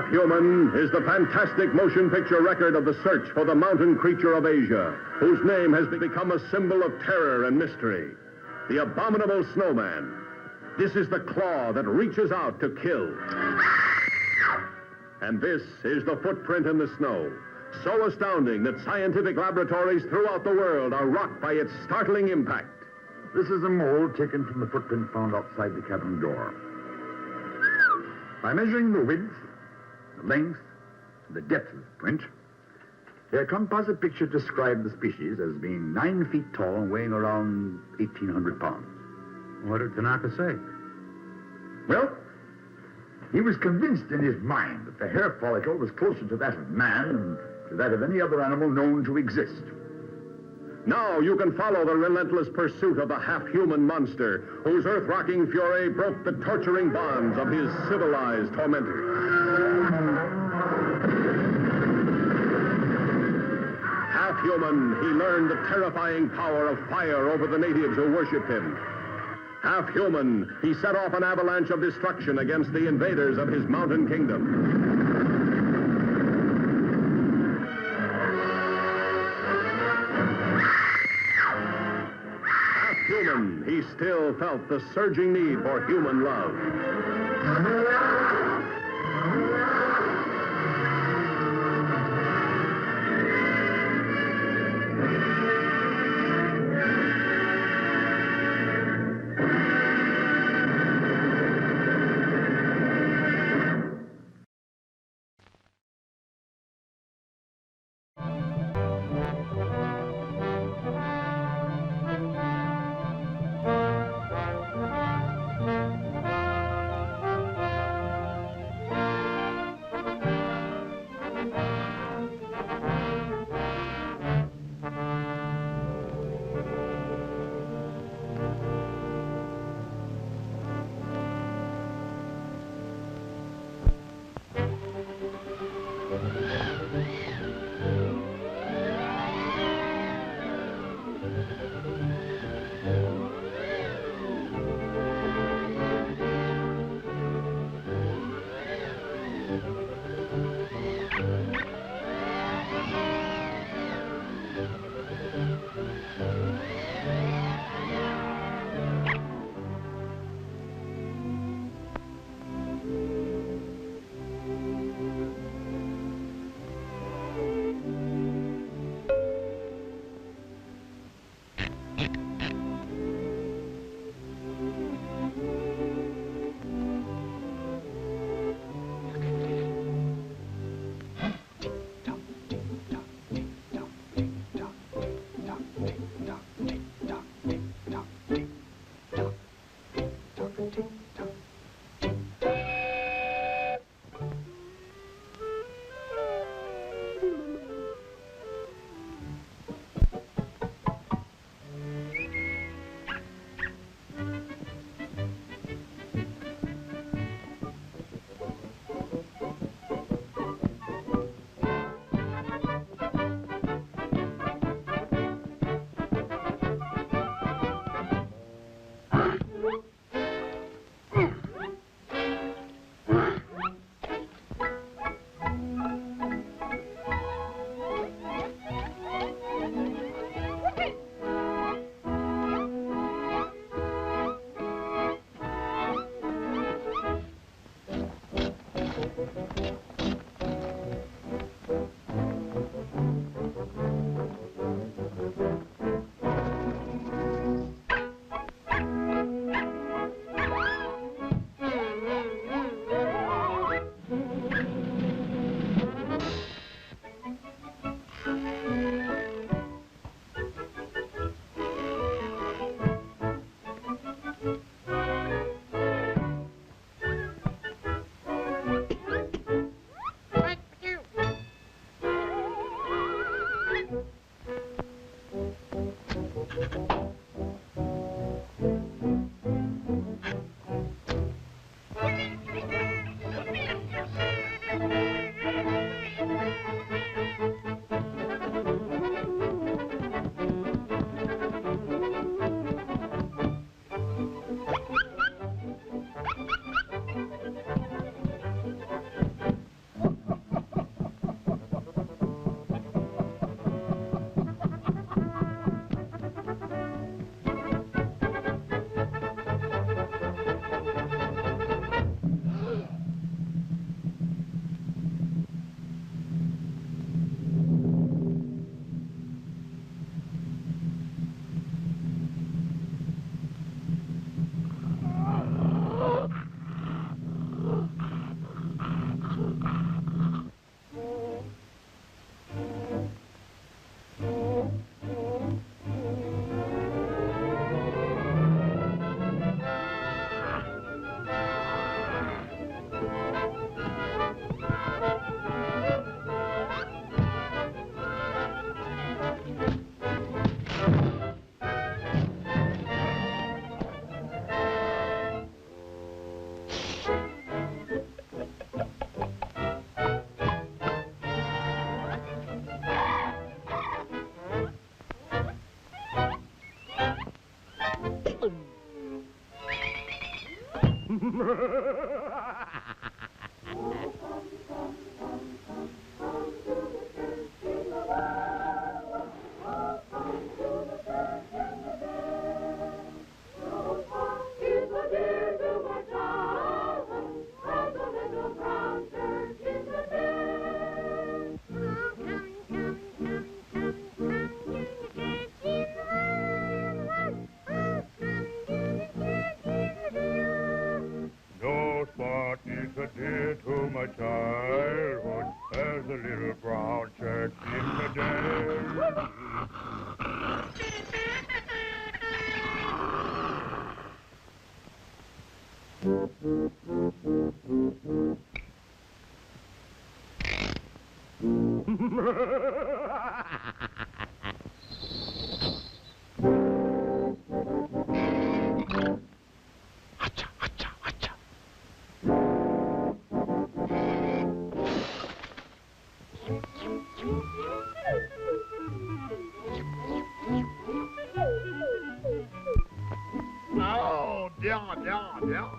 Human is the fantastic motion picture record of the search for the mountain creature of Asia, whose name has become a symbol of terror and mystery. The abominable snowman. This is the claw that reaches out to kill. And this is the footprint in the snow, so astounding that scientific laboratories throughout the world are rocked by its startling impact. This is a mold taken from the footprint found outside the cabin door. By measuring the width, the length, and the depth of the print, their composite picture described the species as being 9 feet tall and weighing around 1,800 pounds. What did Tanaka say? Well, he was convinced in his mind that the hair follicle was closer to that of man than to that of any other animal known to exist. Now you can follow the relentless pursuit of the half-human monster whose earth-rocking fury broke the torturing bonds of his civilized tormentors. Half-human, he learned the terrifying power of fire over the natives who worshipped him. Half-human, he set off an avalanche of destruction against the invaders of his mountain kingdom. Half-human, he still felt the surging need for human love. No spot is a dear to my childhood as the little brown church in the day. Oh, yeah.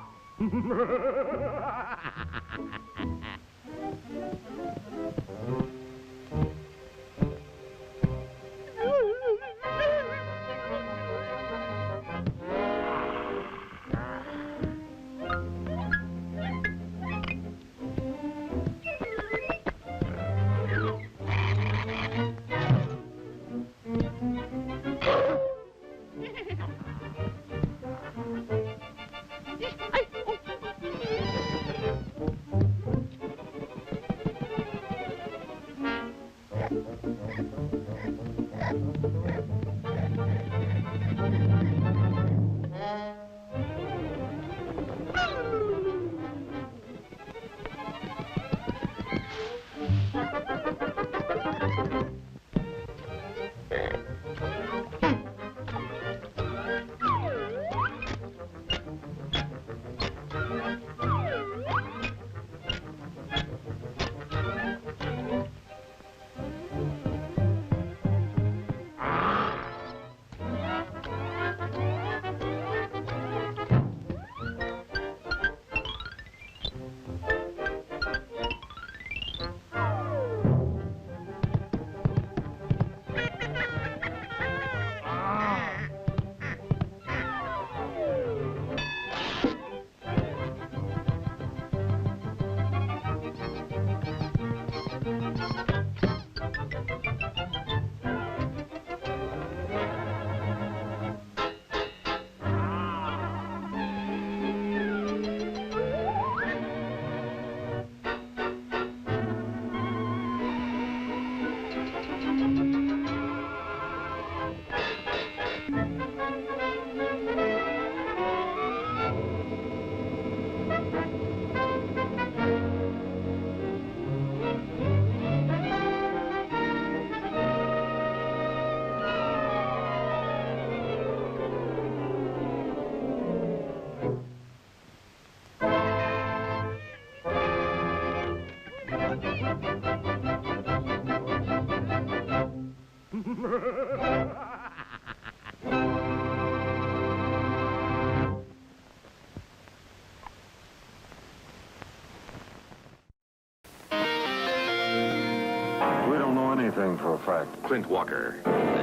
We don't know anything for a fact. Clint Walker.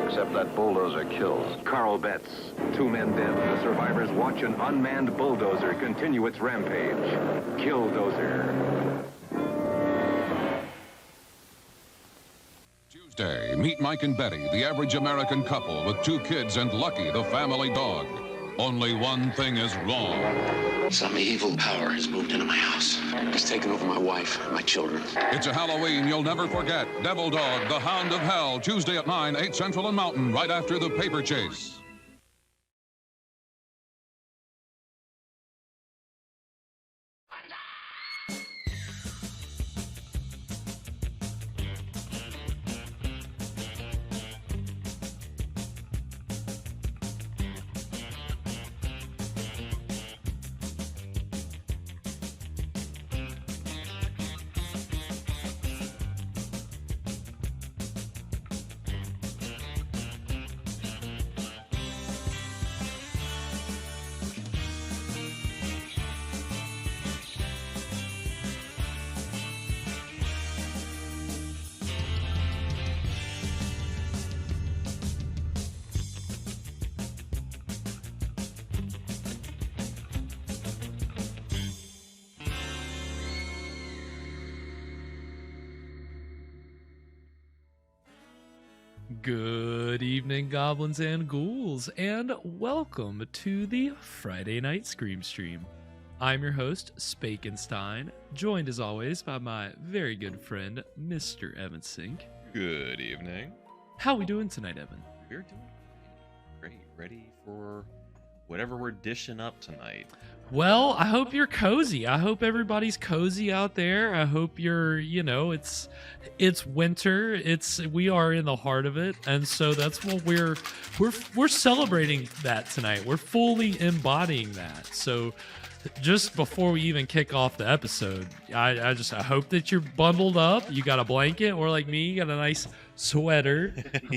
Except that bulldozer kills. Carl Betts. 2 men dead. The survivors watch an unmanned bulldozer continue its rampage. Killdozer. Tuesday, meet Mike and Betty, the average American couple with 2 kids and Lucky, the family dog. Only one thing is wrong. Some evil power has moved into my house. It's taken over my wife, my children. It's a Halloween you'll never forget. Devil Dog, the Hound of Hell, Tuesday at 9, 8 Central and Mountain, right after the paper chase. Good evening, goblins and ghouls, and welcome to the Friday Night Scream Stream. I'm your host, Spakenstein, joined as always by my very good friend, Mr. Evan Sink. Good evening. How we doing tonight, Evan? We're doing great. Ready for whatever we're dishing up tonight. Well, I hope you're cozy. I hope everybody's cozy out there. I hope you're, it's winter. We are in the heart of it, and so that's what we're celebrating that tonight. We're fully embodying that. So just before we even kick off the episode, I hope that you're bundled up. You got a blanket, or like me, you got a nice sweater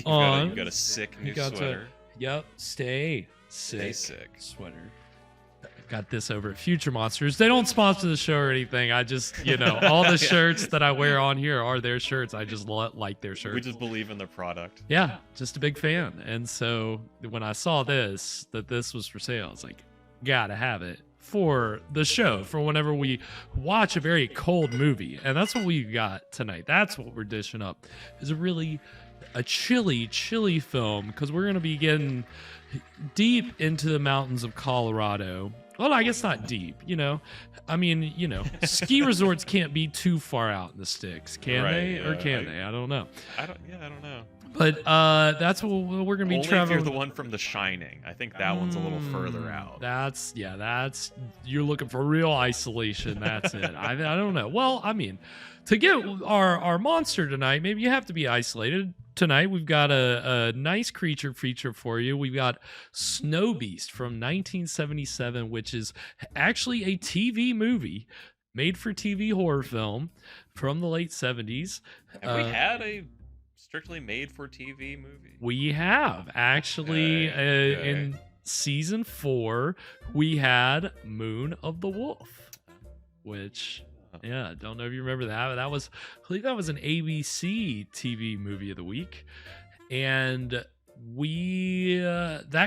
on. You got a sick new sweater. Stay sick sweater. Got this over at Future Monsters. They don't sponsor the show or anything. I just, all the shirts that I wear on here are their shirts. I just like their shirts. We just believe in the product. Yeah, just a big fan. And so when I saw that this was for sale, I was like, gotta have it for the show, for whenever we watch a very cold movie. And that's what we got tonight. That's what we're dishing up. Is a chilly film, because we're going to be getting deep into the mountains of Colorado. Well, I guess not deep, ski resorts can't be too far out in the sticks, can they? Or can they? I don't know. I don't know. But that's what we're going to be Only traveling. if you're the one from The Shining. I think that one's a little further out. That's you're looking for real isolation. That's it. I don't know. Well, to get our monster tonight, maybe you have to be isolated. Tonight, we've got a nice creature feature for you. We've got Snowbeast from 1977, which is actually a TV movie, made for TV horror film from the late 70s. Have we had a strictly made for TV movie? We have. Actually, in season 4, we had Moon of the Wolf, which... Yeah, don't know if you remember that. I believe that was an ABC TV movie of the week, and that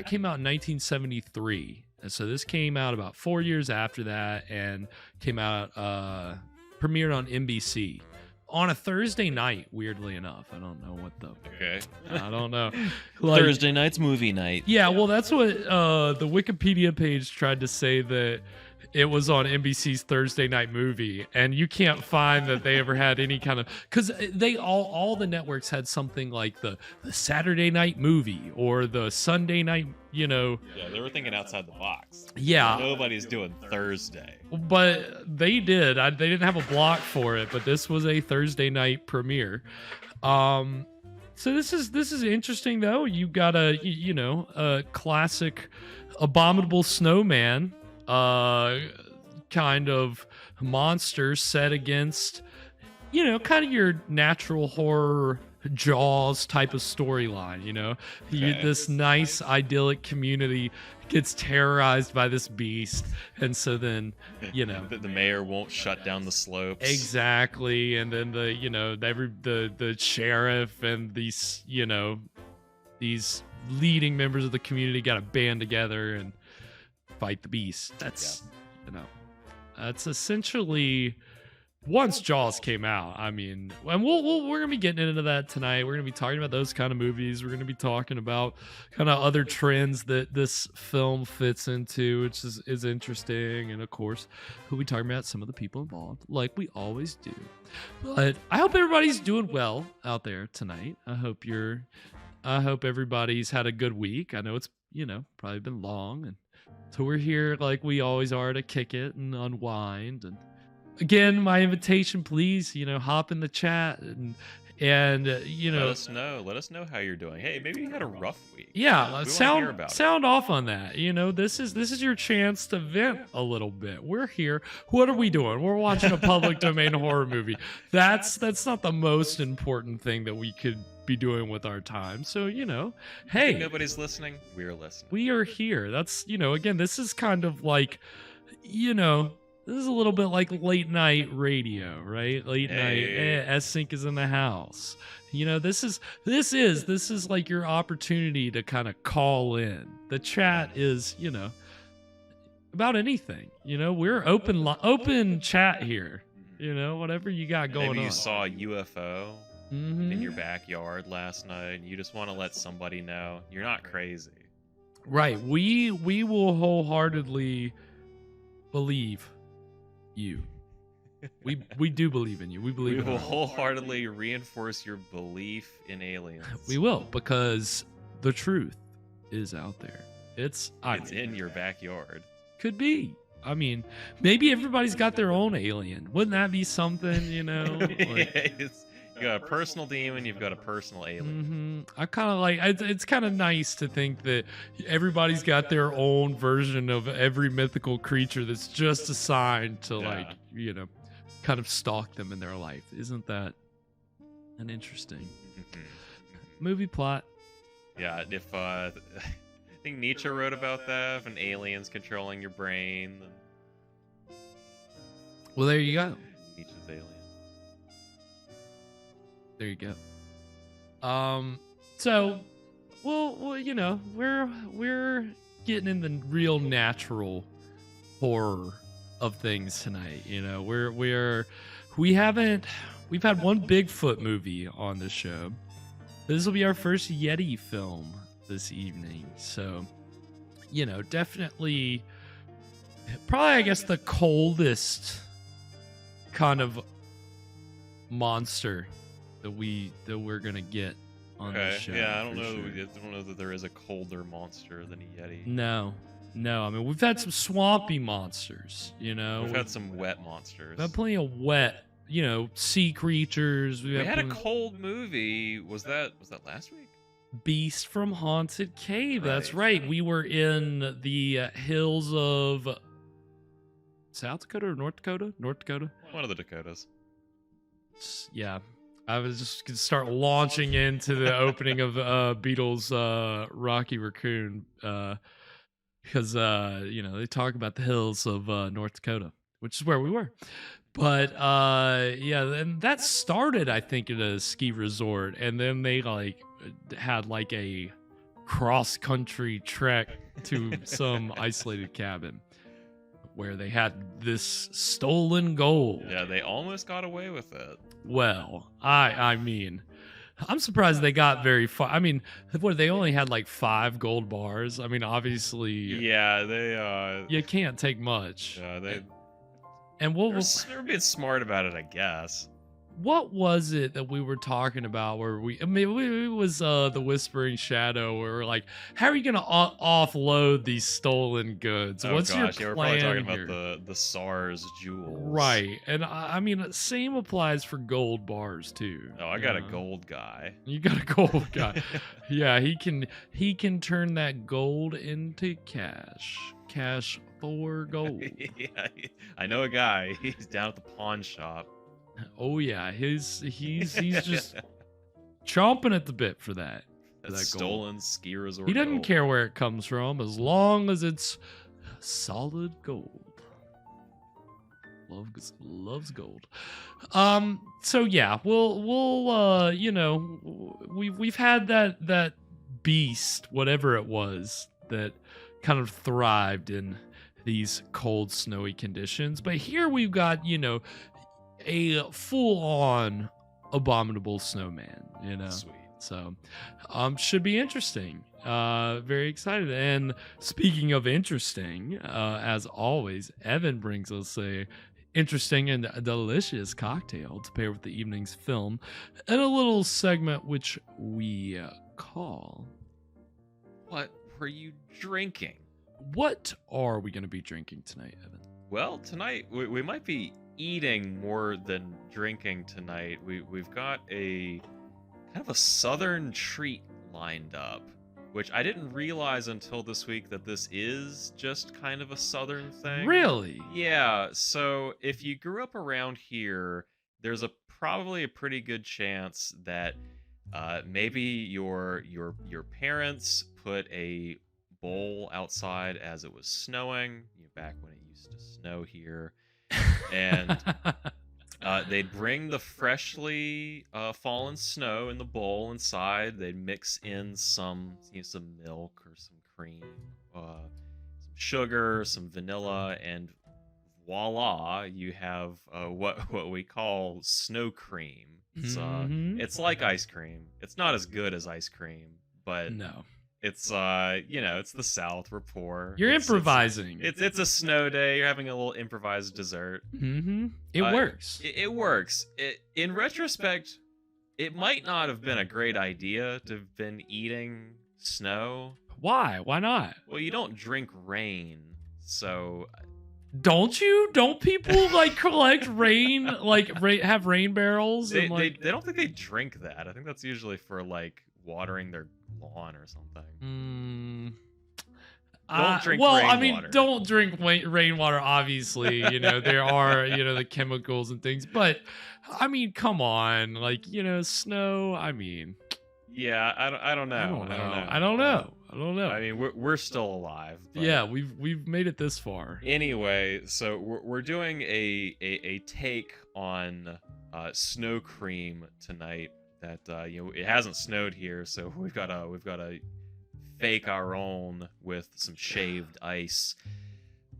came out in 1973. And so this came out about 4 years after that, and came out premiered on NBC on a Thursday night. Weirdly enough, I don't know what I don't know. Thursday night's movie night. Yeah, well, that's what the Wikipedia page tried to say, that it was on NBC's Thursday night movie, and you can't find that they ever had any kind of, because they all the networks had something like the Saturday night movie or the Sunday night, Yeah, they were thinking outside the box. Yeah. Nobody's doing Thursday. But they did. They didn't have a block for it, but this was a Thursday night premiere. So this is interesting though. You got a classic abominable snowman kind of monster set against, kind of your natural horror Jaws type of storyline. This nice idyllic community gets terrorized by this beast, and so then the mayor won't shut down the slopes. Exactly. And then the sheriff and these leading members of the community got to band together and fight the beast. That's essentially, once Jaws came out, and we're gonna be getting into that tonight. We're gonna be talking about those kind of movies. We're gonna be talking about kind of other trends that this film fits into, which is interesting. And of course, we'll be talking about some of the people involved, like we always do. But I hope everybody's doing well out there tonight. I hope everybody's had a good week. I know it's probably been long, and so we're here like we always are to kick it and unwind. And again, my invitation, please, hop in the chat and let us know how you're doing. Hey, maybe you had a rough week. Yeah, sound off on that. This is your chance to vent a little bit. We're here. What are we doing? We're watching a public domain horror movie. That's not the most important thing that we could be doing with our time. So, hey, if nobody's listening, we're listening. We are here. That's, again, this is kind of like, this is a little bit like late night radio, right? Late night. S-Sync is in the house. This is like your opportunity to kind of call in. The chat is, about anything. We're open chat here. Whatever you got going on. Maybe you saw a UFO. in your backyard last night. You just want to let somebody know you're not crazy. Right. We will wholeheartedly believe you. We do believe in you. We believe We in will you. wholeheartedly reinforce your belief in aliens. We will, because the truth is out there. It's in your backyard. Could be. I mean, maybe everybody's got their own alien. Wouldn't that be something, you know? Like, You got a personal demon, you've got a personal alien. I kind of like it's kind of nice to think that everybody's got their own version of every mythical creature that's just assigned to like, you know, kind of stalk them in their life. Isn't that an interesting movie plot? Yeah, if I think Nietzsche wrote about that, if an alien's controlling your brain, then Well, there you go. Nietzsche's alien. There you go. So, well, you know, we're getting in the real natural horror of things tonight. You know, we've had one Bigfoot movie on the show. This will be our first Yeti film this evening. So, you know, definitely, probably, I guess, the coldest kind of monster that we're gonna get on this show. Yeah, I don't for know. sure. I don't know that there is a colder monster than a Yeti. No. I mean, we've had some swampy monsters. You know, We've had some wet monsters. We've had plenty of wet, you know, sea creatures. We had a cold movie. Was that last week? Beast from Haunted Cave. That's right. We were in the hills of South Dakota or North Dakota? North Dakota. One of the Dakotas. Yeah. I was just going to start launching into the opening of Beatles' Rocky Raccoon because, you know, they talk about the hills of North Dakota, which is where we were. But, yeah, and that started, I think, at a ski resort. And then they, like, had, like, a cross-country trek to some isolated cabin where they had this stolen gold. Yeah, they almost got away with it. Well, I mean, I'm surprised they got very far. I mean, what, they only had like 5 gold bars. I mean, obviously, Yeah, they you can't take much. Yeah, they And they're being smart about it, I guess. what was it that we were talking about where it was the Whispering Shadow where we're like, how are you going to offload these stolen goods? Oh What's gosh, your yeah, we're plan probably talking here? about the SARS jewels. Right. And I mean, same applies for gold bars too. Oh, I got a gold guy. You got a gold guy. Yeah, he can turn that gold into cash. Cash for gold. Yeah, I know a guy. He's down at the pawn shop. Oh yeah, he's just chomping at the bit for that. That's that stolen ski resort. He doesn't gold. care where it comes from as long as it's solid gold. Loves gold. So yeah, we'll you know, we've had that beast, whatever it was, that kind of thrived in these cold, snowy conditions. But here we've got, you know, a full-on abominable snowman, you know. Sweet. So, should be interesting. Very excited. And speaking of interesting, as always, Evan brings us a interesting and delicious cocktail to pair with the evening's film, and a little segment which we call What were you drinking? What are we going to be drinking tonight, Evan? Well, tonight we might be eating more than drinking tonight. We've got a kind of a southern treat lined up, which I didn't realize until this week that this is just kind of a southern thing. Really? Yeah, so if you grew up around here, there's probably a pretty good chance that maybe your parents put a bowl outside as it was snowing, back when it used to snow here. And they'd bring the freshly fallen snow in the bowl inside. They'd mix in some milk or some cream, some sugar, some vanilla, and voila, you have what we call snow cream. Mhm. It's like ice cream. It's not as good as ice cream, but No. it's it's the South. We're poor. You're It's- improvising. It's a snow day. You're having a little improvised dessert. It works. It works. In retrospect, it might not have been a great idea to have been eating snow. Why? Why not? Well, you don't drink rain, so Don't you? Don't people like collect rain, like have rain barrels? they, And like, they don't think they drink that. I think that's usually for like watering their lawn or something. Don't drink well, I mean, rainwater. don't drink rainwater. Obviously, there are the chemicals and things, but I mean, come on, like snow. I mean, Yeah, I don't know. I don't know. I mean, we're still alive. But Yeah, we've made it this far. Anyway, so we're doing a take on snow cream tonight. That it hasn't snowed here, so we've got to fake our own with some shaved ice.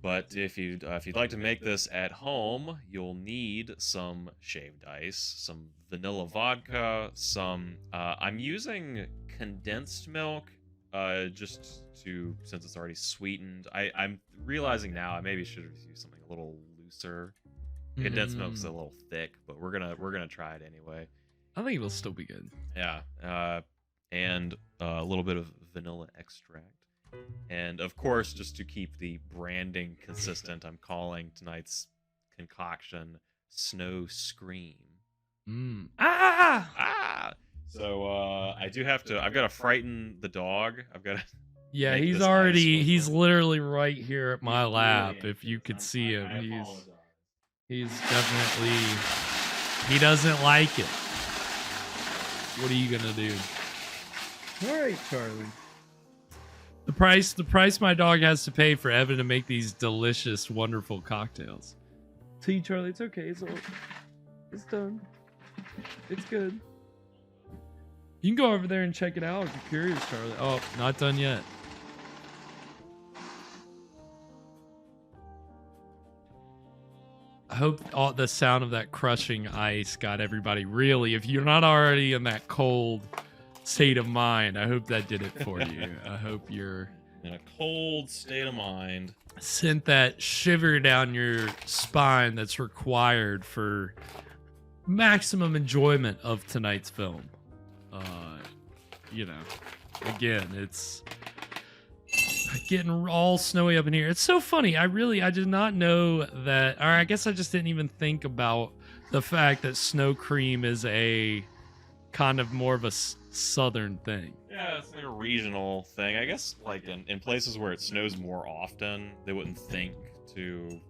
But if you'd like to make this at home, you'll need some shaved ice, some vanilla vodka, some I'm using condensed milk just since it's already sweetened. I'm realizing now I maybe should have used something a little looser. Condensed milk's a little thick, but we're gonna try it anyway. I think it'll still be good. Yeah, and a little bit of vanilla extract. And of course, just to keep the branding consistent, I'm calling tonight's concoction Snow Scream. So I've got to frighten the dog. I've got to. Yeah, make he's this he's ice literally right here at my He's lap. really If you anxious. could see him, I apologize. he's definitely, he doesn't like it. What are you gonna do? All right, Charlie. The price my dog has to pay for Evan to make these delicious, wonderful cocktails. See, Charlie, it's okay. It's done. It's good. You can go over there and check it out if you're curious, Charlie. Oh, not done yet. I hope the sound of that crushing ice got everybody really. If you're not already in that cold state of mind, I hope that did it for you. I hope you're In a cold state of mind. sent that shiver down your spine that's required for maximum enjoyment of tonight's film. Again, it's getting all snowy up in here. It's so funny. I did not know that, or I guess I just didn't even think about the fact that snow cream is a kind of more of a southern thing. Yeah, it's like a regional thing. I guess like in places where it snows more often, they wouldn't think to.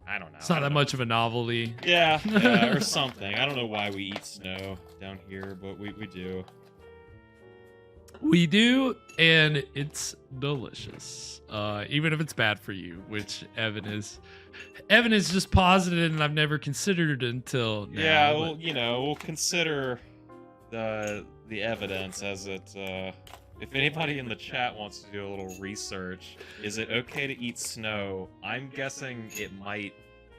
I don't know. It's not that much of a novelty. Yeah, or something. I don't know why we eat snow down here, but we do. We do, and it's delicious. Even if it's bad for you, which Evan is just posited, and I've never considered it until now. Yeah, but- we'll consider the evidence as it. If anybody in the chat wants to do a little research, is it okay to eat snow? I'm guessing it might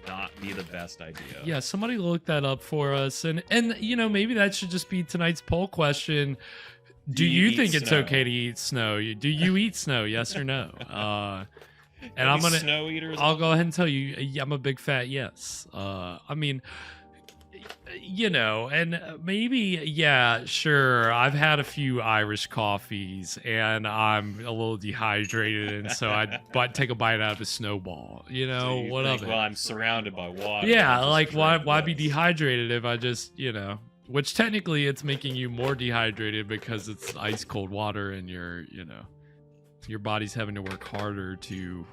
not be the best idea. Yeah, somebody look that up for us, and maybe that should just be tonight's poll question. Do you eat think it's snow? okay to eat snow? Do you eat snow? Yes or no? And Are I'm we gonna. snow eaters. I'll go ahead and tell you. I'm a big fat yes. I mean, and maybe sure. I've had a few Irish coffees, and I'm a little dehydrated, and so I take a bite out of a snowball. So you what think, of it? Well, I'm surrounded by water. Yeah, I'll just like why drink be this. dehydrated if I just which technically it's making you more dehydrated because it's ice cold water and your body's having to work harder to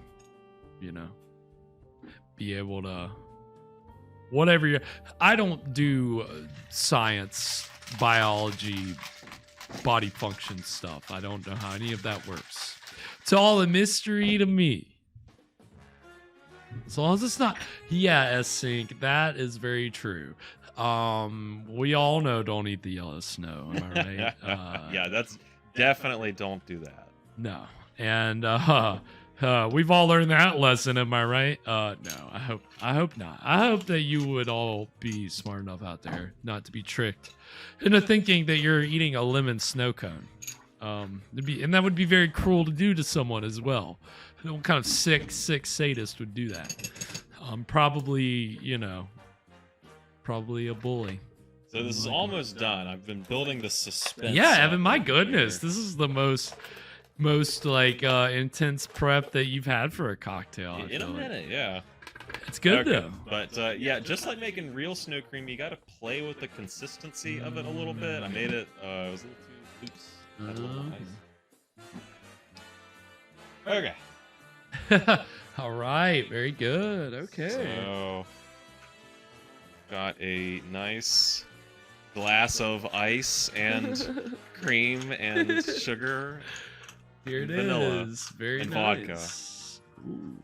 be able to whatever you I don't do science, biology, body function stuff. I don't know how any of that works. It's all a mystery to me. As long as it's not, S-Sync, that is very true. We all know don't eat the yellow snow, am I right? Yeah, that's definitely don't do that. No. And We've all learned that lesson, am I right? No, I hope not. I hope that you would all be smart enough out there not to be tricked into thinking that you're eating a lemon snow cone. And that would be very cruel to do to someone as well. What kind of sick sadist would do that? Probably a bully. So this is almost done. I've been building the suspense. Yeah, Evan, my goodness, here. this is the most like intense prep that you've had for a cocktail. In a minute, yeah. It's good though. But yeah, just like making real snow cream, you got to play with the consistency of it a little bit. I made it. It was a little too loose. That's a little nice. Okay. All right, very good. Okay. So got a nice glass of ice and cream and sugar. Here it vanilla is. Very and nice. vodka. Ooh.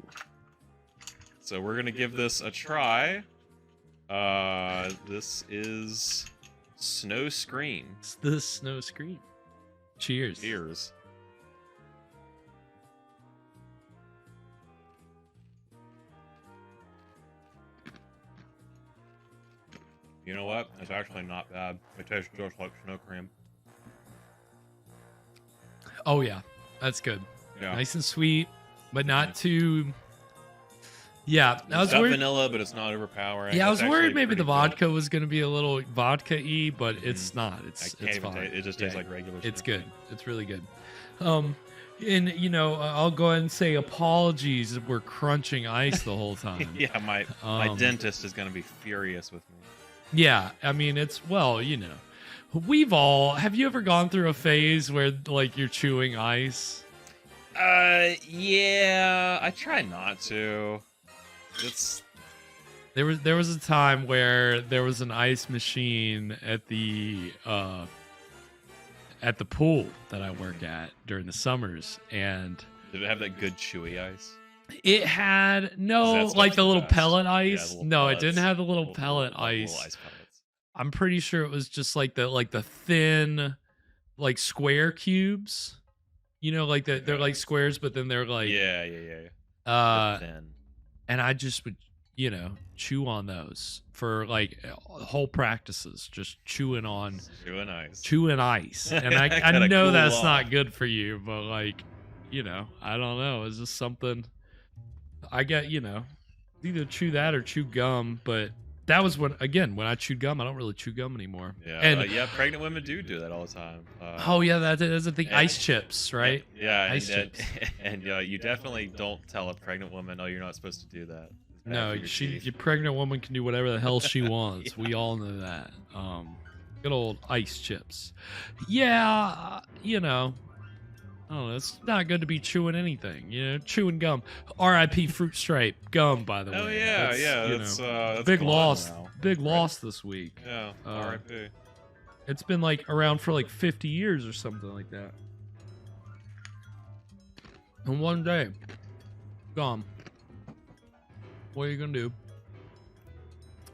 So we're gonna give this a try. This is Snow Screen. It's the Snow Screen. Cheers. Cheers. You know what? It's actually not bad. It tastes just like snow cream. Oh yeah, that's good. Yeah. Nice and sweet, but not too. Yeah, I was It's got worried. vanilla, but it's not overpowering. Yeah, I It's was worried actually maybe the pretty good. vodka was gonna be a little vodka-y, but it's not. I It's can't even fine. taste it. It just tastes like regular It's snow good. cream. It's really good. And I'll go ahead and say apologies if we're crunching ice the whole time. Yeah, my dentist is gonna be furious with me. Yeah, I mean we've all. Have you ever gone through a phase where like you're chewing ice? Yeah, I try not to. It's There was a time where there was an ice machine at the pool that I work at during the summers, and did it have that good chewy ice? it had That stuff's like the the little best. pellet Yeah, ice. the little No, it pellets. didn't have the little Little- pellet little ice. ice pellets. I'm pretty sure it was just like the thin, like square cubes. Like they're like squares, but then they're like Yeah. Thin. and I just would chew on those for like whole practices, just chewing on Chewing ice. chewing ice. And I Gotta know cool that's off. not good for you, but like I don't know, it's just something I get. Either chew that or chew gum, but that was when I chewed gum. I don't really chew gum anymore. Yeah, and yeah, pregnant women do that all the time. oh yeah, that's a thing. and- Ice chips, right? Yeah, Ice and, chips. and you definitely don't tell a pregnant woman, "Oh, you're not supposed to do that." It's bad No, for your teeth. your pregnant woman can do whatever the hell she wants. We all know that. Good old ice chips. Yeah, I don't know. It's not good to be chewing anything. Chewing gum. R.I.P. Fruit Stripe gum, by the way. Oh yeah, That's, that's big gone loss. now. Big loss this week. Yeah, R.I.P. It's been like around for like 50 years or something like that. And one day, gone. What are you gonna do?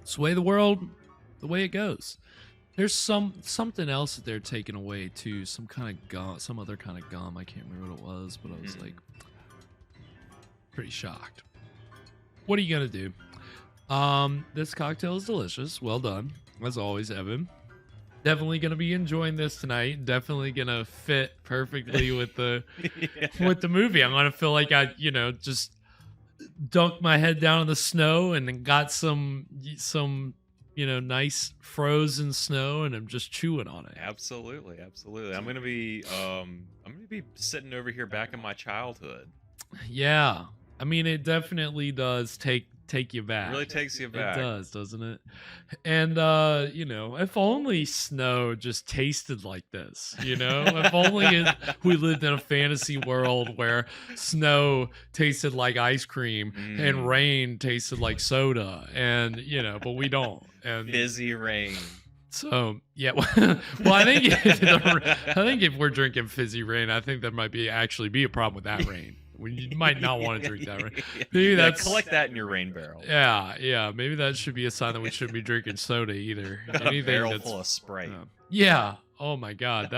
Sway the world the way it goes. There's something else that they're taking away too. Some kind of gum, some other kind of gum. I can't remember what it was, but I was like pretty shocked. What are you gonna do? This cocktail is delicious. Well done, as always, Evan. Definitely gonna be enjoying this tonight. Definitely gonna fit perfectly with the with the movie. I'm gonna feel like I, just dunked my head down in the snow and then got some nice frozen snow, and I'm just chewing on it. Absolutely. I'm gonna be sitting over here back in my childhood. Yeah, I mean, it definitely does take you back. It really takes you back. It does, doesn't it? And if only snow just tasted like this. If only we lived in a fantasy world where snow tasted like ice cream and rain tasted like soda, and but we don't. And Fizzy rain. so yeah, well, I think if we're drinking fizzy rain, I think there might actually be a problem with that rain. You might not want to drink that rain. Maybe that's collect that in your rain barrel. Yeah. Maybe that should be a sign that we shouldn't be drinking soda either. A Anything barrel that's full of Sprite. yeah. Oh my God,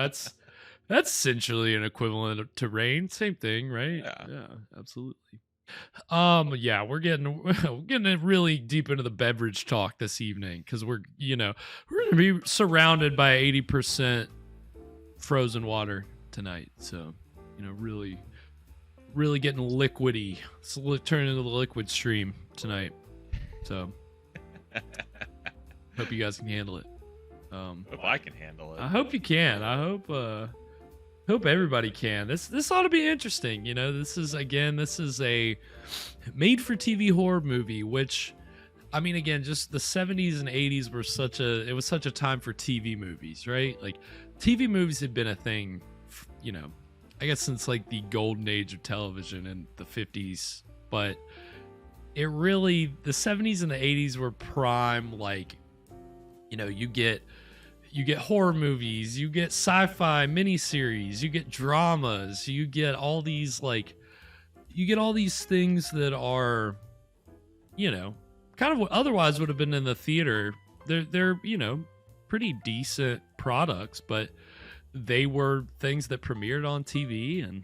That's essentially an equivalent to Rain. Same thing, right? Yeah. Absolutely. Yeah, we're getting really deep into the beverage talk this evening because we're gonna be surrounded by 80% frozen water tonight. So, really getting liquidy. It's turning into the liquid stream tonight. So, hope you guys can handle it. Hope I can handle it. I hope you can. I hope everybody can. This ought to be interesting. This is a made for TV horror movie, which, I mean, again, just the 70s and 80s were such a time for TV movies, right? Like, TV movies had been a thing, I guess since like the golden age of television in the 50s, but the 70s and the 80s were prime, like, you get horror movies, you get sci-fi miniseries, you get dramas, you get all these things that are, kind of what otherwise would have been in the theater. They're pretty decent products, but they were things that premiered on TV, and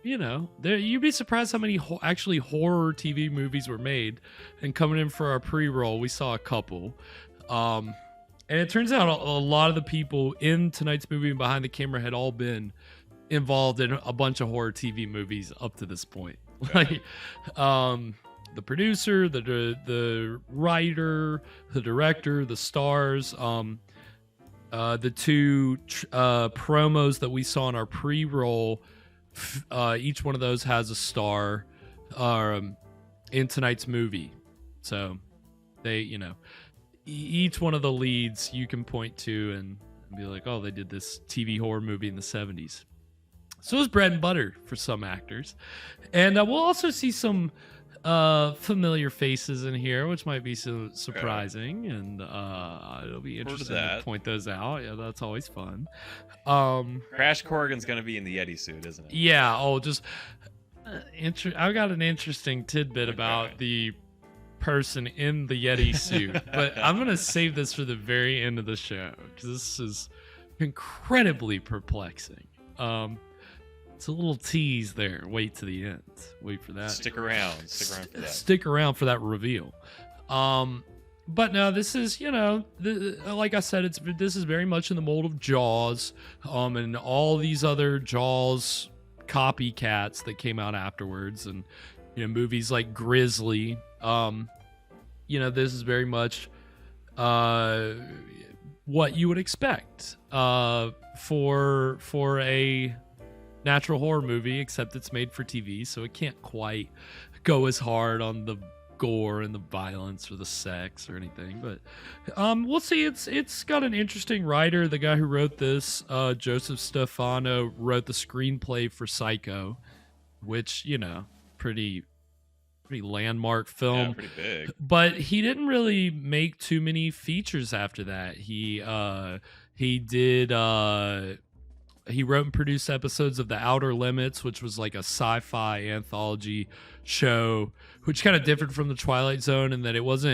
you'd be surprised how many actually horror TV movies were made. And coming in for our pre-roll, we saw a couple. And it turns out a lot of the people in tonight's movie and behind the camera had all been involved in a bunch of horror TV movies up to this point. Like, the producer, the writer, the director, the stars, the two promos that we saw in our pre-roll, each one of those has a star in tonight's movie. So they, each one of the leads you can point to and be like, oh, they did this TV horror movie in the 70s. So it's bread and butter for some actors. And we'll also see some familiar faces in here, which might be surprising, and it'll be interesting to point those out. Yeah, that's always fun. Crash Corrigan's gonna be in the Yeti suit, isn't it? Yeah. I've got an interesting tidbit about the person in the Yeti suit, but I'm gonna save this for the very end of the show because this is incredibly perplexing. It's a little tease there. Wait to the end. Wait for that. Stick around for that. Stick around for that reveal. But no, this is, like I said, this is very much in the mold of Jaws, and all these other Jaws copycats that came out afterwards, and movies like Grizzly. This is very much what you would expect for a natural horror movie, except it's made for TV, so it can't quite go as hard on the gore and the violence or the sex or anything. But we'll see. It's got an interesting writer. The guy who wrote this, Joseph Stefano, wrote the screenplay for Psycho, which pretty landmark film. Yeah, pretty big. But he didn't really make too many features after that. He wrote and produced episodes of The Outer Limits, which was like a sci-fi anthology show, which kind of differed from The Twilight Zone in that it was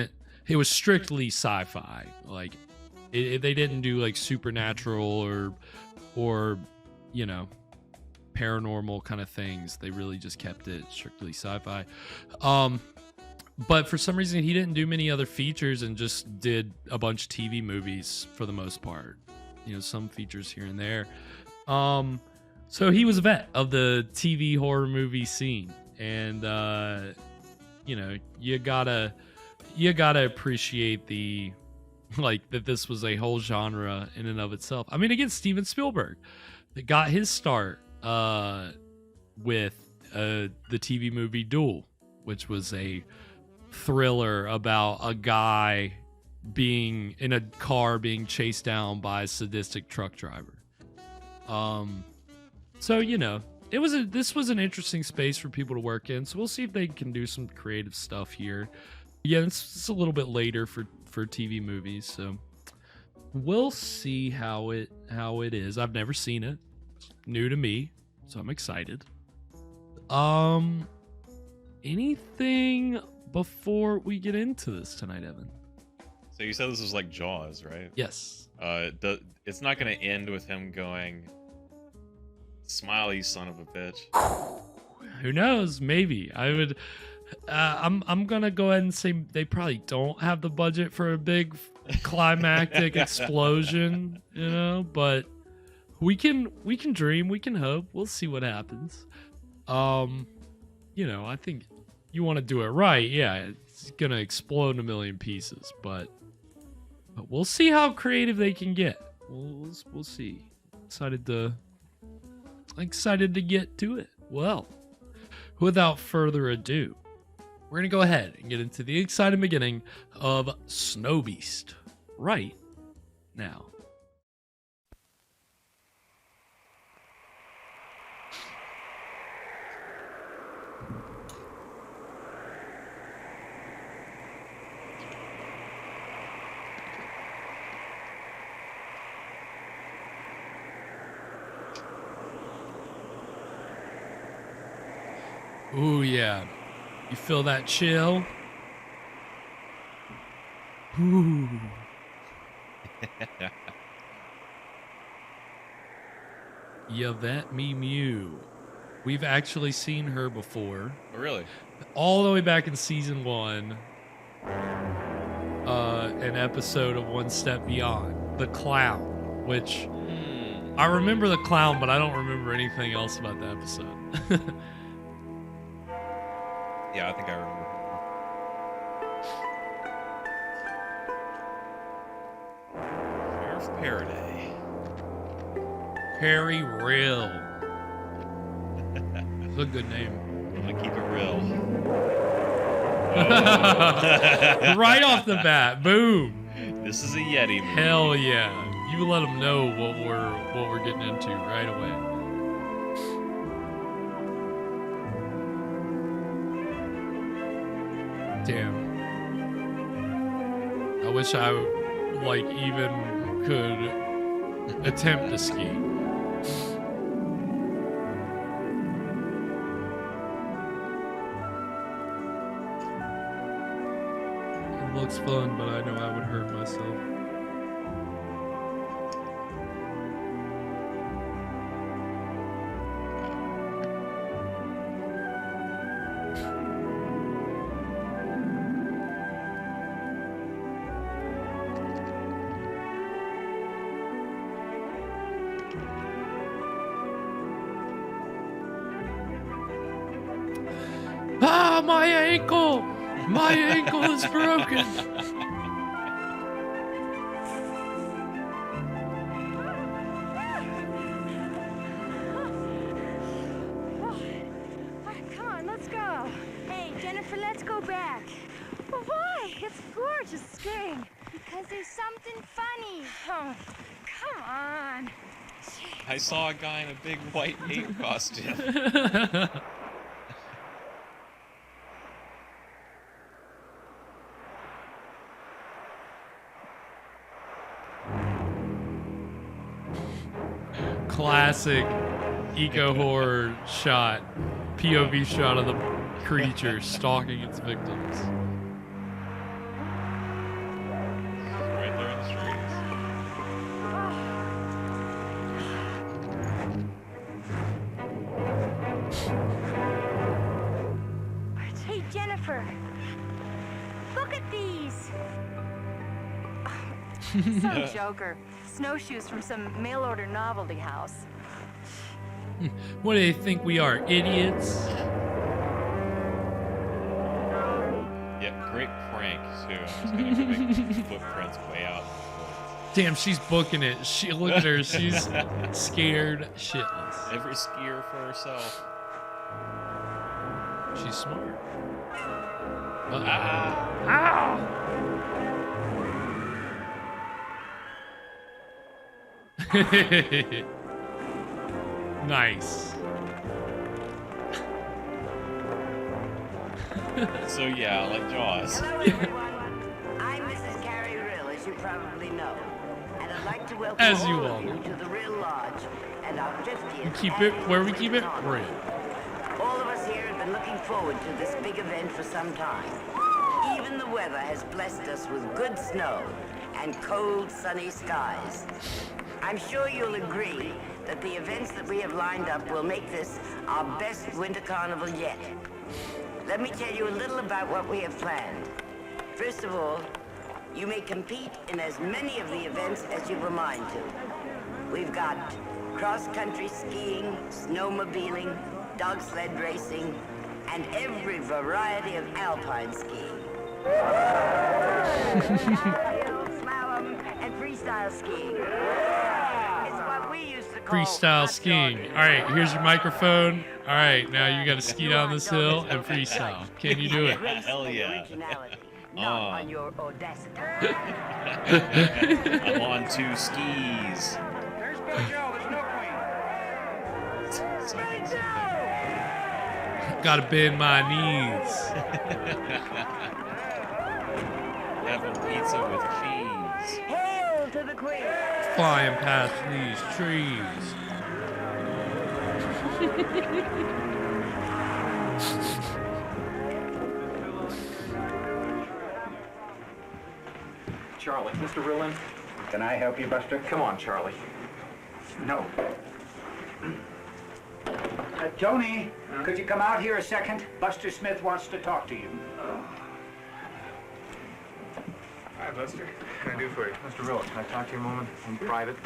strictly sci-fi. Like, they didn't do like supernatural or paranormal kind of things. They really just kept it strictly sci-fi. But for some reason, he didn't do many other features and just did a bunch of TV movies for the most part. Some features here and there. So he was a vet of the TV horror movie scene, and you gotta appreciate that this was a whole genre in and of itself. I mean, again, Steven Spielberg that got his start with the TV movie Duel, which was a thriller about a guy being in a car being chased down by a sadistic truck driver. So this was an interesting space for people to work in. So we'll see if they can do some creative stuff here. Yeah, it's a little bit later for TV movies, so we'll see how it is. I've never seen it. It's new to me, so I'm excited. Anything before we get into this tonight, Evan? So you said this was like Jaws, right? Yes. It's not gonna end with him going, "Smile, you son of a bitch." Who knows? Maybe I would. I'm gonna go ahead and say they probably don't have the budget for a big climactic explosion, you know. But we can dream, we can hope. We'll see what happens. You know, I think you want to do it right. Yeah, it's gonna explode in a million pieces, but we'll see how creative they can get. We'll see. Excited to get to it. Well, without further ado, we're going to go ahead and get into the exciting beginning of Snowbeast right now. Ooh, yeah. You feel that chill? Ooh. Yvette Mew. We've actually seen her before. Oh, really? All the way back in season 1. An episode of One Step Beyond. The clown, which I remember the clown, but I don't remember anything else about the episode. Yeah, I think I remember. Sheriff Paraday. Perry Rill. It's a good name. I'm gonna keep it real. Right off the bat, boom. This is a Yeti movie. Hell yeah. You let them know what we're getting into right away. Damn. I wish I even could attempt to ski. It looks fun, but I know I would hurt myself. Ah, my ankle! My ankle is broken! Come on, let's go. Hey, Jennifer, let's go back. But why? It's gorgeous skiing. Because there's something funny. Oh, come on. I saw a guy in a big white ape costume. Classic eco horror shot, POV shot of the creature stalking its victims. Right there in the streets. Hey, Jennifer. Look at these. Some joker. Snowshoes from some mail-order novelty house. What do they think we are, idiots? Yeah, great prank too. I'm just gonna make footprints way out. Damn, she's booking it. Look at her. She's scared shitless. Every skier for herself. She's smart. Ah! Nice. So yeah, like Jaws. Hello everyone. I'm Mrs. Carrie Rill, as you probably know. And I'd like to welcome As you all all of you know. to the Rill Lodge and our 50th Keep it where we keep it anniversary real. concert. All of us here have been looking forward to this big event for some time. Even the weather has blessed us with good snow, and cold, sunny skies. I'm sure you'll agree that the events that we have lined up will make this our best winter carnival yet. Let me tell you a little about what we have planned. First of all, you may compete in as many of the events as you've a mind to. We've got cross-country skiing, snowmobiling, dog sled racing, and every variety of alpine skiing. Slalom and freestyle skiing. It's what we used to call Freestyle skiing. All right, here's your microphone. All right, now you got to ski down this hill and freestyle. Can you do it? Hell yeah. Not on your audacity. I'm on 2 skis. There's Bill Joe, there's no queen. Gotta bend my knees. Having pizza with cheese. Hail to the queen. Flying past these trees. Charlie, Mr. Rillin. Can I help you, Buster? Come on, Charlie. No. Tony, could you come out here a second? Buster Smith wants to talk to you. Hi, Buster. What can I do for you? Mr. Rillin, can I talk to you a moment in private?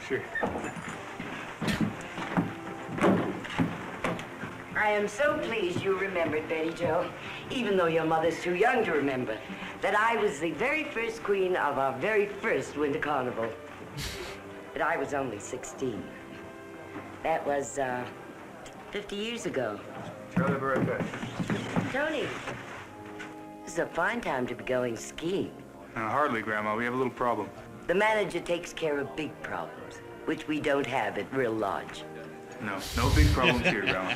Sure. I am so pleased you remembered, Betty Jo, even though your mother's too young to remember, that I was the very first queen of our very first winter carnival. But I was only 16. That was, 50 years ago. Charlie, be right back. Tony, this is a fine time to be going skiing. Hardly, Grandma. We have a little problem. The manager takes care of big problems, which we don't have at Real Lodge. No big problems here, Grandma.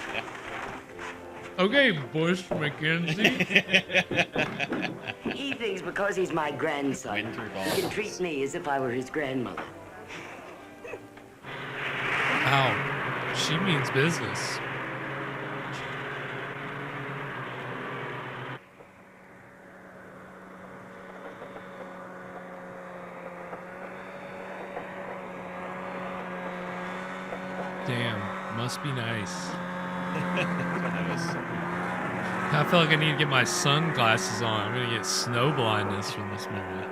Okay, Bush McKenzie. He thinks because he's my grandson, he can treat me as if I were his grandmother. Wow, she means business. Damn, must be nice. I feel like I need to get my sunglasses on. I'm gonna get snow blindness from this movie.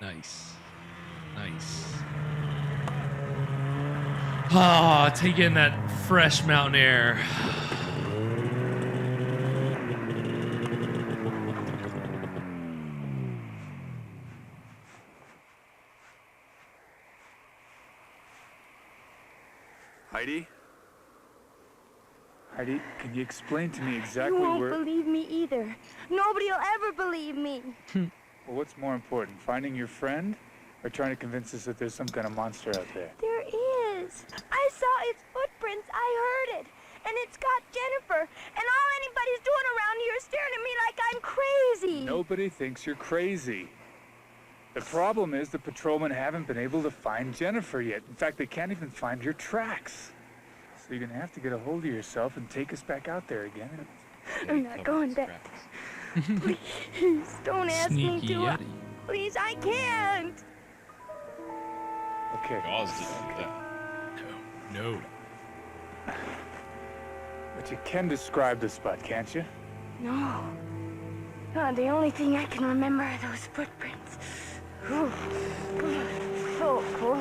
Nice. Nice. Ah, take in that fresh mountain air. Heidi? Heidi, can you explain to me exactly You won't where... believe me either. Nobody'll ever believe me. Well, what's more important, finding your friend or trying to convince us that there's some kind of monster out there? There is. I saw its footprints. I heard it. And it's got Jennifer. And all anybody's doing around here is staring at me like I'm crazy. Nobody thinks you're crazy. The problem is the patrolmen haven't been able to find Jennifer yet. In fact, they can't even find your tracks. So you're gonna have to get a hold of yourself and take us back out there again. I'm not going back. Please, don't ask me Sneaky to. Yeti. Please, I can't. Okay. Jaws didn't do that. No. But you can describe the spot, can't you? No. God, the only thing I can remember are those footprints. Whew. So cold.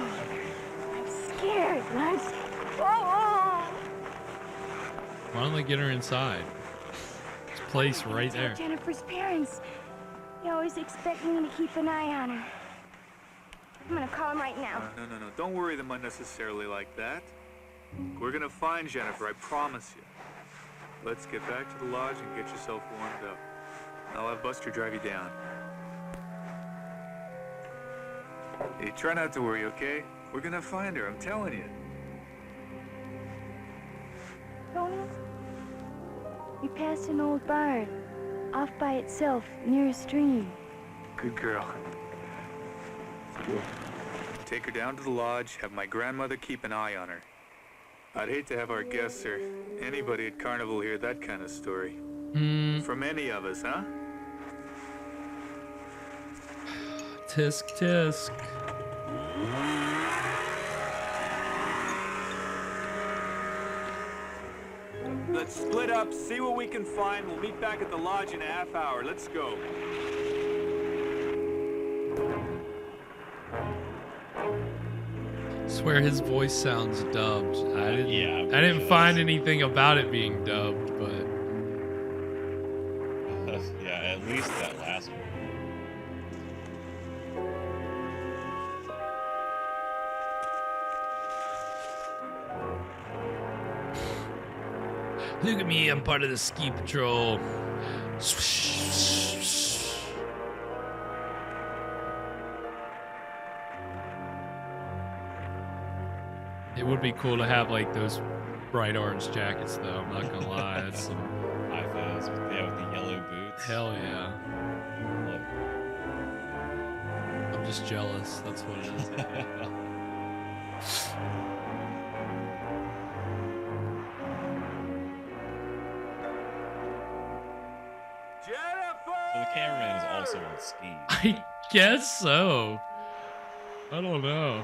I'm scared, Lance. Oh! Why don't they get her inside? This place right there. Jennifer's parents. They always expect me to keep an eye on her. I'm gonna call them right now. No. Don't worry them unnecessarily like that. We're gonna find Jennifer, I promise you. Let's get back to the lodge and get yourself warmed up. I'll have Buster drive you down. Hey, try not to worry, okay? We're gonna find her, I'm telling you. Tony, we passed an old barn, off by itself, near a stream. Good girl. Take her down to the lodge, have my grandmother keep an eye on her. I'd hate to have our guests or anybody at Carnival hear that kind of story. From any of us, huh? Tisk tisk. Let's split up, see what we can find. We'll meet back at the lodge in a half hour. Let's go. Swear his voice sounds dubbed. I didn't find anything about it being dubbed, but yeah, at least that last one. Look at me, I'm part of the ski patrol. It would be cool to have like those bright orange jackets though, I'm not gonna lie. That's some high vis with the yellow boots. Hell yeah. I'm just jealous, that's what it is. So the cameraman is also on skis. I guess so. I don't know.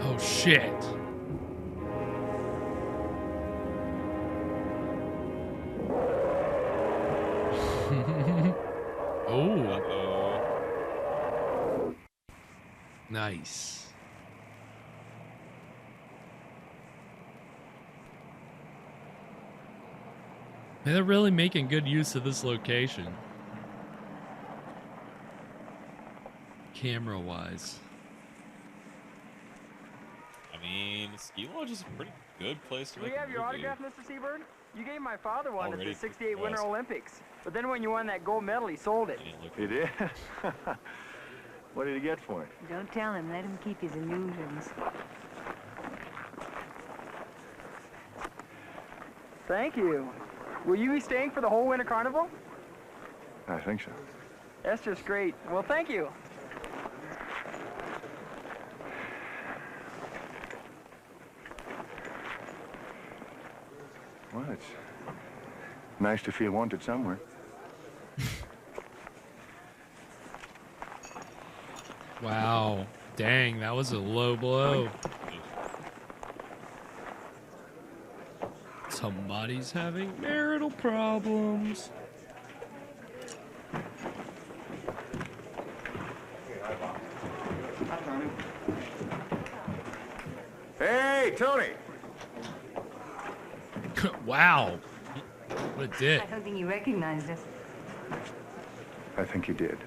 Oh shit. Oh. Uh-oh. Nice. Man, they're really making good use of this location. Camera-wise. I mean, Ski Lodge is a pretty good place to Do we make a have your movie. autograph, Mr. Seabird? You gave my father one Already at the '68 Winter possessed. Olympics. But then when you won that gold medal, he sold it. He did? What did he get for it? Don't tell him. Let him keep his illusions. Thank you. Will you be staying for the whole Winter Carnival? I think so. That's just great. Well, thank you. Well, it's nice to feel wanted somewhere. Wow. Dang, that was a low blow. Somebody's having marital problems. Hey, Tony! Wow. What a dick. I don't think he recognized us. I think he did.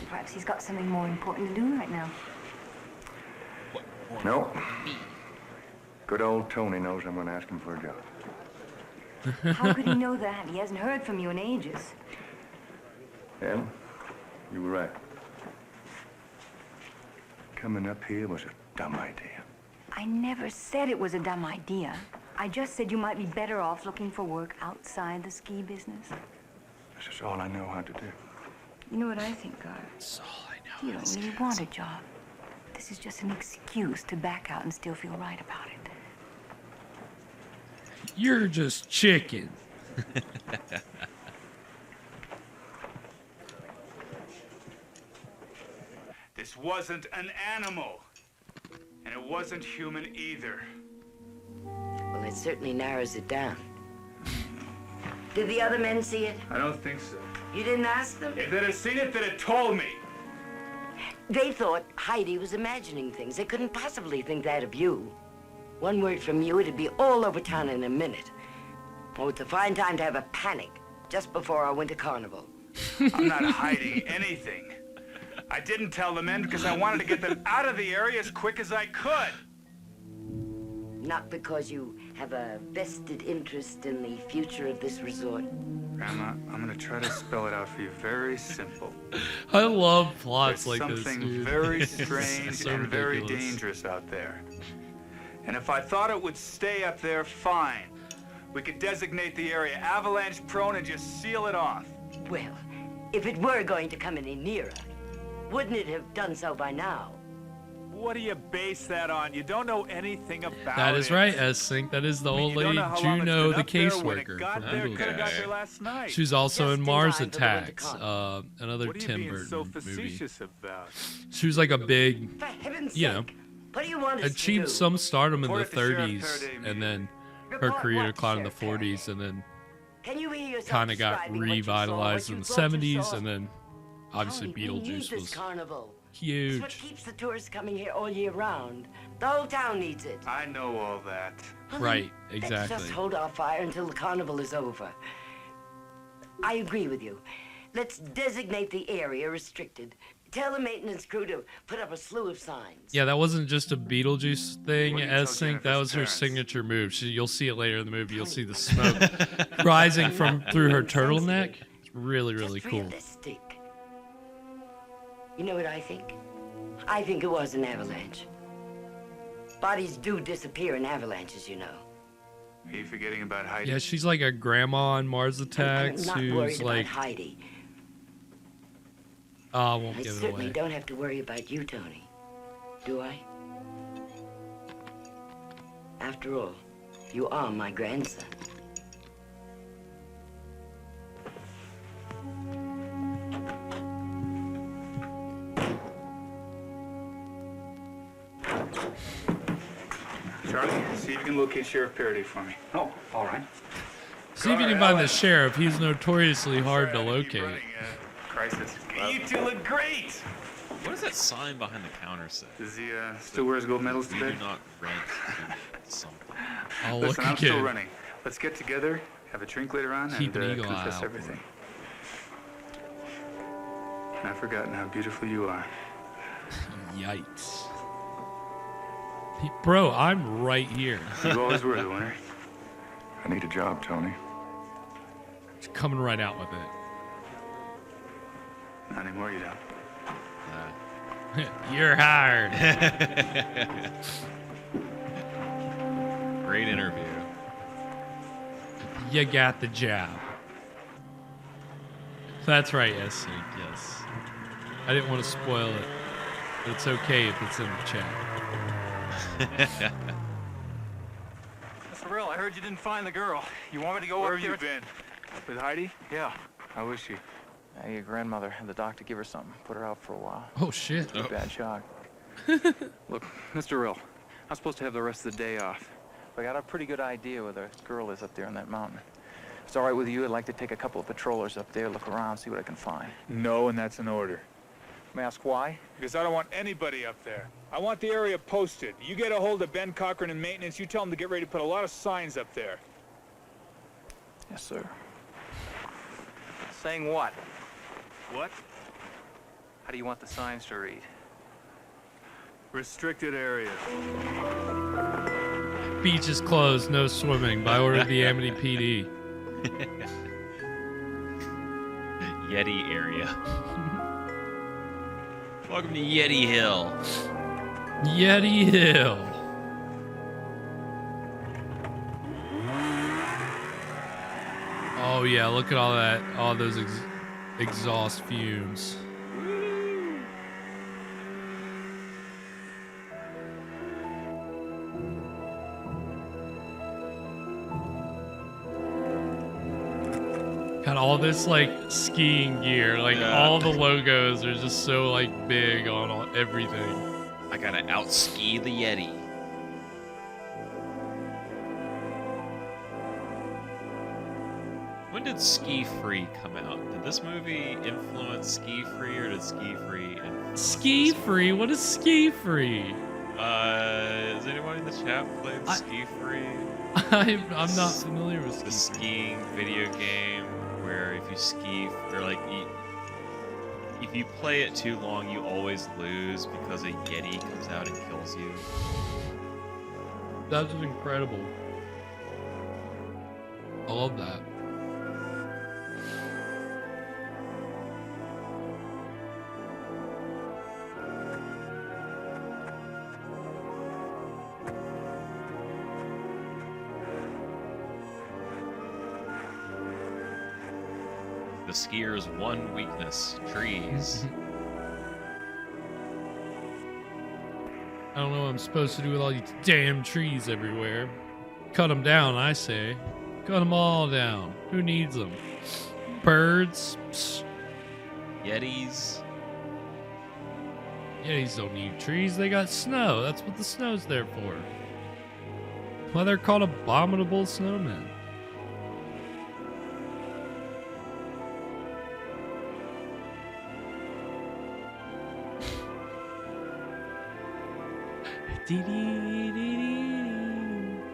Perhaps he's got something more important to do right now. No. Good old Tony knows I'm going to ask him for a job. How could he know that? He hasn't heard from you in ages. Yeah, you were right. Coming up here was a dumb idea. I never said it was a dumb idea. I just said you might be better off looking for work outside the ski business. This is all I know how to do. You know what I think, Gar? That's all I know. You don't really want a job. This is just an excuse to back out and still feel right about it. You're just chicken. This wasn't an animal. And it wasn't human either. Well, it certainly narrows it down. Did the other men see it? I don't think so. You didn't ask them? If they'd have seen it, they'd have told me. They thought Heidi was imagining things. They couldn't possibly think that of you. One word from you, it'd be all over town in a minute. Oh, it's a fine time to have a panic just before our winter carnival. I'm not hiding anything. I didn't tell the men because I wanted to get them out of the area as quick as I could. Not because you have a vested interest in the future of this resort. Grandma, I'm gonna try to spell it out for you. Very simple. I love plots There's like this. something Dude. very This is strange so and very ridiculous. dangerous out there. And if I thought it would stay up there, fine. We could designate the area avalanche prone and just seal it off. Well, if it were going to come any nearer, wouldn't it have done so by now? What do you base that on? You don't know anything about That is it. right, S-Sync. That is the old you don't lady know how long it's Juno, been the up there. When it caseworker got from there, Beetlejuice. could have got there last night. She's also in Mars time for the winter Attacks, carnival. another What are you Tim being Burton so movie. facetious about? She was like a big, For heaven's you know, sake, what do you want us to achieved do? some stardom in the Report at the Sheriff 30s, Faraday and then her Report career what, declined in the Sheriff 40s, and then Can you hear yourself kind of got describing what you saw, revitalized what in you the thought you 70s, saw? and then obviously Tony, we need Beetlejuice this was carnival. It's what huge. keeps the tourists coming here all year round. The whole town needs it. I know all that. Well, Right, then, exactly. Let's just hold our fire until the carnival is over. I agree with you. Let's designate the area restricted. Tell the maintenance crew to put up a slew of signs. Yeah, that wasn't just a Beetlejuice thing, What do you tell S-Sync. That Jennifer's was her parents? signature move. You'll see it later in the movie. You'll see the smoke rising from through her turtleneck. It's really, really Just cool. realistic. You know what I think? I think it was an avalanche. Bodies do disappear in avalanches, you know. Are you forgetting about Heidi? Yeah, she's like a grandma on Mars Attacks I'm not who's worried like, about Heidi. oh, I won't I give it certainly away. don't have to worry about you, Tony. Do I? After all, you are my grandson. Charlie, see if you can locate Sheriff Faraday for me. Oh, all right. See if you can find the sheriff. He's notoriously hard to locate. Crisis. You two look great. What does that sign behind the counter say? Does he still wear his gold medals We today? do not rent something. Oh, look Listen, I'm still again. running. Let's get together, have a drink later on, Keep and an eagle confess eye out. everything. I've forgotten how beautiful you are. Yikes. Bro, I'm right here. You always were the winner. I need a job, Tony. He's coming right out with it. Not anymore, you don't. You're hired. Great interview. You got the job. That's right, S-Sync, yes. I didn't want to spoil it, but it's okay if it's in the chat. Mr. Real, I heard you didn't find the girl. You want me to go Where up have there? you been? With Heidi? Yeah. How is she? Your grandmother had the doctor give her something, put her out for a while. Oh, shit. Pretty bad shock. Look, Mr. Real, I'm supposed to have the rest of the day off. But I got a pretty good idea where the girl is up there on that mountain. If it's all right with you, I'd like to take a couple of patrollers up there, look around, see what I can find. No, and that's an order. May I ask why? Because I don't want anybody up there. I want the area posted. You get a hold of Ben Cochran and maintenance, you tell them to get ready to put a lot of signs up there. Yes, sir. Saying what? What? How do you want the signs to read? Restricted area. Beach is closed, no swimming, by order of the Amity PD. Yeti area. Welcome to Yeti Hill. Yeti Hill. Oh yeah, look at all that, all those exhaust fumes. Got all this like skiing gear, like all the logos are just so like big on everything. I gotta outski the Yeti. When did Ski Free come out? Did this movie influence Ski Free, or did Ski Free influence Ski Free? What is Ski Free? Has anyone in the chat played Ski Free? I'm not familiar with the skiing video game where if you ski or like if you play it too long, you always lose because a Yeti comes out and kills you. That's incredible. I love that. The skier's one weakness, trees. I don't know what I'm supposed to do with all these damn trees everywhere. Cut them down, I say. Cut them all down. Who needs them? Birds? Psst. Yetis? Yetis don't need trees. They got snow. That's what the snow's there for. Why they're called abominable snowmen.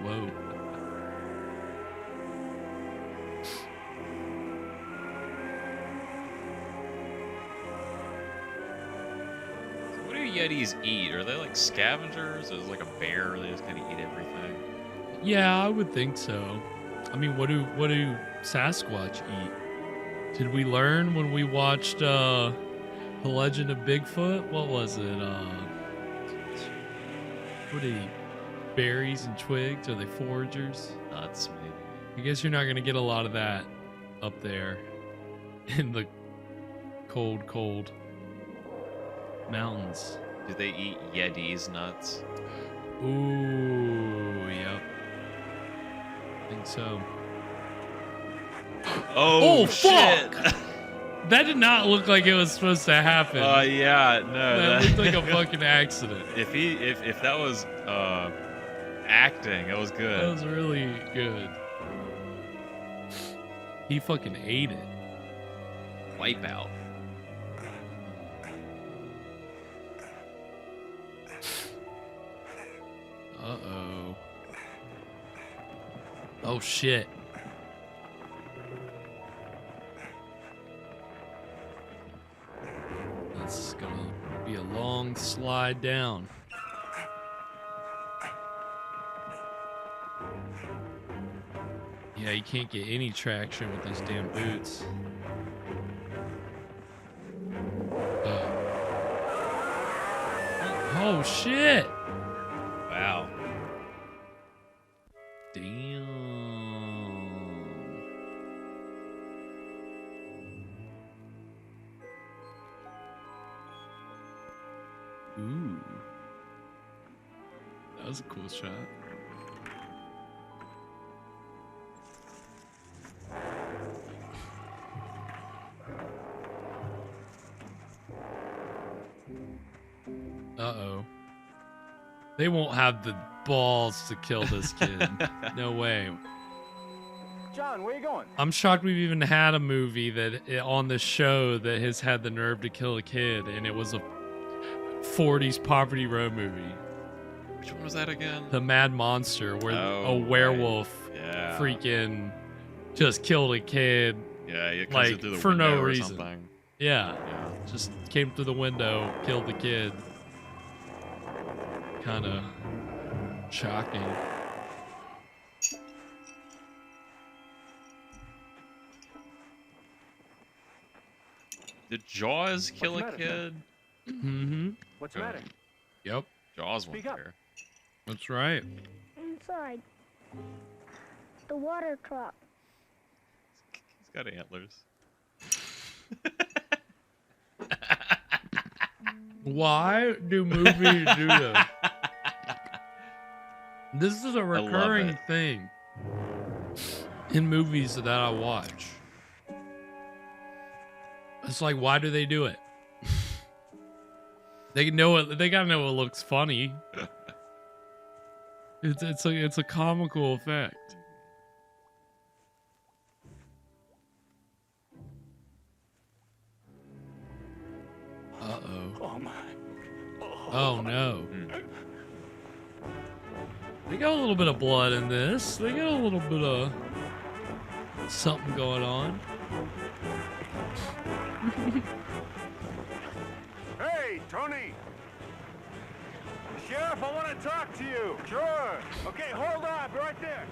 Whoa. What do Yetis eat? Are they like scavengers? Or is it like a bear? They just kind of eat everything. Yeah, I would think so. I mean, what do Sasquatch eat? Did we learn when we watched The Legend of Bigfoot? What was it? What do they eat? Berries and twigs? Are they foragers? Nuts, maybe. I guess you're not gonna get a lot of that up there in the cold, cold mountains. Do they eat Yetis nuts? Ooh, yep. I think so. Oh shit! Fuck! That did not look like it was supposed to happen. Yeah, no. That looked like a fucking accident. If that was acting, it was good. That was really good. He fucking ate it. Wipeout. Uh-oh. Oh shit. This is gonna be a long slide down. Yeah, you can't get any traction with those damn boots. Oh shit! Wow. Damn. Ooh. That was a cool shot. Uh-oh. They won't have the balls to kill this kid. No way. John, where you going? I'm shocked we've even had a movie that on the show that has had the nerve to kill a kid, and it was a 40s Poverty Row movie. Which one was that again? The Mad Monster, where a werewolf freaking just killed a kid. Yeah, it comes like in through the for window no or reason. something. Yeah, just came through the window, killed the kid. Kind of shocking. Did Jaws kill a kid? Mm-hmm. What's the matter? Yep. Jaws won't Speak up. care. That's right. Inside. The water truck. He's got antlers. Why do movies do this? This is a recurring thing in movies that I watch. It's like, why do they do it? They know it. They gotta know it looks funny. It's a comical effect. Uh-oh. Oh my. Oh no. They got a little bit of blood in this. They got a little bit of something going on. Hey, Tony! Sheriff, I want to talk to you. Sure. Okay, hold on. Be right there.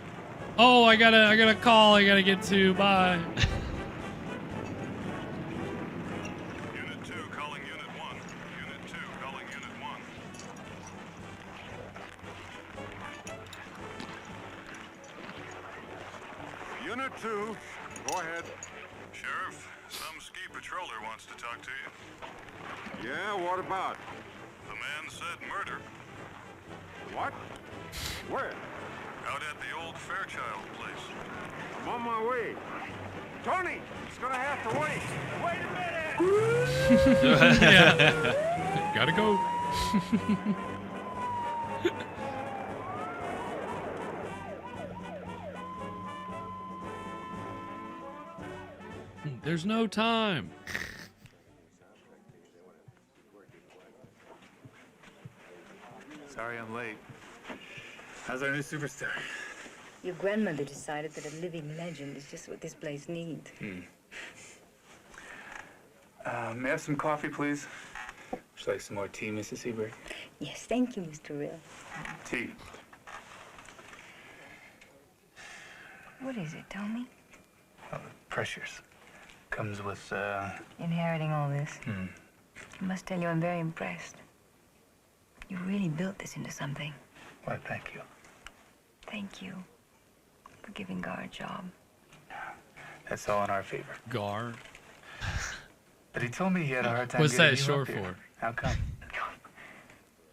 Oh, I got a call I gotta get to. Bye. Unit 2 calling Unit 1. Unit 2 calling Unit 1. Unit 2, go ahead. Sheriff, some ski patroller wants to talk to you. Yeah, what about? The man said murder. What? Where? Out at the old Fairchild place. I'm on my way. Tony, it's gonna have to wait. Wait a minute! Yeah. Gotta go. There's no time. Sorry I'm late. How's our new superstar? Your grandmother decided that a living legend is just what this place needs. May I have some coffee, please? Would you like some more tea, Mrs. Seberg? Yes, thank you, Mr. Rill. Tea. What is it, tell me? Oh, pressures. Comes with, Inheriting all this. I must tell you, I'm very impressed. You really built this into something. Why, thank you. Thank you for giving Gar a job. That's all in our favor. Gar. But he told me he had a hard time What's getting that you short up here. for? How come?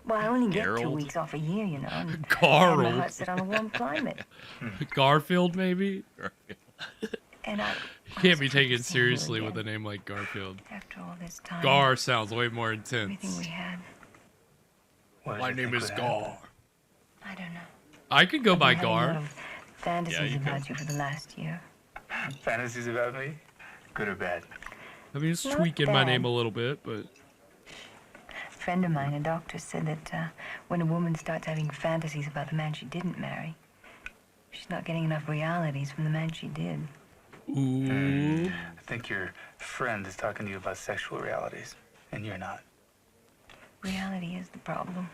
Well, I only get 2 Gerald? weeks off a year, you know. And I have Garfield. my heart set on a warm climate. Garfield, maybe? And I Can't be taken seriously with a name like Garfield. after all this time. Gar sounds way more Everything intense. we had. My name is Gar. I don't know. I could go I've by been having a lot Gar. of fantasies you about you for the last year. Fantasies about me? Good or bad? I mean, it's Not tweaking my bad. name a little bit, but A friend of mine, a doctor, said that when a woman starts having fantasies about the man she didn't marry, she's not getting enough realities from the man she did. ooh. I think your friend is talking to you about sexual realities, and you're not. Reality is the problem.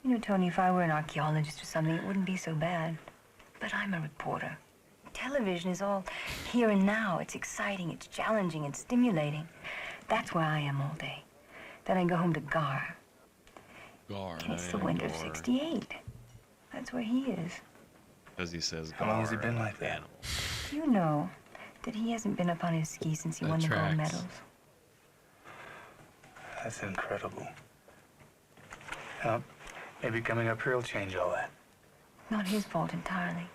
You know, Tony, if I were an archaeologist or something, it wouldn't be so bad. But I'm a reporter. Television is all here and now. It's exciting, it's challenging, it's stimulating. That's where I am all day. Then I go home to Gar. Gar. And it's the winter of '68. That's where he is. Because he says, How long has he been like that? Do you know that he hasn't been up on his skis since he That won the gold tracks. medals? That's incredible. Well, maybe coming up here will change all that. Not his fault entirely.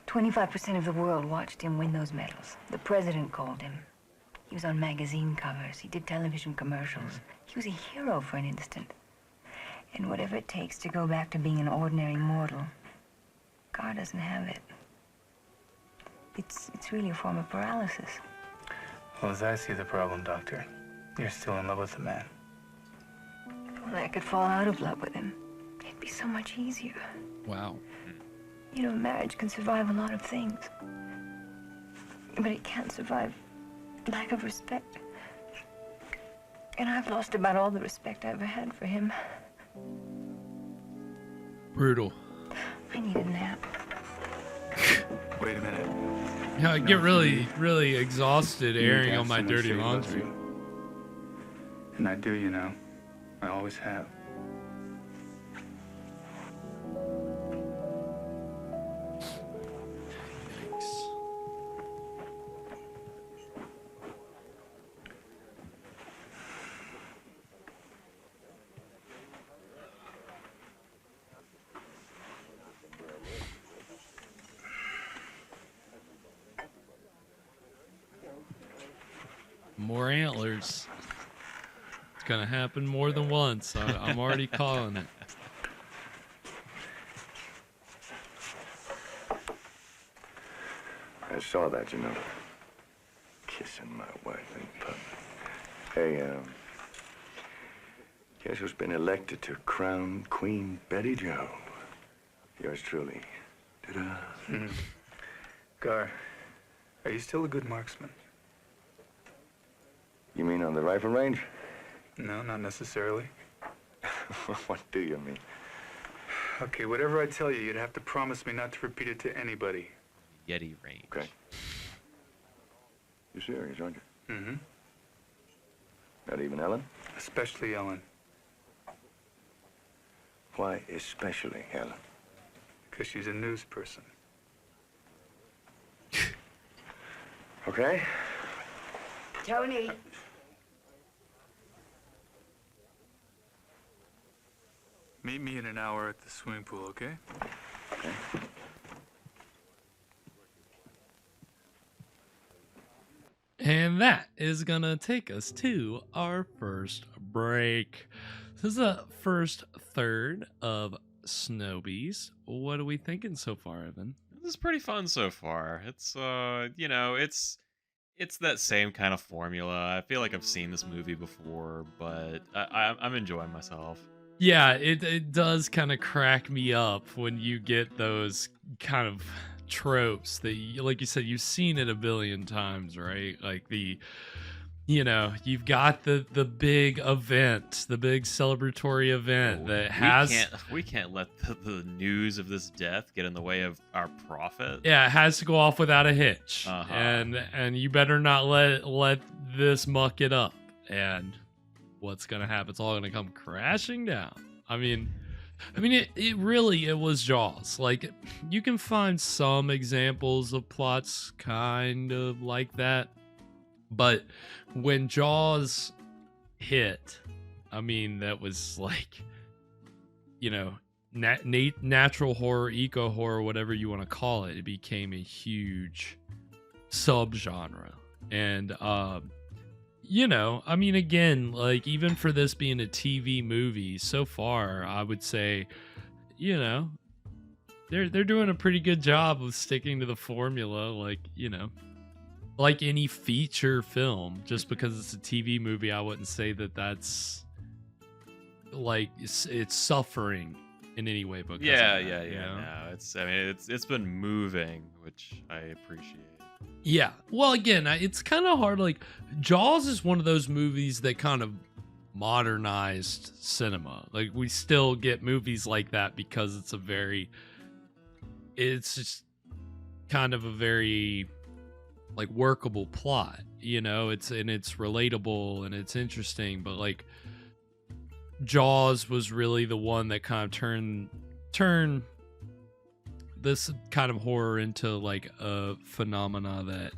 25% of the world watched him win those medals. The president called him. He was on magazine covers. He did television commercials. He was a hero for an instant. And whatever it takes to go back to being an ordinary mortal, Gar doesn't have it. It's really a form of paralysis. Well, as I see the problem, Doctor, you're still in love with the man. Well, I could fall out of love with him. It'd be so much easier. Wow. You know, marriage can survive a lot of things. But it can't survive lack of respect. And I've lost about all the respect I ever had for him. Brutal. I need a nap. Wait a minute. Yeah, I get really exhausted You need to airing have on my someone dirty say he loves laundry. you. And I do, you know. I always have. More antlers. It's gonna happen more than once. I'm already calling it. I saw that, you know. Kissing my wife in public. Hey, Guess who's been elected to crown Queen Betty Joe? Yours truly. Ta-da. Gar, are you still a good marksman? You mean on the rifle range? No, not necessarily. What do you mean? Okay, whatever I tell you, you'd have to promise me not to repeat it to anybody. Yeti range. Okay. You're serious, aren't you? Mm-hmm. Not even Ellen? Especially Ellen. Why especially Ellen? Because she's a news person. Okay. Tony. Meet me in an hour at the swimming pool, okay? Okay. And that is gonna take us to our first break. This is the first third of Snowbeast. What are we thinking so far, Evan? This is pretty fun so far. It's you know, it's that same kind of formula. I feel like I've seen this movie before, but I'm enjoying myself. Yeah, it does kind of crack me up when you get those kind of tropes that, like you said, you've seen it a billion times, right? Like you've got the big event, the big celebratory event that has... We can't let the news of this death get in the way of our profit. Yeah, it has to go off without a hitch. Uh-huh. And you better not let this muck it up. And what's gonna happen? It's all gonna come crashing down. I mean, it really was Jaws. Like, you can find some examples of plots kind of like that, but when Jaws hit, I mean, that was like, natural horror, eco horror, whatever you want to call it. It became a huge subgenre, and I mean, again, like, even for this being a TV movie, so far, I would say, they're doing a pretty good job of sticking to the formula, like any feature film. Just because it's a TV movie, I wouldn't say that that's like it's suffering in any way. Because yeah. No, it's been moving, which I appreciate. Yeah. Well, again, it's kind of hard. Like, Jaws is one of those movies that kind of modernized cinema. Like, we still get movies like that because it's just kind of a very, like, workable plot. It's relatable and it's interesting. But, like, Jaws was really the one that kind of turned this kind of horror into like a phenomena that,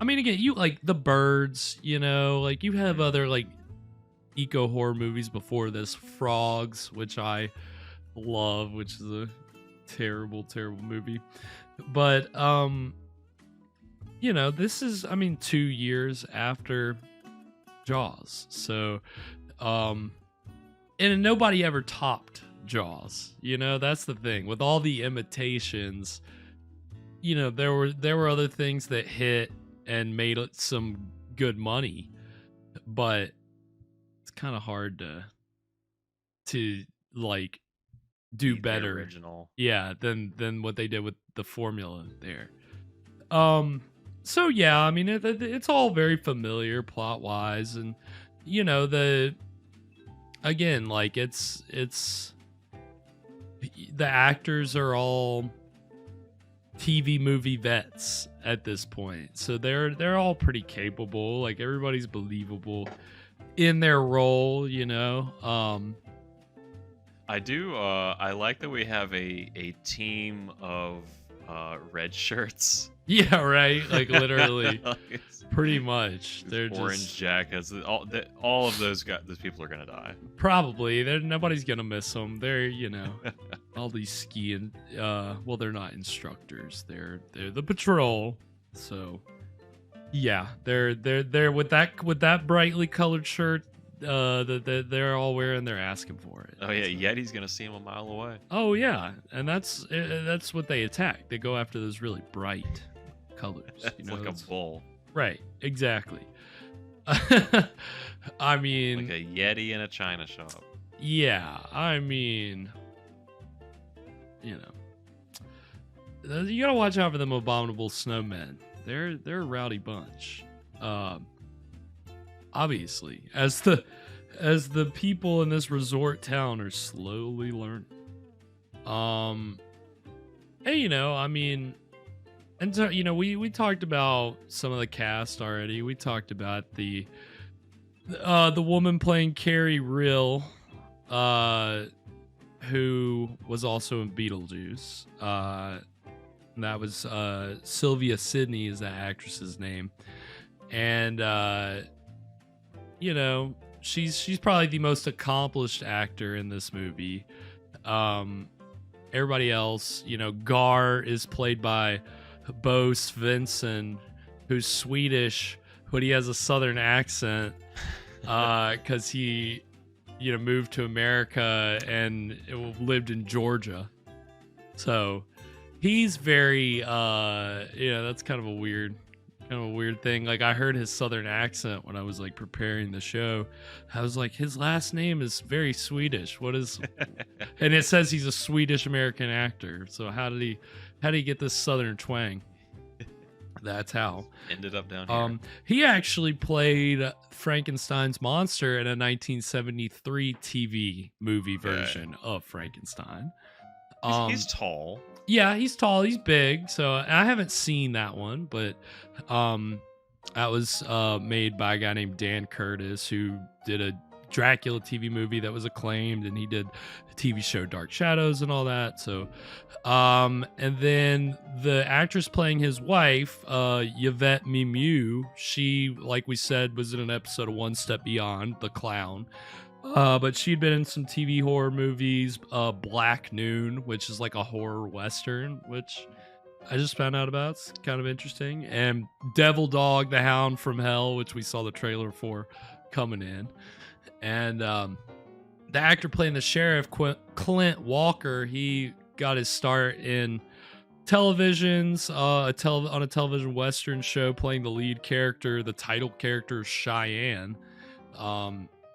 I mean, again, you like The Birds, like you have other like eco horror movies before this. Frogs, which I love, which is a terrible movie. But this is, 2 years after Jaws. So and nobody ever topped Jaws. That's the thing with all the imitations. There were other things that hit and made it some good money, but it's kind of hard to like do better original, than what they did with the formula there. So yeah, I mean, it's all very familiar plot wise, and again, like it's the actors are all TV movie vets at this point, so they're all pretty capable. Like, everybody's believable in their role. I like that we have a team of red shirts. Yeah, right. Like, literally, pretty much. They're orange just jackets. All of those people are gonna die. Probably. Nobody's gonna miss them. They're all these skiing. Well, they're not instructors. They're the patrol. So yeah, they're with that brightly colored shirt. That they're all wearing. They're asking for it. Oh yeah, Yeti's gonna see him a mile away. Oh yeah, and that's what they attack. They go after those really bright colors. It's like a bull. Right, exactly. I mean, like a Yeti in a china shop. yeah, I mean, you know, you gotta watch out for them abominable snowmen. They're a rowdy bunch. Obviously, as the people in this resort town are slowly learning. And you know, I mean, and so, you know, we talked about some of the cast already. We talked about the woman playing Carrie Rill, who was also in Beetlejuice. That was Sylvia Sidney is that actress's name, and you know, she's probably the most accomplished actor in this movie. Everybody else, you know, Gar is played by Bo Svensson, who's Swedish, but he has a southern accent because he, you know, moved to America and lived in Georgia. So he's very, you know, that's kind of a weird thing. Like, I heard his southern accent when I was like preparing the show. I was like, his last name is very Swedish. What is? And it says he's a Swedish American actor. So how did he get this southern twang? That's how ended up down here. He actually played Frankenstein's monster in a 1973 TV movie version of Frankenstein. He's tall. Yeah, he's tall. He's big. So I haven't seen that one, but that was made by a guy named Dan Curtis, who did a Dracula TV movie that was acclaimed, and he did the TV show Dark Shadows and all that. So, and then the actress playing his wife, Yvette Mimieux, she, like we said, was in an episode of One Step Beyond, The Clown. But she'd been in some TV horror movies, Black Noon, which is like a horror western, which I just found out about. It's kind of interesting. And Devil Dog, The Hound from Hell, which we saw the trailer for coming in. And the actor playing the sheriff, Clint Walker, he got his start in televisions, on a television western show, playing the lead character, the title character, Cheyenne.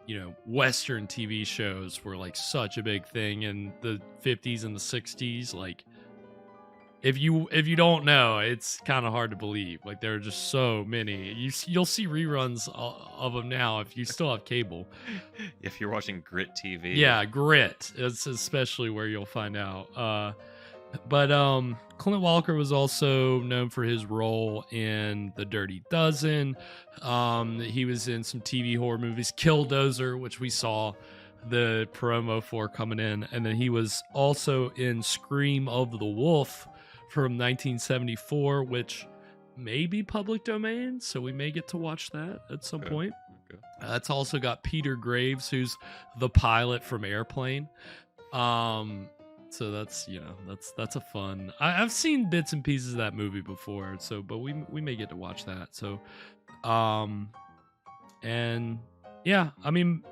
You know, Western TV shows were like such a big thing in the 50s and the 60s. Like, if you don't know, it's kind of hard to believe. Like, there are just so many. You'll see reruns of them now if you still have cable. If you're watching Grit TV. Yeah, Grit. It's especially where you'll find out. But Clint Walker was also known for his role in The Dirty Dozen. He was in some TV horror movies, Killdozer, which we saw the promo for coming in. And then he was also in Scream of the Wolf from 1974, which may be public domain, so we may get to watch that at some point. Okay. It's also got Peter Graves, who's the pilot from Airplane. So that's, you know, that's a fun. I've seen bits and pieces of that movie before, so but we may get to watch that. So, and yeah, I mean,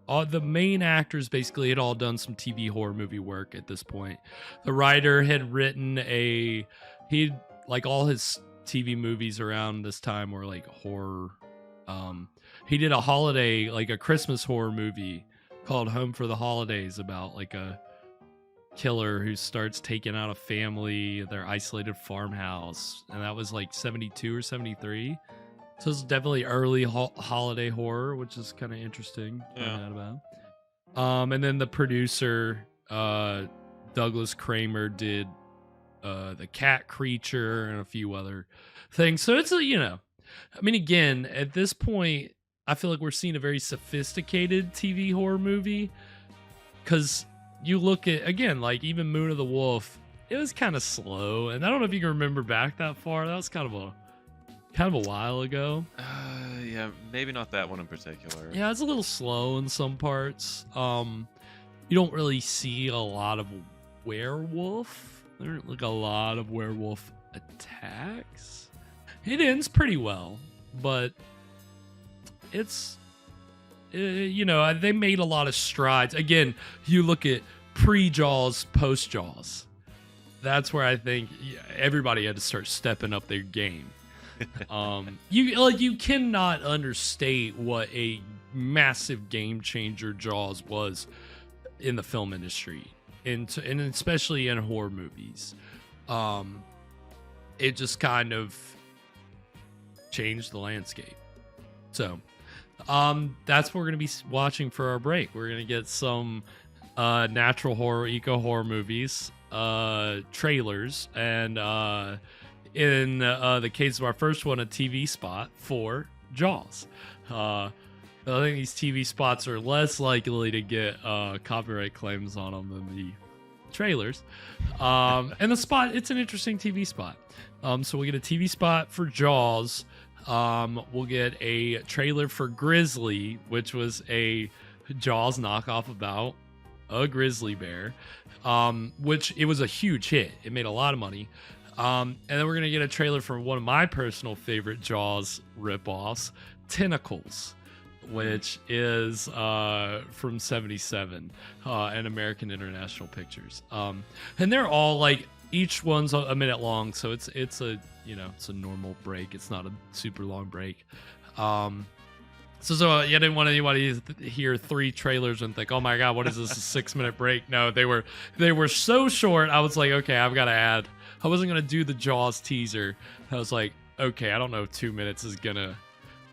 the main actors basically had all done some TV horror movie work at this point. The writer had written he'd like all his TV movies around this time were like horror. He did a holiday, like a Christmas horror movie called Home for the Holidays, about like a killer who starts taking out a family, their isolated farmhouse, and that was like 72 or 73. So it's definitely early holiday horror, which is kind of interesting to find out about. And then the producer, Douglas Kramer, did The Cat Creature and a few other things. So it's, you know, I mean, again, at this point, I feel like we're seeing a very sophisticated TV horror movie, because you look at, again, like even Moon of the Wolf, it was kind of slow. And I don't know if you can remember back that far. That was kind of a while ago. Yeah, maybe not that one in particular. Yeah, it's a little slow in some parts. You don't really see a lot of werewolf. There aren't like a lot of werewolf attacks. It ends pretty well, but it's, you know, they made a lot of strides. Again, you look at pre-Jaws, post-Jaws. That's where I think everybody had to start stepping up their game. You cannot understate what a massive game changer Jaws was in the film industry, and especially in horror movies. It just kind of changed the landscape. So that's what we're going to be watching for our break. We're going to get some natural horror, eco horror movies, trailers, and in the case of our first one, a TV spot for Jaws. I think these TV spots are less likely to get copyright claims on them than the trailers. And the spot, it's an interesting TV spot. So we get a TV spot for Jaws. We'll get a trailer for Grizzly, which was a Jaws knockoff about a grizzly bear, which it was a huge hit. It made a lot of money. And then we're going to get a trailer for one of my personal favorite Jaws ripoffs, Tentacles, which is from 77 and American International Pictures. And they're all like, each one's a minute long, so it's a, you know, it's a normal break. It's not a super long break. So I didn't want anybody to hear 3 trailers and think, oh my God, what is this, a 6-minute break? No, they were so short. I was like, okay, I've got to add. I wasn't going to do the Jaws teaser. I was like, okay, I don't know if 2 minutes is going to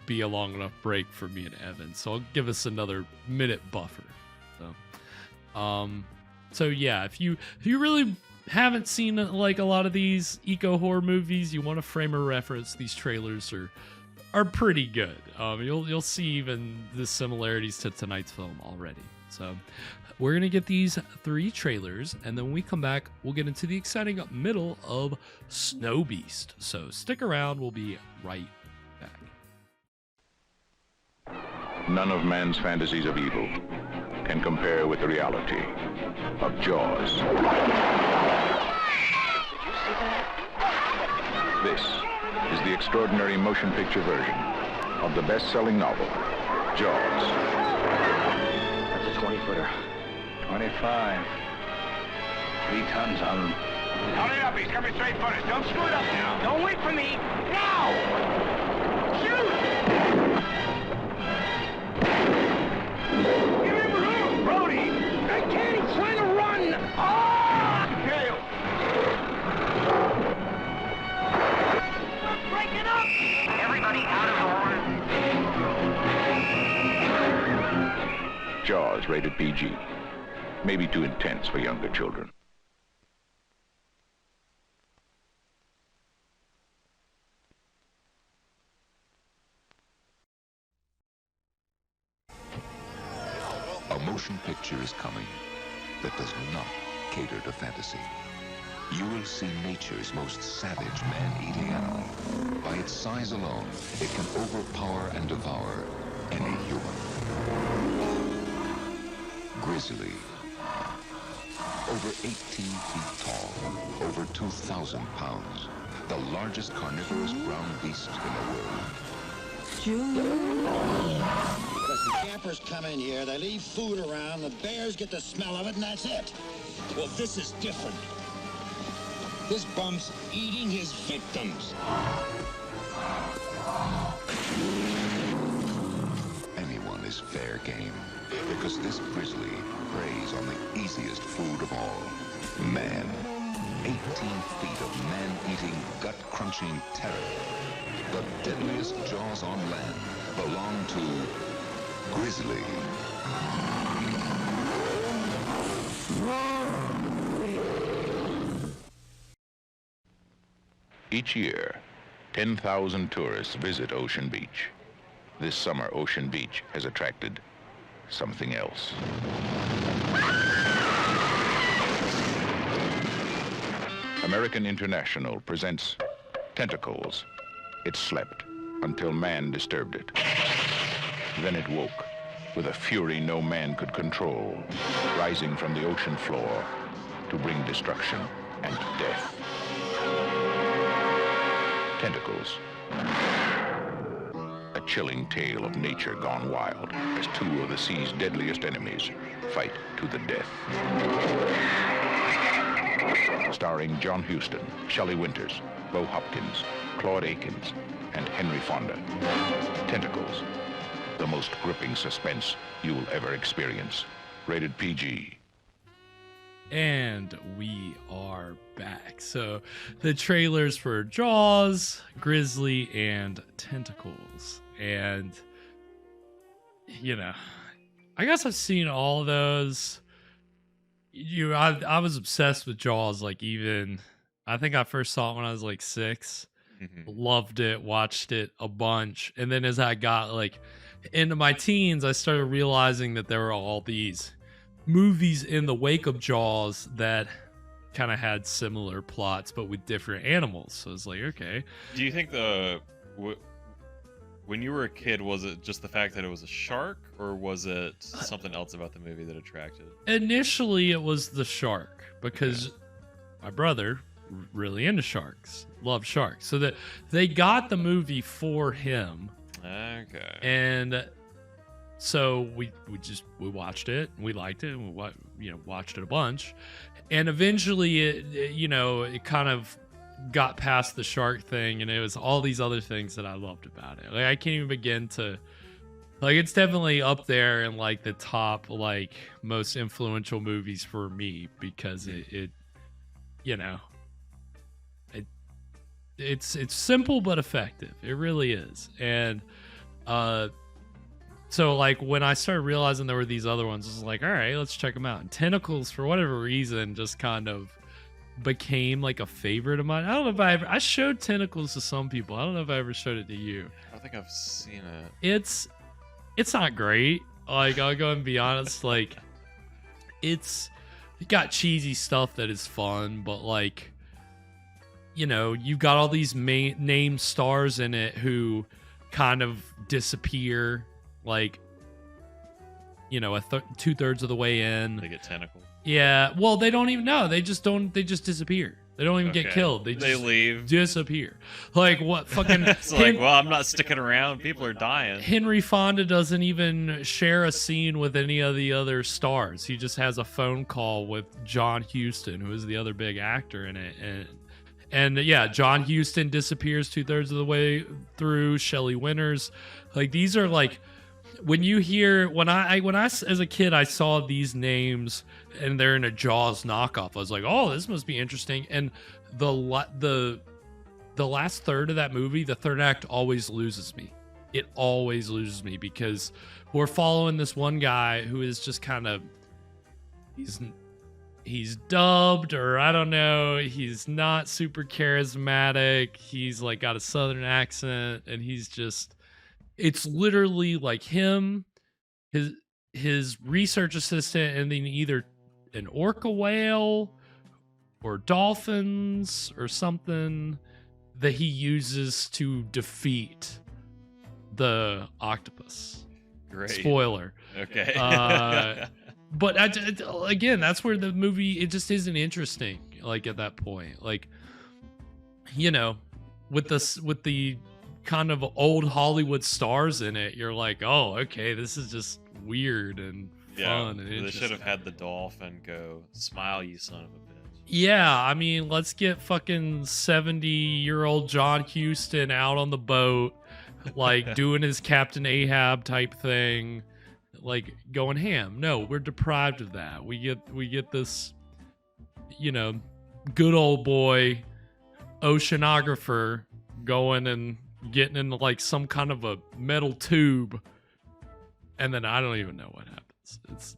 be a long enough break for me and Evan. So I'll give us another minute buffer. So yeah, if you really haven't seen like a lot of these eco horror movies, you want a frame of reference, these trailers are pretty good. You'll see even the similarities to tonight's film already. So we're gonna get these 3 trailers, and then when we come back, we'll get into the exciting middle of Snowbeast. So stick around, we'll be right back. None of man's fantasies of evil can compare with the reality of Jaws. Did you see that? This is the extraordinary motion picture version of the best-selling novel, Jaws. That's a 20-footer. 25. 3 tons on him. Hurry up, he's coming straight for us. Don't screw it up now. Don't wait for me. Now! Shoot! Give him room, Brody! I can't, he's trying to run! Ah! Kill! Break it up! Everybody out of order. Jaws, rated PG. Maybe too intense for younger children. A motion picture is coming that does not cater to fantasy. You will see nature's most savage man-eating animal. By its size alone, it can overpower and devour any human. Grizzly. Over 18 feet tall, over 2,000 pounds. The largest carnivorous ground beast in the world. Listen, campers come in here, they leave food around, the bears get the smell of it, and that's it. Well, this is different. This bum's eating his victims. Anyone is fair game, because this grizzly preys on the easiest food of all, man. 18 feet of man-eating, gut-crunching terror. The deadliest Jaws on land belong to Grizzly. Each year, 10,000 tourists visit Ocean Beach. This summer, Ocean Beach has attracted something else. American International presents Tentacles. It slept until man disturbed it. Then it woke with a fury no man could control, rising from the ocean floor to bring destruction and death. Tentacles. A chilling tale of nature gone wild as 2 of the sea's deadliest enemies fight to the death. Starring John Huston, Shelley Winters, Bo Hopkins, Claude Akins, and Henry Fonda. Tentacles. The most gripping suspense you'll ever experience. Rated PG. And we are back. So the trailers for Jaws, Grizzly, and Tentacles. And, you know, I guess I've seen all of those. I was obsessed with Jaws, like even, I think I first saw it when I was like 6. Loved it, watched it a bunch. And then as I got like into my teens, I started realizing that there were all these movies in the wake of Jaws that kind of had similar plots but with different animals. So it's like, okay. Do you think when you were a kid, was it just the fact that it was a shark, or was it something else about the movie that attracted? Initially, it was the shark, because my brother really into sharks, loved sharks, so that they got the movie for him. Okay. And so we watched it, and we liked it, and we watched it a bunch, and eventually it kind of got past the shark thing, and it was all these other things that I loved about it. Like, I can't even begin to, like, it's definitely up there in like the top like most influential movies for me, because it's simple but effective. It really is. And so like when I started realizing there were these other ones, I was like, all right, let's check them out. And Tentacles, for whatever reason, just kind of became like a favorite of mine. I don't know if I showed Tentacles to some people. I don't know if I ever showed it to you. I don't think I've seen it. It's not great. Like, I'll go and be honest, like it got cheesy stuff that is fun, but like, you've got all these name stars in it who kind of disappear, like, 2/3 of the way in. They get tentacles. Yeah, well, they don't even know. They just disappear. They don't even get killed. They just leave. Disappear. Like, what fucking... It's like, well, I'm not sticking around. People are dying. Henry Fonda doesn't even share a scene with any of the other stars. He just has a phone call with John Huston, who is the other big actor in it. And yeah, John Huston disappears 2/3 of the way through. Shelley Winters. Like, these are like... When I as a kid, I saw these names and they're in a Jaws knockoff, I was like, oh, this must be interesting. And the last third of that movie, the third act, always loses me. It always loses me, because we're following this one guy who is just kind of, he's dubbed, or I don't know, he's not super charismatic. He's like got a southern accent, and he's just, it's literally like him, his research assistant, and then either an orca whale or dolphins or something that he uses to defeat the octopus. Great. Spoiler. Okay. But again, that's where the movie, it just isn't interesting. Like, at that point, like, with the kind of old Hollywood stars in it, you're like, oh, okay, this is just weird and fun and interesting. They should have had the dolphin go, smile, you son of a bitch. Yeah, I mean, let's get fucking 70-year-old John Huston out on the boat, like doing his Captain Ahab type thing, like going ham. No, we're deprived of that. We get this, good old boy oceanographer going and getting into like some kind of a metal tube, and then I don't even know what happens. It's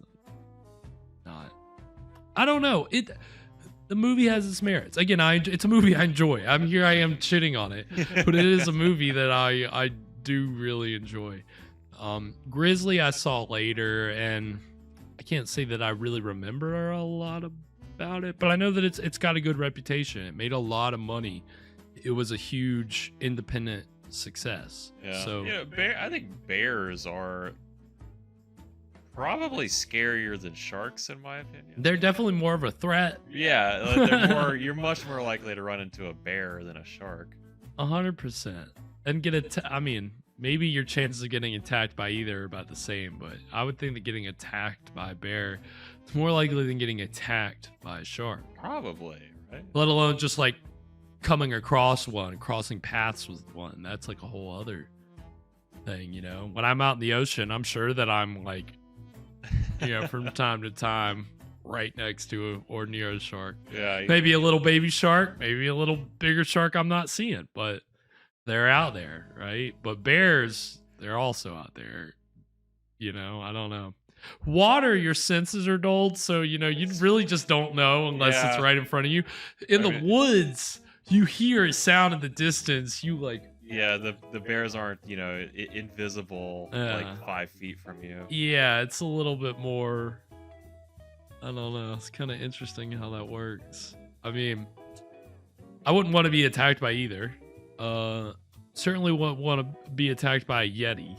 not, I don't know. The movie has its merits. Again, it's a movie I enjoy. I am shitting on it, but it is a movie that I do really enjoy. Grizzly I saw later, and I can't say that I really remember a lot about it, but I know that it's got a good reputation. It made a lot of money. It was a huge independent success. Yeah. So I think bears are probably scarier than sharks, in my opinion. They're definitely more of a threat. Yeah, you're much more likely to run into a bear than a shark. 100%. And I mean, maybe your chances of getting attacked by either are about the same, but I would think that getting attacked by a bear is more likely than getting attacked by a shark. Probably, right? Let alone just like crossing paths with one. That's like a whole other thing, you know. When I'm out in the ocean, I'm sure that I'm like, you know, from time to time right next to an ordinary shark. Yeah. Maybe a little baby shark, maybe a little bigger shark I'm not seeing, but they're out there, right? But bears, they're also out there. You know, I don't know. Water, your senses are dulled, so you know you really just don't know unless it's right in front of you. In the woods, you hear a sound in the distance. You like, yeah, the bears aren't, you know, invisible like 5 feet from you. yeah, it's a little bit more. I don't know. It's kind of interesting how that works. I mean, I wouldn't want to be attacked by either. Certainly wouldn't want to be attacked by a Yeti.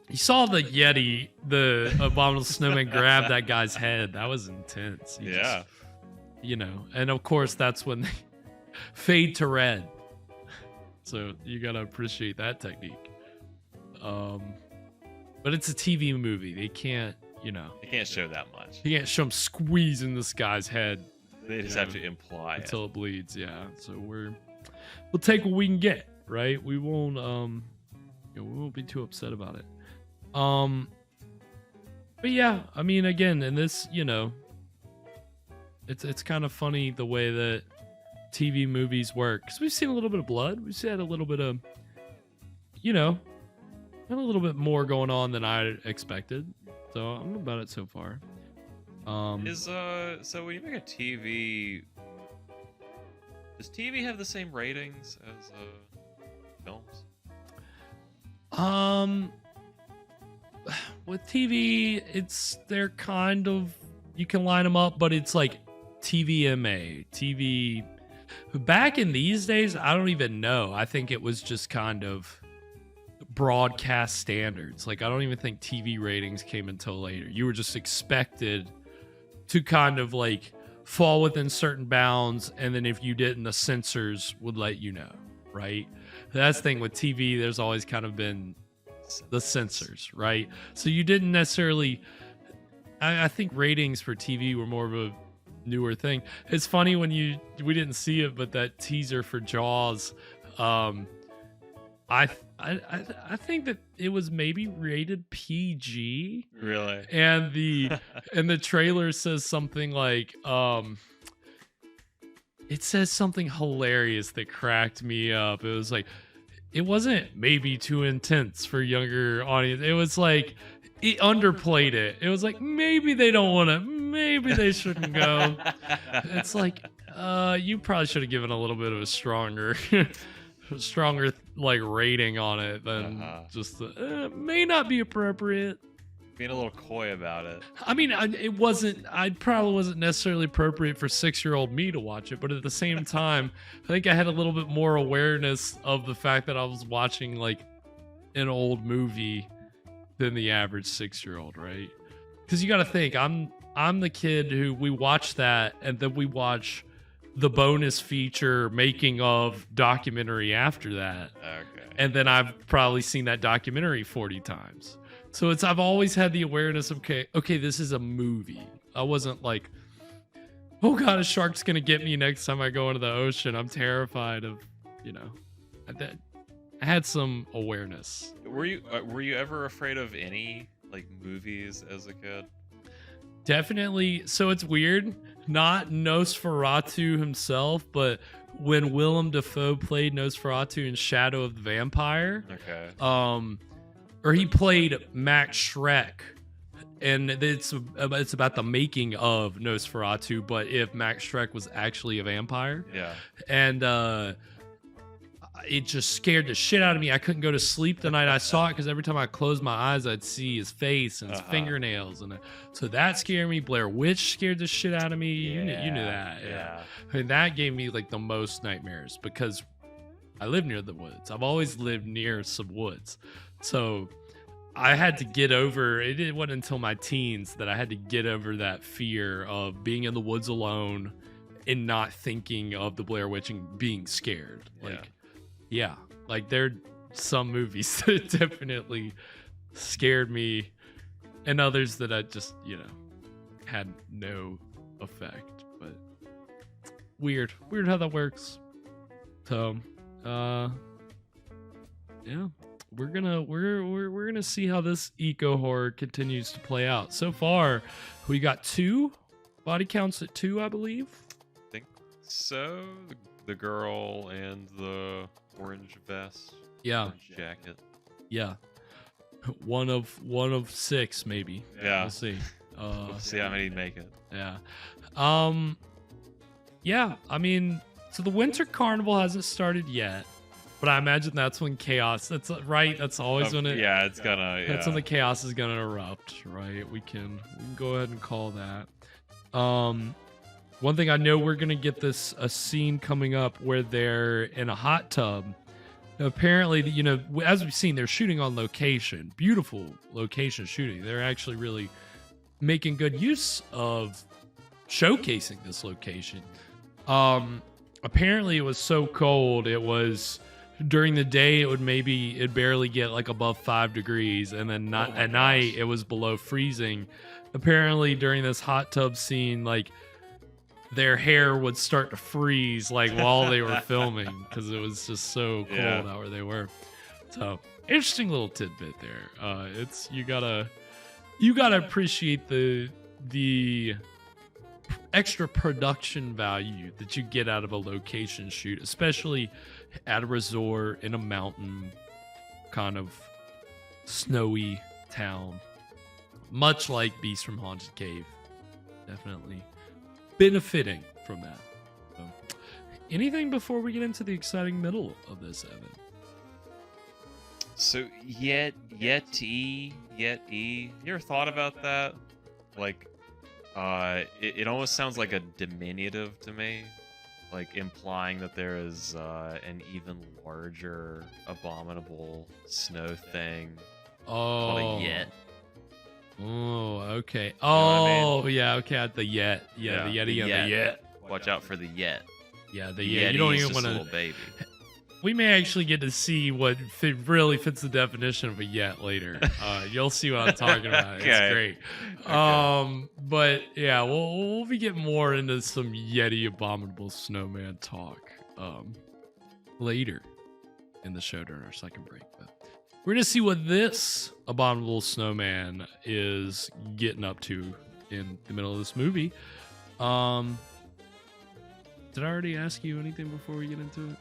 You saw the Yeti, the abominable snowman, grab that guy's head. That was intense. He just, you know, and of course that's when they fade to red. So you gotta appreciate that technique. But it's a TV movie. They can't, you know. They can't show that much. You can't show them squeezing this guy's head. They just have to imply until it bleeds. Yeah. So we'll take what we can get, right? We won't we won't be too upset about it. But yeah, I mean, again, in this, you know, it's kind of funny the way that TV movies work, because we've seen a little bit of blood. We've seen a little bit of, you know, a little bit more going on than I expected. So I'm about it so far. So when you make a TV, does TV have the same ratings as films? With TV, they're kind of, you can line them up, but it's like TVMA, TV. Back in these days, I don't even know. I think it was just kind of broadcast standards. Like, I don't even think TV ratings came until later. You were just expected to kind of like fall within certain bounds, and then if you didn't, the censors would let you know, right? That's the thing with TV, there's always kind of been the censors, right? So you didn't necessarily, I think ratings for TV were more of a newer thing. It's funny when we didn't see it, but that teaser for Jaws, I think that it was maybe rated PG. Really? And the trailer says something like, it says something hilarious that cracked me up. It was like, it wasn't maybe too intense for younger audience. It was like, it underplayed it. It was like, maybe they don't want to, maybe they shouldn't go. It's like, you probably should have given a little bit of a stronger like rating on it than just may not be appropriate. Being a little coy about it. I mean, I probably wasn't necessarily appropriate for 6-year-old me to watch it, but at the same time, I think I had a little bit more awareness of the fact that I was watching like an old movie than the average 6-year-old, right? Because you got to think, I'm the kid who we watch that, and then we watch the bonus feature making of documentary after that. Okay. And then I've probably seen that documentary 40 times. So I've always had the awareness of, okay, this is a movie. I wasn't like, oh God, a shark's going to get me next time I go into the ocean. I'm terrified of, you know, I had some awareness. Were you ever afraid of any like movies as a kid? Definitely. So it's weird. Not Nosferatu himself, but when Willem Dafoe played Nosferatu in Shadow of the Vampire. Okay. Or he played Max Schreck, and it's about the making of Nosferatu, but if Max Schreck was actually a vampire. Yeah. And it just scared the shit out of me. I couldn't go to sleep the night I saw it, because every time I closed my eyes, I'd see his face and his fingernails, and so that scared me. Blair Witch scared the shit out of me. You knew that. Yeah. I mean, that gave me like the most nightmares, because I live near the woods. I've always lived near some woods. So I had to get over it. It wasn't until my teens that I had to get over that fear of being in the woods alone and not thinking of the Blair Witch and being scared. Like, yeah, like there are some movies that definitely scared me, and others that I just, you know, had no effect. But weird how that works. So, yeah. we're gonna see how this eco horror continues to play out. So far, we got 2 body counts at 2, I believe. I think so. The girl and the orange vest. Yeah. Orange jacket. Yeah. One of 6 maybe. Yeah. We'll see. We'll see how many make it. Yeah. Yeah, I mean, so the winter carnival hasn't started yet, but I imagine that's when chaos. That's right. That's always when it. Yeah, it's gonna. Yeah. That's when the chaos is gonna erupt, right? We can go ahead and call that. One thing I know, we're gonna get a scene coming up where they're in a hot tub. Apparently, you know, as we've seen, they're shooting on location. Beautiful location shooting. They're actually really making good use of showcasing this location. Apparently it was so cold, it was during the day it'd barely get like above 5 degrees, and then at night it was below freezing. Apparently during this hot tub scene, like, their hair would start to freeze like while they were filming because it was just so cold out where they were. So interesting little tidbit there. It's you gotta appreciate the extra production value that you get out of a location shoot, especially at a resort in a mountain kind of snowy town, much like Beast from Haunted Cave. Definitely benefiting from that. So, anything before we get into the exciting middle of this, Evan? So Yeti. You ever thought about that? Like, it almost sounds like a diminutive to me, like implying that there is an even larger abominable snow thing called a Yet. Oh, okay. You know what I mean? Yeah, okay. At the Yet. Yeah, the Yeti and the Yet. Watch out for the Yet. Yeah, the Yet. You don't even want to. Little baby. We may actually get to see what really fits the definition of a Yet later. You'll see what I'm talking about. Okay. It's great. Okay. But yeah, we'll be getting more into some Yeti abominable snowman talk later in the show during our second break. But we're gonna see what this abominable snowman is getting up to in the middle of this movie. Did I already ask you anything before we get into it?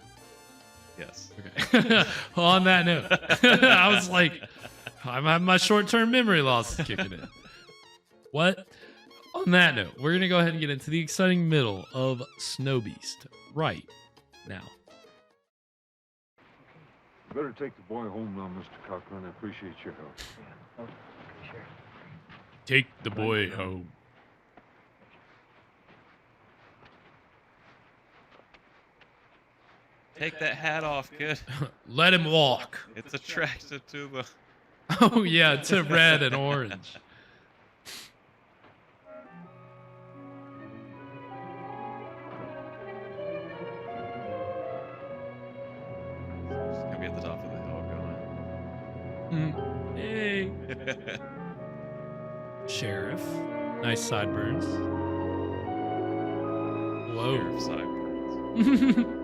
Yes. Okay. Well, on that note, I was like, I'm having my short-term memory loss kicking in. What? On that note, we're gonna go ahead and get into the exciting middle of Snowbeast right now. Better take the boy home now, Mr. Cochran. I appreciate your help. Yeah. Okay, sure. Take the boy home. Take that hat off, kid. Let him walk. It's attracted to the. Oh yeah, to red and orange. Just gonna be at the top of the hill going. Hey. Sheriff. Nice sideburns. Whoa. Sheriff sideburns.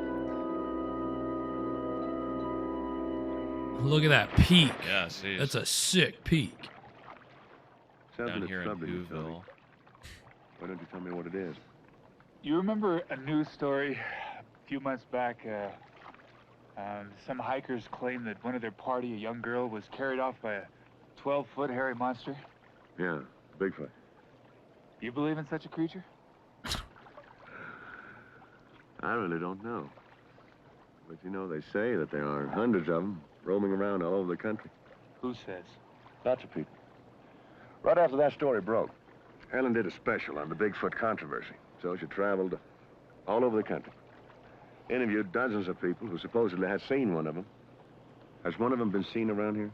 Look at that peak. Yeah, jeez. That's a sick peak. Down here in Whoville. Why don't you tell me what it is? You remember a news story a few months back? Some hikers claimed that one of their party, a young girl, was carried off by a 12-foot hairy monster. Yeah, Bigfoot. You believe in such a creature? I really don't know. But you know, they say that there are hundreds of them roaming around all over the country. Who says? Lots of people. Right after that story broke, Helen did a special on the Bigfoot controversy. So she traveled all over the country. Interviewed dozens of people who supposedly had seen one of them. Has one of them been seen around here?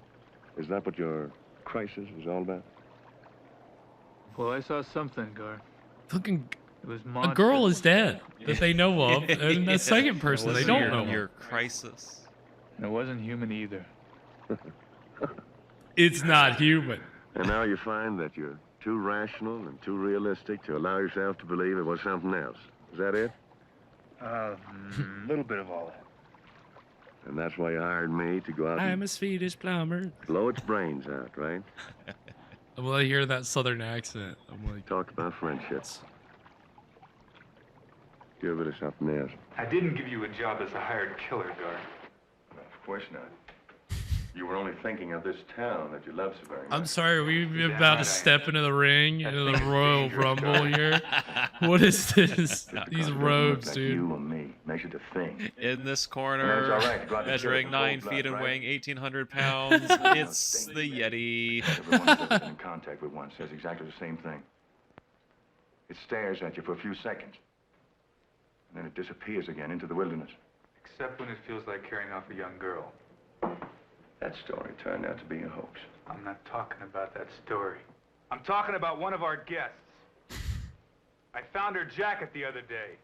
Is that what your crisis is all about? Well, I saw something, Gar. Fucking It was a girl is dead that they know of, and the Yeah. second person they don't know Your of. crisis. And it wasn't human either. It's not human. And now you find that you're too rational and too realistic to allow yourself to believe it was something else. Is that it? A little bit of all that. And that's why you hired me to go out I'm and a Swedish plumber. blow its brains out, right? And when I hear that southern accent, I'm like, Talk about friendships. Give it or something else. I didn't give you a job as a hired killer, Gar. Of course not. You were only thinking of this town that you love so very much. I'm sorry, are we about to step into the ring, into the Royal Rumble here? What is this? These robes, like dude. You and me measured a thing. In this Yeah, corner, it's all right. Go out and measuring kill it. 9 Cold feet and blood, weighing right? 1,800 pounds, it's the Yeti. Everyone who's ever been in contact with one says exactly the same thing. It stares at you for a few seconds. And then it disappears again into the wilderness. Except when it feels like carrying off a young girl. That story turned out to be a hoax. I'm not talking about that story. I'm talking about one of our guests. I found her jacket the other day.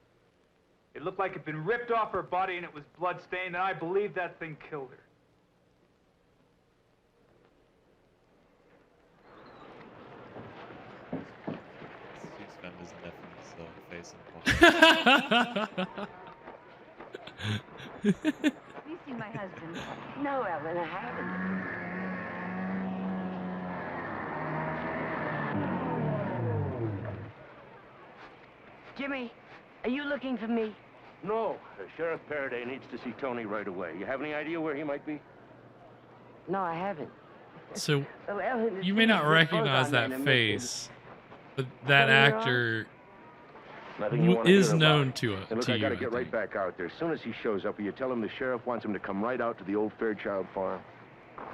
It looked like it'd been ripped off her body and it was blood-stained, and I believe that thing killed her. He's found his nephew's face in You seen my husband? No, Ellen, I haven't. Jimmy, are you looking for me? No. Sheriff Faraday needs to see Tony right away. You have any idea where he might be? No, I haven't. So, Oh, Ellen, you may not it's recognize on that there, face, but that Turn it off. actor Nothing you want to is hear known about. to Hey, it. look, To I you, gotta I get think. right back out there. As soon as he shows up, will you tell him the sheriff wants him to come right out to the old Fairchild farm?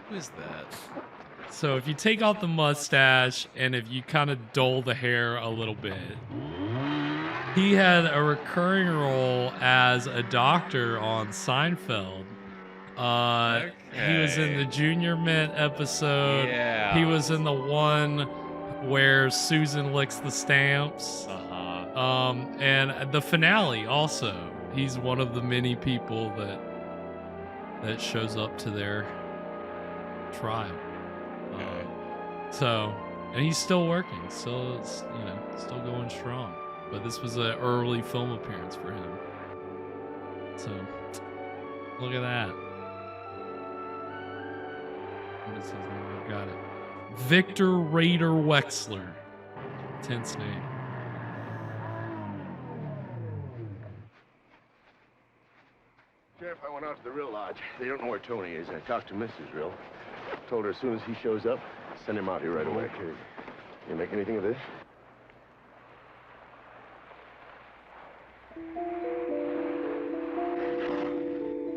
Who is that? So if you take off the mustache and if you kind of dull the hair a little bit, he had a recurring role as a doctor on Seinfeld. He was in the Junior Mint episode. Yeah. He was in the one where Susan licks the stamps. And the finale also. He's one of the many people that shows up to their trial. And he's still working, still going strong. But this was an early film appearance for him. So look at that. What is his name? I got it. Victor Rader Wexler. Tense name. Sheriff, I went out to the Rill Lodge. They don't know where Tony is. I talked to Mrs. Rill. Told her as soon as he shows up, send him out here right away. Okay. You make anything of this?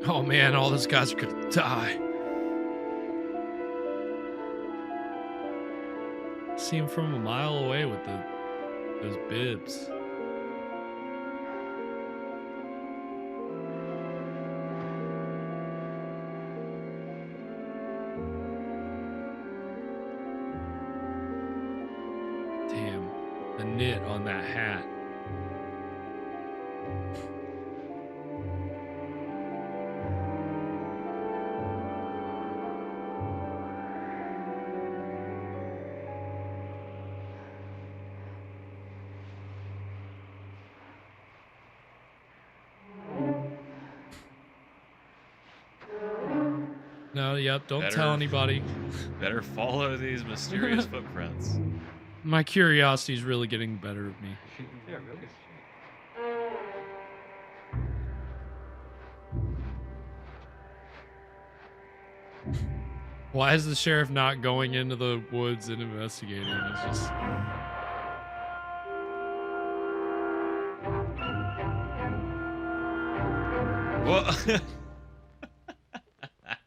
Oh man, all those guys are gonna die. See him from a mile away with those bibs. Damn, the knit on that hat. No, yep, don't tell anybody. Better follow these mysterious footprints. My curiosity is really getting the better of me. Yeah, really. Why is the sheriff not going into the woods and investigating? It's just... Well,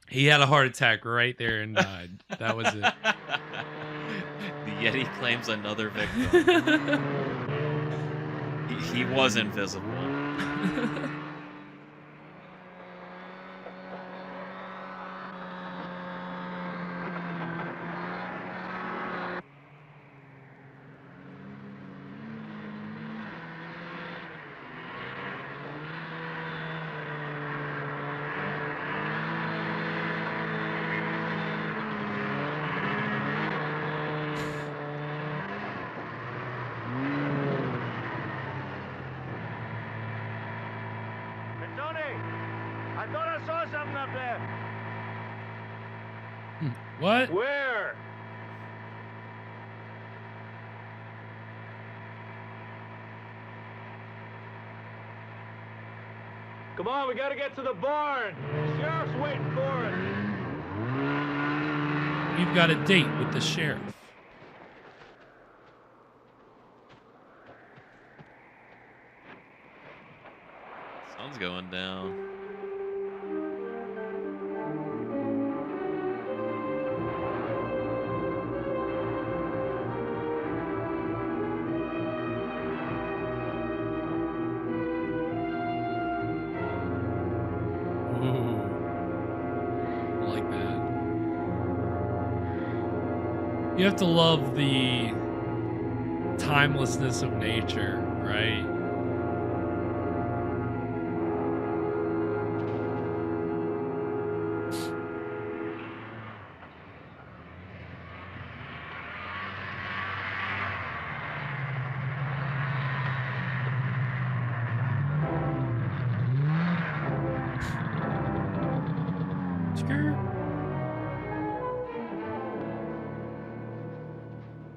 he had a heart attack right there and died. That was it. The Yeti claims another victim. he was invisible. that? What? Where? Come on, we gotta get to the barn. Sheriff's waiting for us. You've got a date with the sheriff. Sun's going down. I like that. You have to love the timelessness of nature, right?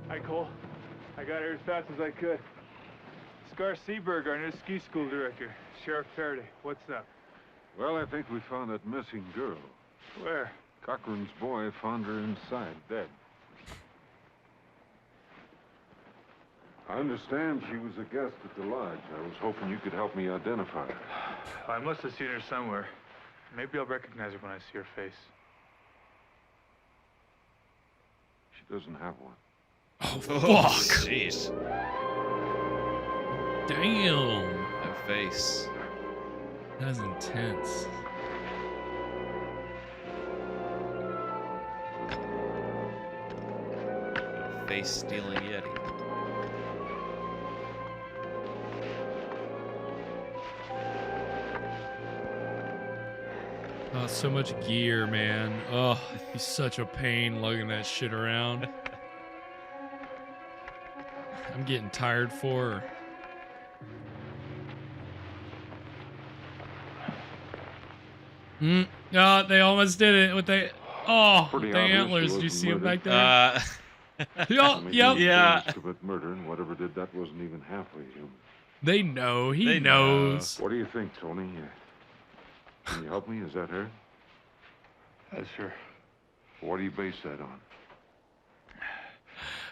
Hi, Cole. I got here as fast as I could. Scar Seaberg, our new ski school director. Sheriff Faraday, what's up? Well, I think we found that missing girl. Where? Cochran's boy found her inside, dead. I understand she was a guest at the lodge. I was hoping you could help me identify her. I must have seen her somewhere. Maybe I'll recognize her when I see her face. She doesn't have one. Oh, fuck. Jeez. Damn. No face. That is intense. Face stealing Yeti. Oh, so much gear, man. Oh, he's such a pain lugging that shit around. I'm getting tired for her. Oh, they almost did it with the Pretty the obvious antlers. she Do you see them wasn't back there? Yep. Yeah. Commit murder, and whatever did that wasn't even halfway human. They know. He knows. What do you think, Tony? Can you help me? Is that her? Sure. What do you base that on?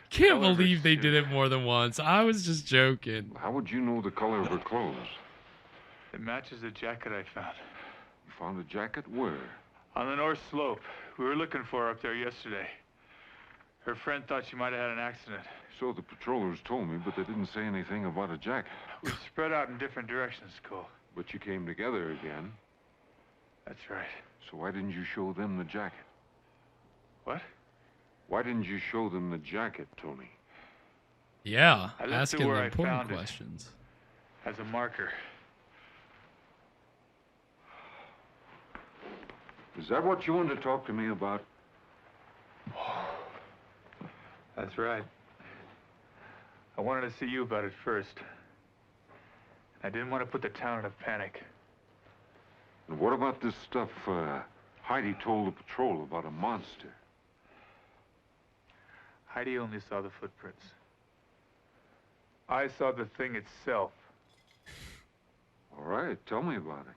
Can't believe they did it more than once. I was just joking. How would you know the color of her clothes? It matches the jacket I found. You found a jacket where? On the North Slope. We were looking for her up there yesterday. Her friend thought she might have had an accident. So the patrollers told me, but they didn't say anything about a jacket. We spread out in different directions, Cole. But you came together again. That's right. So why didn't you show them the jacket? What? Why didn't you show them the jacket, Tony? Yeah, I left asking it where the I important found questions. it as a marker. Is that what you wanted to talk to me about? That's right. I wanted to see you about it first. I didn't want to put the town in a panic. And what about this stuff Heidi told the patrol about a monster? Heidi only saw the footprints. I saw the thing itself. All right, tell me about it.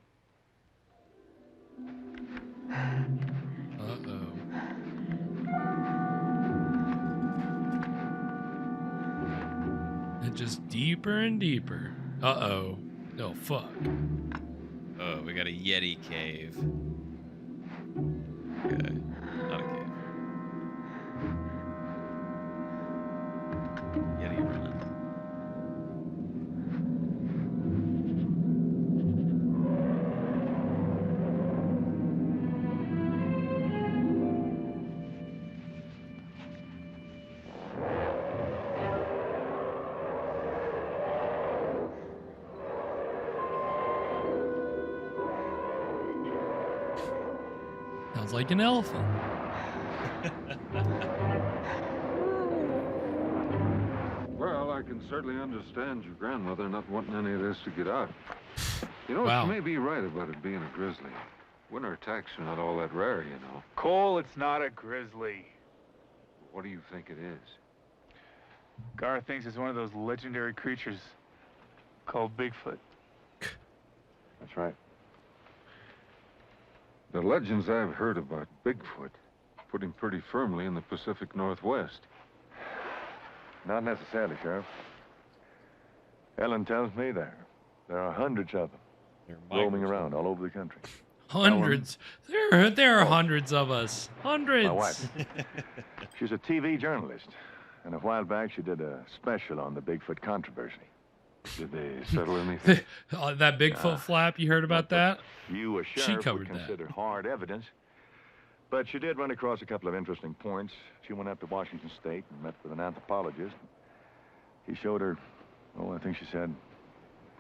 Uh-oh. It just deeper and deeper. Uh-oh. Oh, fuck. Oh, we got a Yeti cave. Okay, not a cave. Yeti running. Sounds like an elephant. Well, I can certainly understand your grandmother not wanting any of this to get out. You know, Wow. she may be right about it being a grizzly. Winter attacks are not all that rare, you know. Cole, it's not a grizzly. What do you think it is? Gar thinks it's one of those legendary creatures called Bigfoot. That's right. The legends I've heard about Bigfoot put him pretty firmly in the Pacific Northwest. Not necessarily, Sheriff. Ellen tells me there are hundreds of them roaming around all over the country. Hundreds. There are hundreds of us. Hundreds. My wife. She's a TV journalist. And a while back, she did a special on the Bigfoot controversy. Did they settle anything? That Bigfoot flap, you heard about that? You, a She sheriff, covered would that. consider hard evidence. But she did run across a couple of interesting points. She went up to Washington State and met with an anthropologist. He showed her, I think she said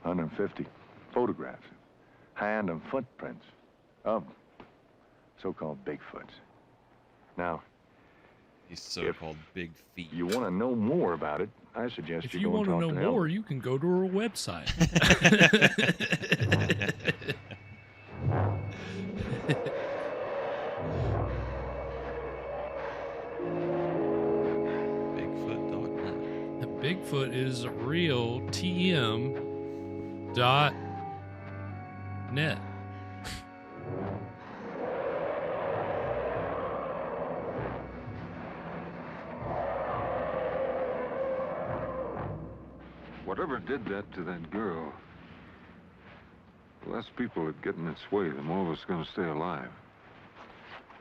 150 photographs, hand and footprints of so-called Bigfoots. Now, These so-called big feet. you want to know more about it, I suggest If you you go want and to talk know to more, Ellen. you can go to her website. Bigfoot.net. Bigfoot is real. TM. Dot net. Whatever did that to that girl, the less people it get in its way, the more of us going to stay alive.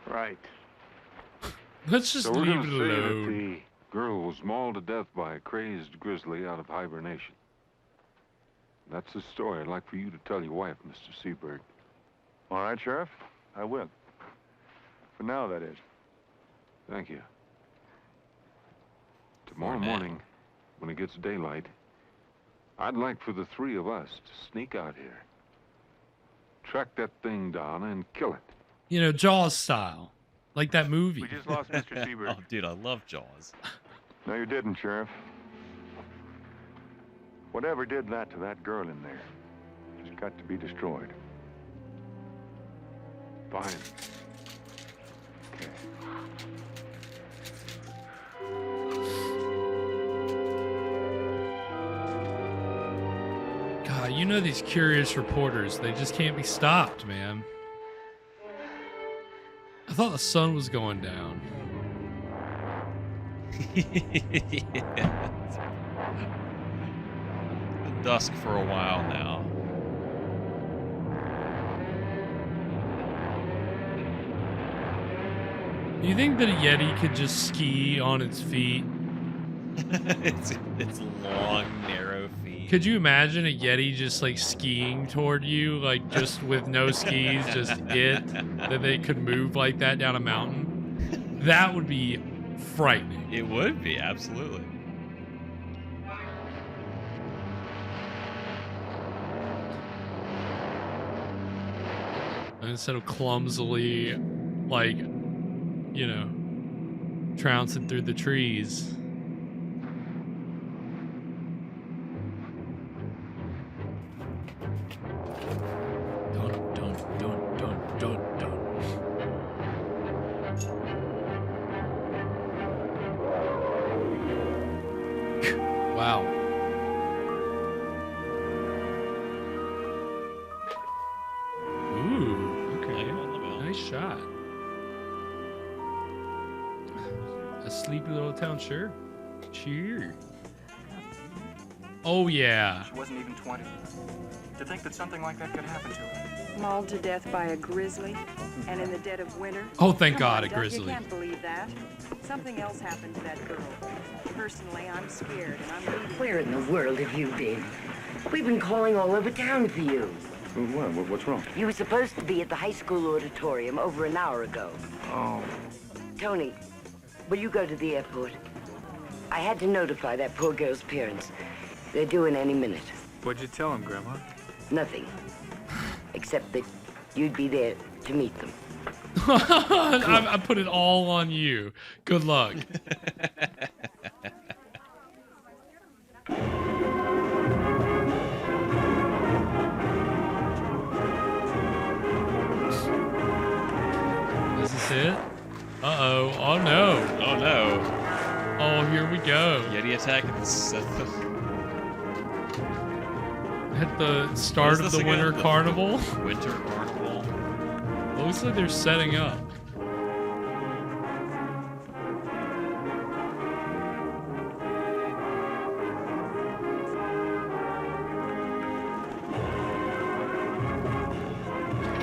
Right. Let's just So we're leave gonna it say that alone. the girl was mauled to death by a crazed grizzly out of hibernation. That's the story I'd like for you to tell your wife, Mr. Seberg. All right, Sheriff, I will. For now, that is. Thank you. Tomorrow For now. morning, when it gets daylight, I'd like for the three of us to sneak out here, track that thing down, and kill it. You know, Jaws style. Like that movie. We just lost Mr. Seberg. Oh, dude, I love Jaws. No, you didn't, Sheriff. Whatever did that to that girl in there has got to be destroyed. Fine. Okay. God, you know these curious reporters, they just can't be stopped, man. I thought the sun was going down. Yeah. Been dusk for a while now. Do you think that a Yeti could just ski on its feet? It's long, narrow feet. Could you imagine a Yeti just like skiing toward you, like just with no skis, just that they could move like that down a mountain? That would be frightening. It would be, absolutely. And instead of clumsily, like, you know, trouncing through the trees. Dun, dun, dun, dun, dun, dun. Wow. Ooh, okay. Nice shot. A sleepy little town, sure. Cheer. Oh, yeah. She wasn't even 20. To think that something like that could happen to her. Mauled to death by a grizzly, and in the dead of winter. Oh, thank Come God, on, a Doug, grizzly. You can't believe that. Something else happened to that girl. Personally, I'm scared, and I'm leaving. Where in the world have you been? We've been calling all over town for you. What's wrong? You were supposed to be at the high school auditorium over an hour ago. Oh. Tony, will you go to the airport? I had to notify that poor girl's parents. They're due in any minute. What'd you tell him, Grandma? Nothing. Except that you'd be there to meet them. I put it all on you. Good luck. it. Uh-oh. Oh, no. Oh, no. Oh, here we go. Yeti attacking at the start of the Winter Carnival. Winter Carnival. Looks like they're setting up.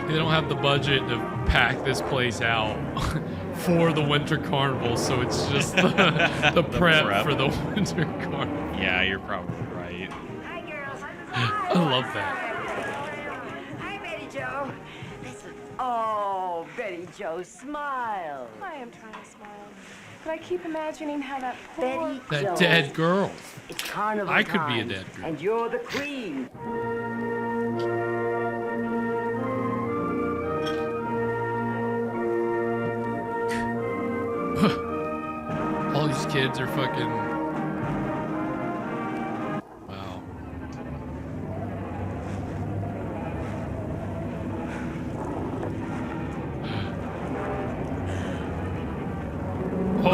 They don't have the budget to pack this place out for the Winter Carnival, so it's just the prep for the Winter Carnival. Yeah, you're probably right. I love that. Hi, Betty Joe. Listen. Oh, Betty Joe, smile. I am trying to smile. But I keep imagining how that Betty That Joe. dead girl. It's carnival I could be a time, dead girl. and you're the queen. All these kids are fucking... Wow. Oh,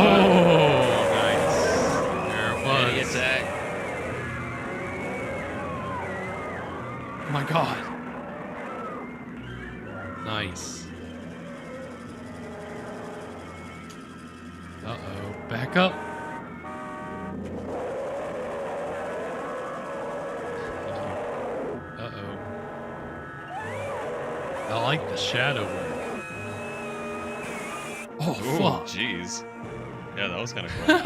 nice. There it was. Yeti attack. Oh my god. Nice. Uh-oh. Back up. Uh-oh. I like the shadow work. Oh, Ooh, fuck. Jeez. Yeah, that was kind of cool.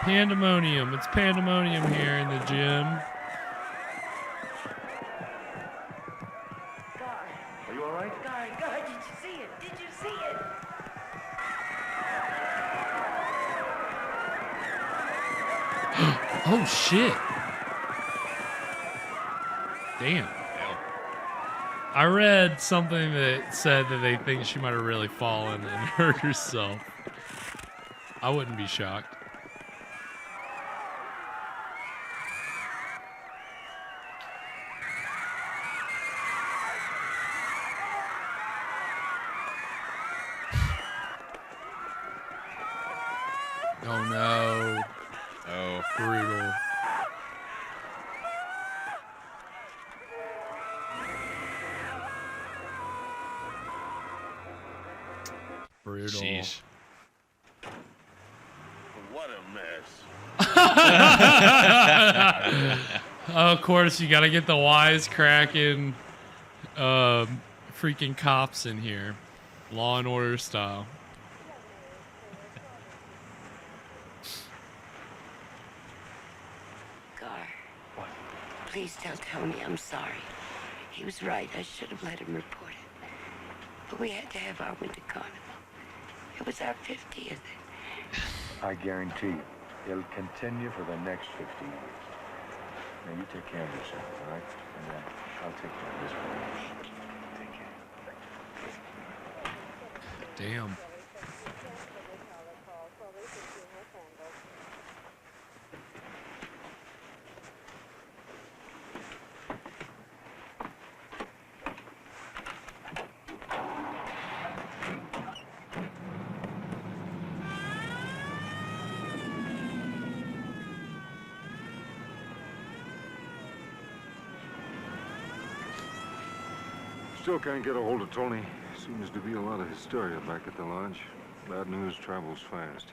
Pandemonium. It's pandemonium here in the gym. Are you all right? God, did you see it? Did you see it? Oh, shit. Damn. I read something that said that they think she might have really fallen and hurt herself. I wouldn't be shocked. Oh no. Oh. Brutal. Brutal. Sheesh. What a mess. Oh, of course, you gotta get the wisecracking freaking cops in here. Law and Order style. Gar. Please tell Tony I'm sorry. He was right. I should have let him report it. But we had to have our winter carnival. It was our 50th. I guarantee you, it'll continue for the next 50 years. Now, you take care of yourself, all right? And I'll take care of this one. Take care. Damn. Still can't get a hold of Tony. Seems to be a lot of hysteria back at the lodge. Bad news travels fast.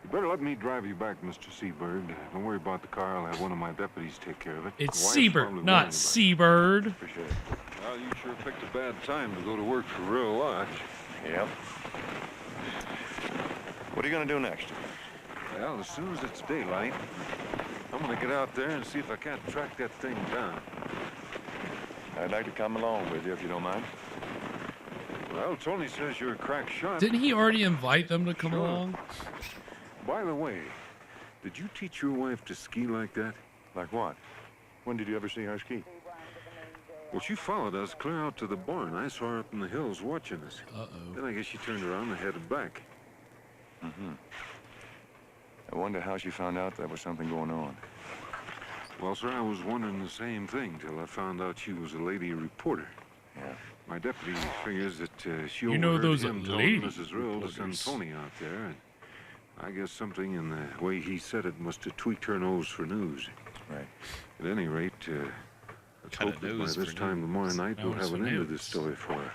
You better let me drive you back, Mr. Seabird. Don't worry about the car. I'll have one of my deputies take care of it. It's The wife's Seabird, probably not worried Seabird. Appreciate it. Well, you sure picked a bad time to go to work for Real Lodge. Yep. What are you gonna do next? Well, as soon as it's daylight, I'm gonna get out there and see if I can't track that thing down. I'd like to come along with you if you don't mind. Well, Tony says you're a crack shot. Didn't he already invite them to come Sure. along? By the way, did you teach your wife to ski like that? Like what? When did you ever see her ski? Well, she followed us clear out to the barn. I saw her up in the hills watching us. Uh-oh. Then I guess she turned around and headed back. Mm-hmm. I wonder how she found out there was something going on. Well, sir, I was wondering the same thing till I found out she was a lady reporter. Yeah. My deputy figures that she You know overheard those him telling lady Mrs. Rill to send reporters. Tony out there, and I guess something in the way he said it must have tweaked her nose for news. Right. At any rate, let's Kinda hope that by nose this for time tomorrow news. night we'll Nose have for an end to news. this story for her.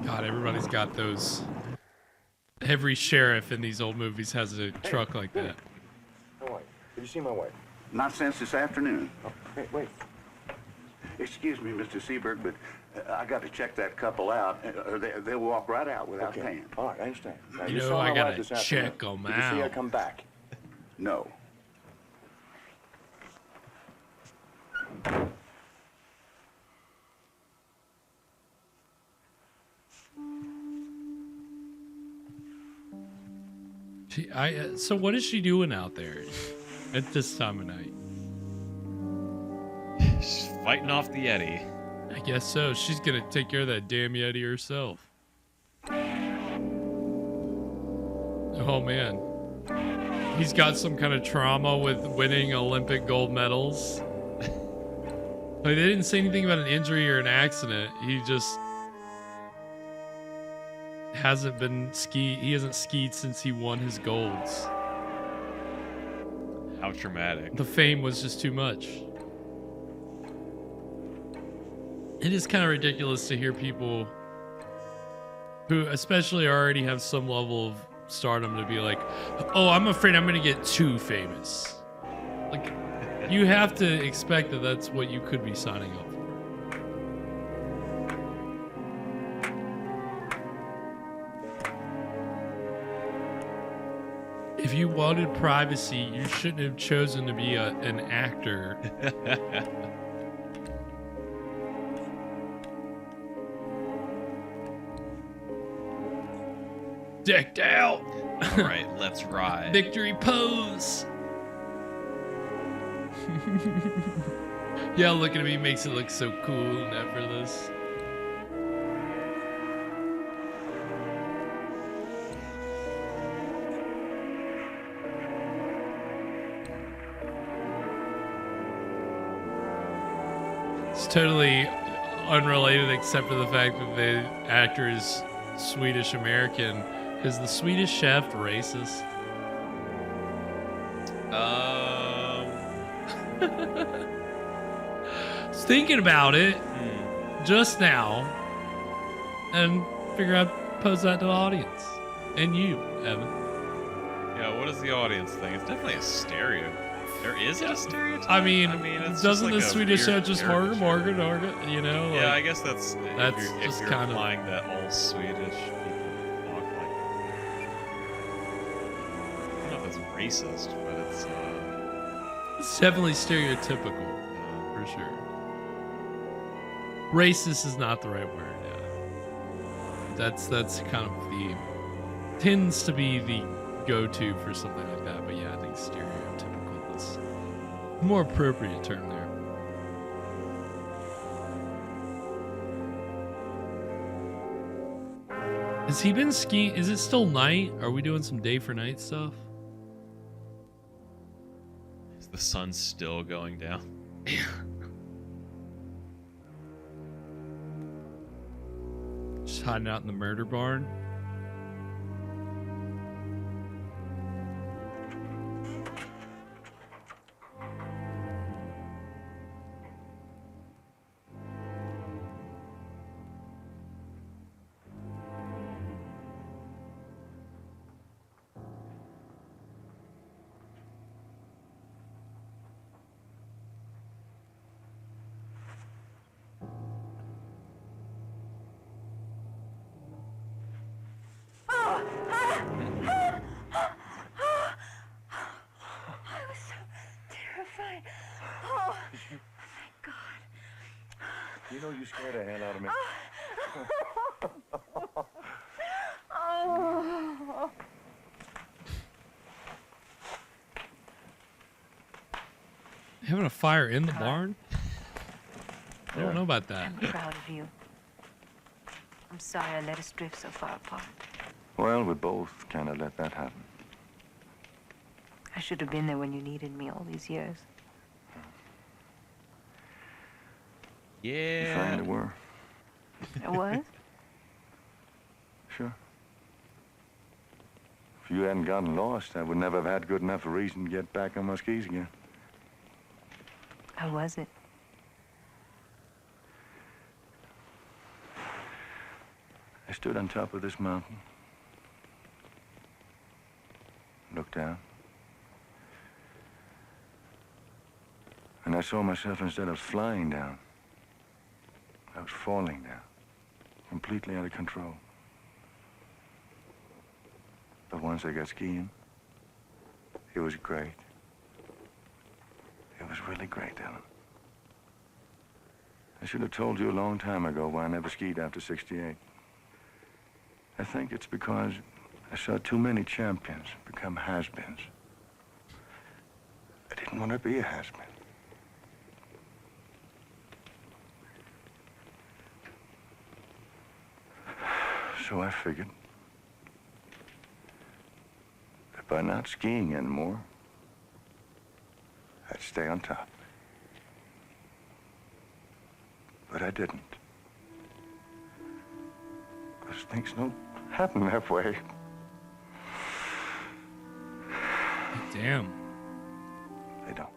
God, everybody's got those. Every sheriff in these old movies has a truck like that. How are you? Have you seen my wife? Not since this afternoon. Oh, hey, wait. Excuse me, Mr. Seberg, but I got to check that couple out, or they'll walk right out without Okay. paying. All right, I understand. Now, You know, saw I my gotta wife this check afternoon. 'em Did you see her out. come back? No. So what is she doing out there at this time of night? She's fighting off the Yeti. I guess so. She's gonna take care of that damn Yeti herself. Oh man. He's got some kind of trauma with winning Olympic gold medals. Like, they didn't say anything about an injury or an accident. He just hasn't he hasn't skied since he won his golds. How traumatic. The fame was just too much. It is kind of ridiculous to hear people who especially already have some level of stardom to be like, oh, I'm afraid I'm going to get too famous. Like, you have to expect that that's what you could be signing up for. If you wanted privacy, you shouldn't have chosen to be an actor. Decked out. All right, let's ride. Victory pose. Yeah, looking at me makes it look so cool and effortless. It's totally unrelated except for the fact that the actor is Swedish American. Is the Swedish chef racist? Was thinking about it just now and figure out pose that to the audience. And you, Evan. Yeah, what does the audience think? It's definitely a stereo. There is a stereotype. I mean, it's doesn't just like the a Swedish weird chef just caricature. Morgan, you know? Yeah, like, I guess that's if just you're kind of implying that all Swedish people talk like that. I don't know if that's racist, but it's definitely stereotypical, for sure. Racist is not the right word. Yeah. That's kind of the tends to be the go-to for something like that. But yeah, I think stereotypical is a more appropriate term there. Has he been skiing? Is it still night? Are we doing some day for night stuff? is the sun still going down? Just hiding out in the murder barn. I was so terrified. Oh, thank God. You know you scared the hell out of me. Oh. Having a fire in the barn? I don't know about that. I'm proud of you. I'm sorry I let us drift so far apart. Well, we both kind of let that happen. I should have been there when you needed me all these years. You Yeah. finally were. I was? Sure. If you hadn't gotten lost, I would never have had good enough a reason to get back on my skis again. How was it? I stood on top of this mountain, looked down, and I saw myself, instead of flying down, I was falling down, completely out of control. But once I got skiing, it was great. It was really great, Ellen. I should have told you a long time ago why I never skied after 68. I think it's because I saw too many champions become has-beens. I didn't want to be a has-been. So I figured that by not skiing anymore, I'd stay on top. But I didn't. Because things don't happen that way. Damn. They don't.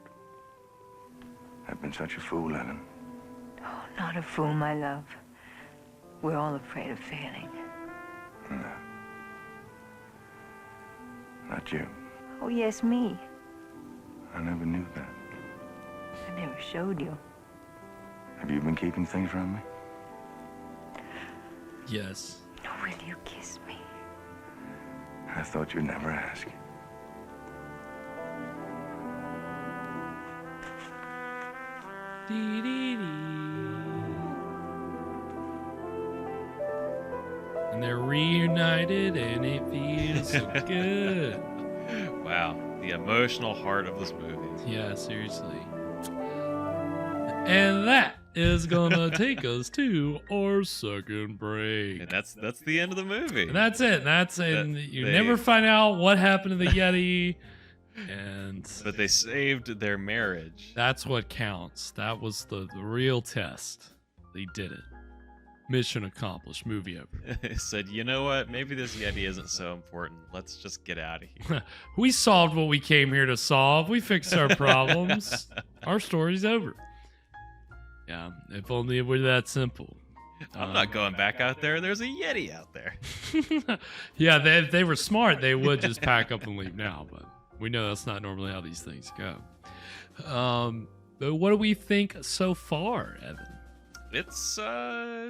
I've been such a fool, Ellen. Oh, not a fool, my love. We're all afraid of failing. No. Not you. Oh, yes, me. I never knew that. I never showed you. Have you been keeping things from me? Yes. Oh, will you kiss me? I thought you'd never ask. Dee, dee, dee. And they're reunited, and it feels so good. Wow, the emotional heart of this movie. Yeah, seriously. And that is gonna take us to our second break. And that's the end of the movie. And that's it. You they- never find out what happened to the Yeti. But they saved their marriage. That's what counts. That was the real test. They did it. Mission accomplished. Movie over. They said, you know what? Maybe this Yeti isn't so important. Let's just get out of here. We solved what we came here to solve. We fixed our problems. Our story's over. Yeah, if only it were that simple. I'm not going back out there. There's a Yeti out there. Yeah, if they were smart, they would just pack up and leave now, but we know that's not normally how these things go. But what do we think so far, Evan? It's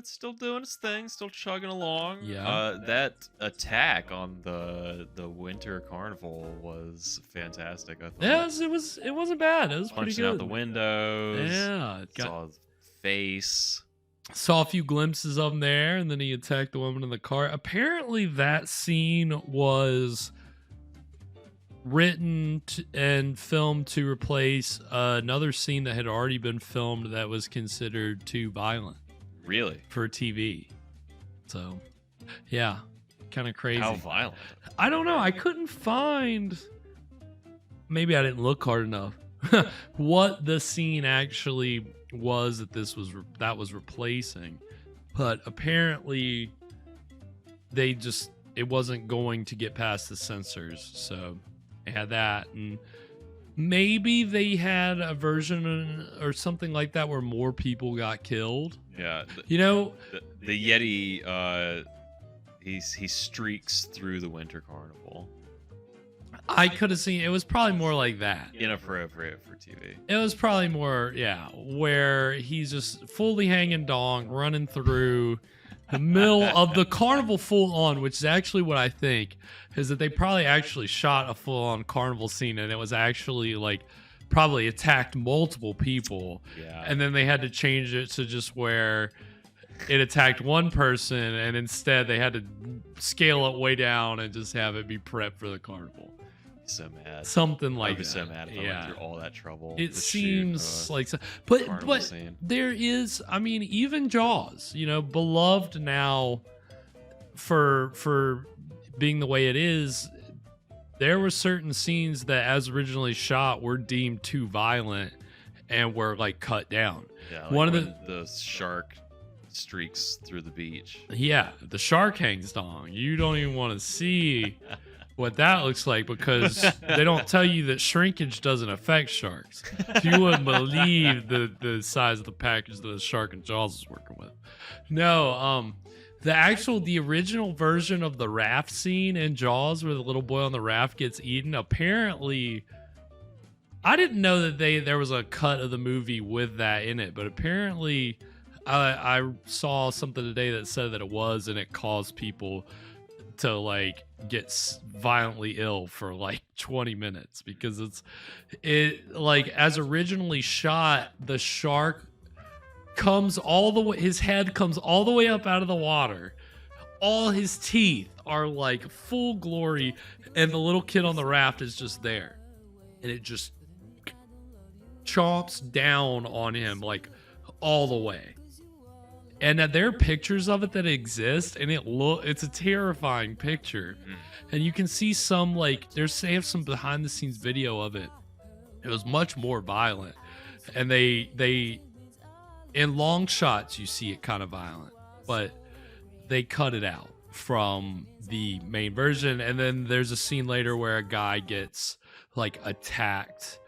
still doing its thing, still chugging along. Yeah. That attack on the winter carnival was fantastic. I thought. Yes, it wasn't bad. It was pretty Punching good. out the windows. Yeah, Saw his face. Saw a few glimpses of him there, and then he attacked the woman in the car. Apparently, that scene was written and filmed to replace another scene that had already been filmed that was considered too violent. Really? For TV. So, yeah, kind of crazy. How violent? I don't know. I couldn't find. Maybe I didn't look hard enough. What the scene actually was that was replacing, but apparently it wasn't going to get past the censors, so they had that, and maybe they had a version or something like that where more people got killed. Yeah. The Yeti, he streaks through the winter carnival. I could have seen it was probably more like that. Inappropriate for TV. It was probably more, yeah, where he's just fully hanging dong, running through the middle of the carnival full on, which is actually what I think is that they probably actually shot a full on carnival scene, and it was actually like probably attacked multiple people. Yeah. And then they had to change it to just where it attacked one person, and instead they had to scale it way down and just have it be prepped for the carnival. So mad. Something like I'd be that. so mad if I went through all that trouble. It to seems shoot, like, carnival but scene. there is, I mean, even Jaws, you know, beloved now for being the way it is. There were certain scenes that, as originally shot, were deemed too violent and were like cut down. Yeah, like one of when the shark streaks through the beach. the shark hangs down. You don't even want to see what that looks like, because they don't tell you that shrinkage doesn't affect sharks. You wouldn't believe the size of the package that a shark and Jaws is working with. No, the original version of the raft scene in Jaws, where the little boy on the raft gets eaten, apparently, I didn't know that there was a cut of the movie with that in it, but apparently I saw something today that said that it was, and it caused people to like get violently ill for like 20 minutes because it like, as originally shot, the shark comes all the way, his head comes all the way up out of the water, all his teeth are like full glory, and the little kid on the raft is just there, and it just chomps down on him like all the way. And there are pictures of it that exist, and it's a terrifying picture. And you can see some, like, they have some behind the scenes video of it. It was much more violent. And they in long shots you see it kind of violent, but they cut it out from the main version. And then there's a scene later where a guy gets like attacked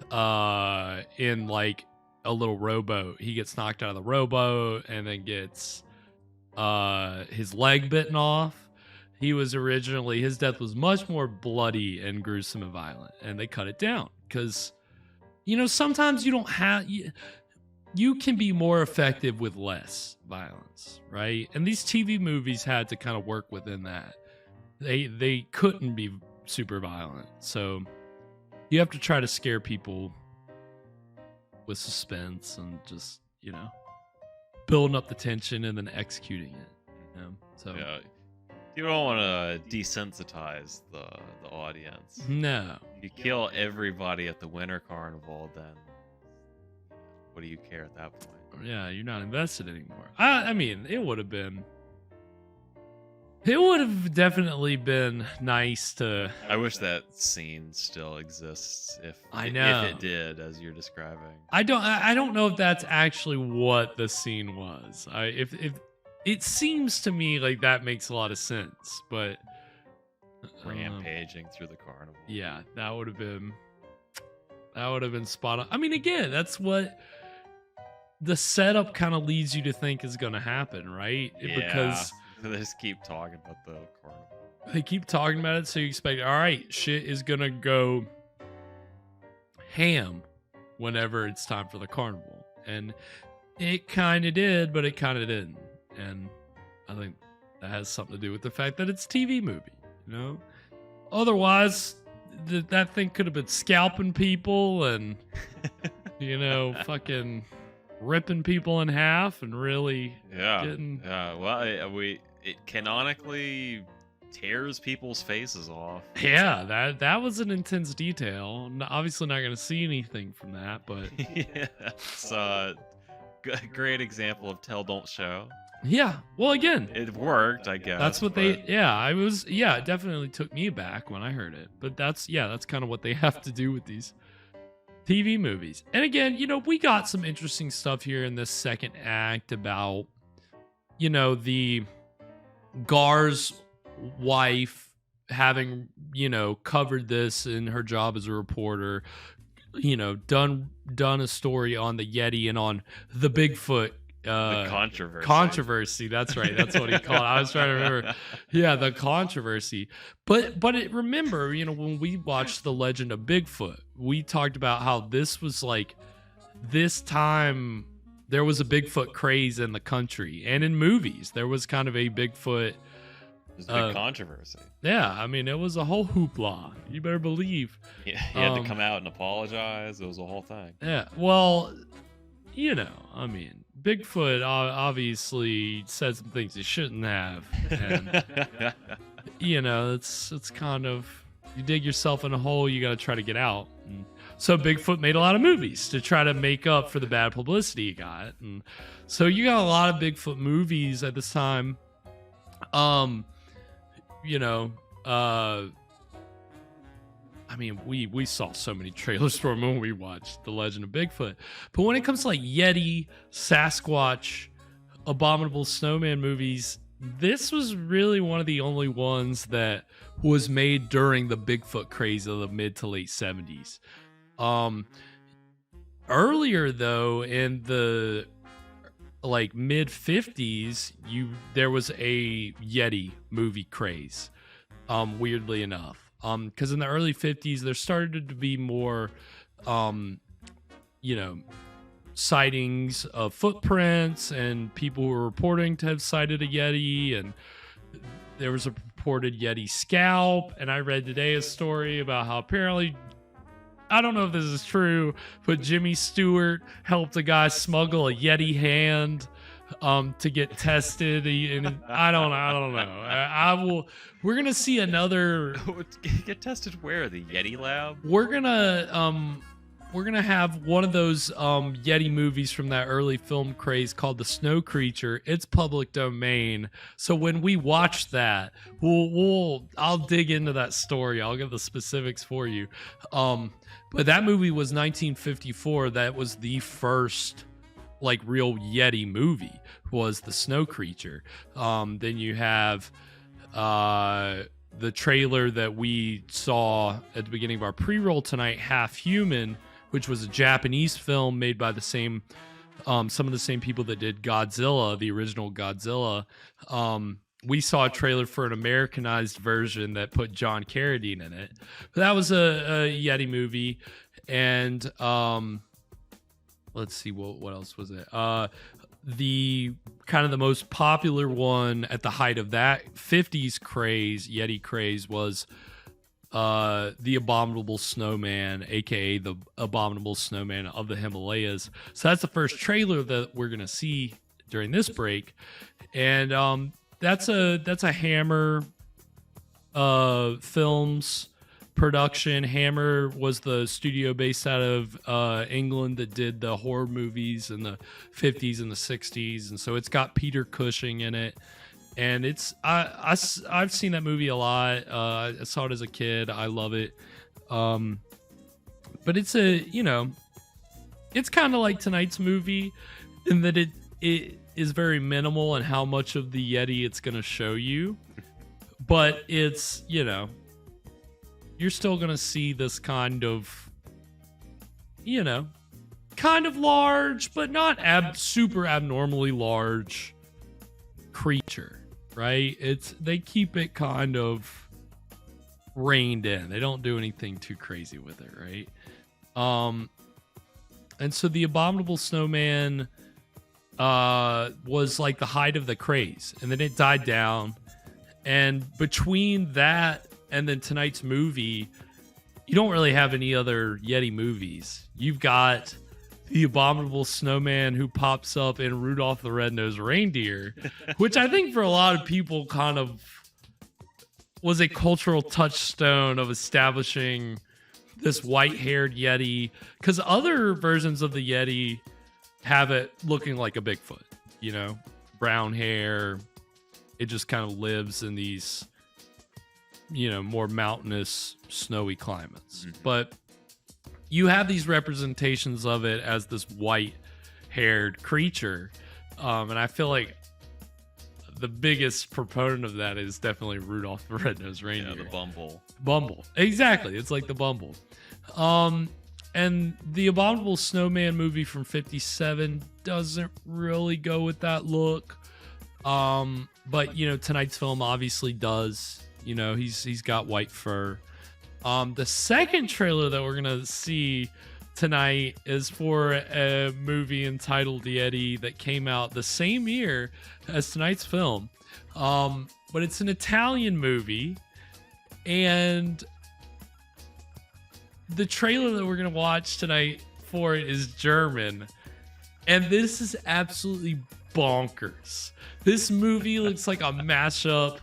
in like a little rowboat. He gets knocked out of the rowboat and then gets his leg bitten off. His death was much more bloody and gruesome and violent, and they cut it down because, you know, sometimes you don't have, you can be more effective with less violence, right? And these TV movies had to kind of work within that. They couldn't be super violent, so you have to try to scare people with suspense and just, you know, building up the tension and then executing it. You know? So yeah, you don't want to desensitize the audience. No. You kill everybody at the Winter Carnival, then what do you care at that point? Yeah, you're not invested anymore. I mean, it would have definitely been nice to. I wish that scene still exists. If it did, as you're describing. I don't know if that's actually what the scene was. If it seems to me like that makes a lot of sense, but rampaging through the carnival. Yeah, that would have been spot on. I mean, again, that's what the setup kind of leads you to think is going to happen, right? Yeah. Because they just keep talking about the carnival. They keep talking about it, so you expect, all right, shit is gonna go ham whenever it's time for the carnival. And it kind of did, but it kind of didn't. And I think that has something to do with the fact that it's a TV movie, you know? Otherwise, that thing could have been scalping people and, you know, fucking ripping people in half and really getting... Yeah, well, it canonically tears people's faces off. Yeah, that was an intense detail. Obviously not going to see anything from that, but... Yeah, it's a great example of tell, don't show. Yeah, well, again... It worked, I guess. That's what they... Yeah, it definitely took me back when I heard it. But that's kind of what they have to do with these TV movies. And again, you know, we got some interesting stuff here in this second act about, you know, the Gar's wife having, you know, covered this in her job as a reporter, you know, done a story on the Yeti and on the Bigfoot the controversy. That's right. That's what he called it. I was trying to remember. Yeah, the controversy. But remember, you know, when we watched The Legend of Bigfoot, we talked about how this was like, this time there was a Bigfoot craze in the country and in movies. There was kind of a Bigfoot. There's a big controversy. Yeah, I mean, it was a whole hoopla. You better believe. Yeah, he had to come out and apologize. It was a whole thing. Yeah, well, you know, I mean, Bigfoot obviously said some things he shouldn't have, and you know, it's kind of you dig yourself in a hole, you got to try to get out. And so Bigfoot made a lot of movies to try to make up for the bad publicity he got. And so you got a lot of Bigfoot movies at this time. You know, I mean, we saw so many trailers for him when we watched The Legend of Bigfoot. But when it comes to like Yeti, Sasquatch, Abominable Snowman movies, this was really one of the only ones that was made during the Bigfoot craze of the mid to late 70s. Earlier though, in the like mid 50s, there was a Yeti movie craze. Weirdly enough. Because in the early 50s, there started to be more, you know, sightings of footprints and people were reporting to have sighted a Yeti, and there was a purported Yeti scalp. And I read today a story about how apparently, I don't know if this is true, but Jimmy Stewart helped a guy smuggle a Yeti hand to get tested, and I don't know. We're gonna see another. Get tested where? The Yeti lab? We're gonna have one of those Yeti movies from that early film craze called The Snow Creature. It's public domain, so when we watch that, I'll dig into that story. I'll get the specifics for you. But that movie was 1954. That was the first like real Yeti movie, was The Snow Creature. Then you have the trailer that we saw at the beginning of our pre-roll tonight, Half Human, which was a Japanese film made by the same some of the same people that did Godzilla, the original Godzilla. We saw a trailer for an Americanized version that put John Carradine in it. But that was a Yeti movie. And let's see, what else was it? The kind of the most popular one at the height of that 50s craze, Yeti craze, was the Abominable Snowman, aka the Abominable Snowman of the Himalayas. So that's the first trailer that we're gonna see during this break, and that's a Hammer Films production. Hammer was the studio based out of England that did the horror movies in the 50s and the 60s, and so it's got Peter Cushing in it. And it's I've seen that movie a lot. I saw it as a kid. I love it. But it's it's kind of like tonight's movie in that it is very minimal in how much of the Yeti it's going to show you. But it's, you're still going to see this kind of large, but not super abnormally large creature. Right? They keep it kind of reined in. They don't do anything too crazy with it, right? And so the Abominable Snowman was like the height of the craze, and then it died down. And between that and then tonight's movie, you don't really have any other Yeti movies. You've got the Abominable Snowman who pops up in Rudolph the Red-Nosed Reindeer, which I think for a lot of people kind of was a cultural touchstone of establishing this white-haired Yeti, because other versions of the Yeti have it looking like a Bigfoot, brown hair. It just kind of lives in these, more mountainous, snowy climates. Mm-hmm. But you have these representations of it as this white-haired creature, and I feel like the biggest proponent of that is definitely Rudolph the Red-Nosed Reindeer. Yeah, the Bumble. Bumble, exactly. It's like the Bumble. And the Abominable Snowman movie from '57 doesn't really go with that look. But tonight's film obviously does. He's got white fur. The second trailer that we're gonna see tonight is for a movie entitled Yeti that came out the same year as tonight's film. But it's an Italian movie, and the trailer that we're gonna watch tonight for it is German, and this is absolutely bonkers. This movie looks like a mashup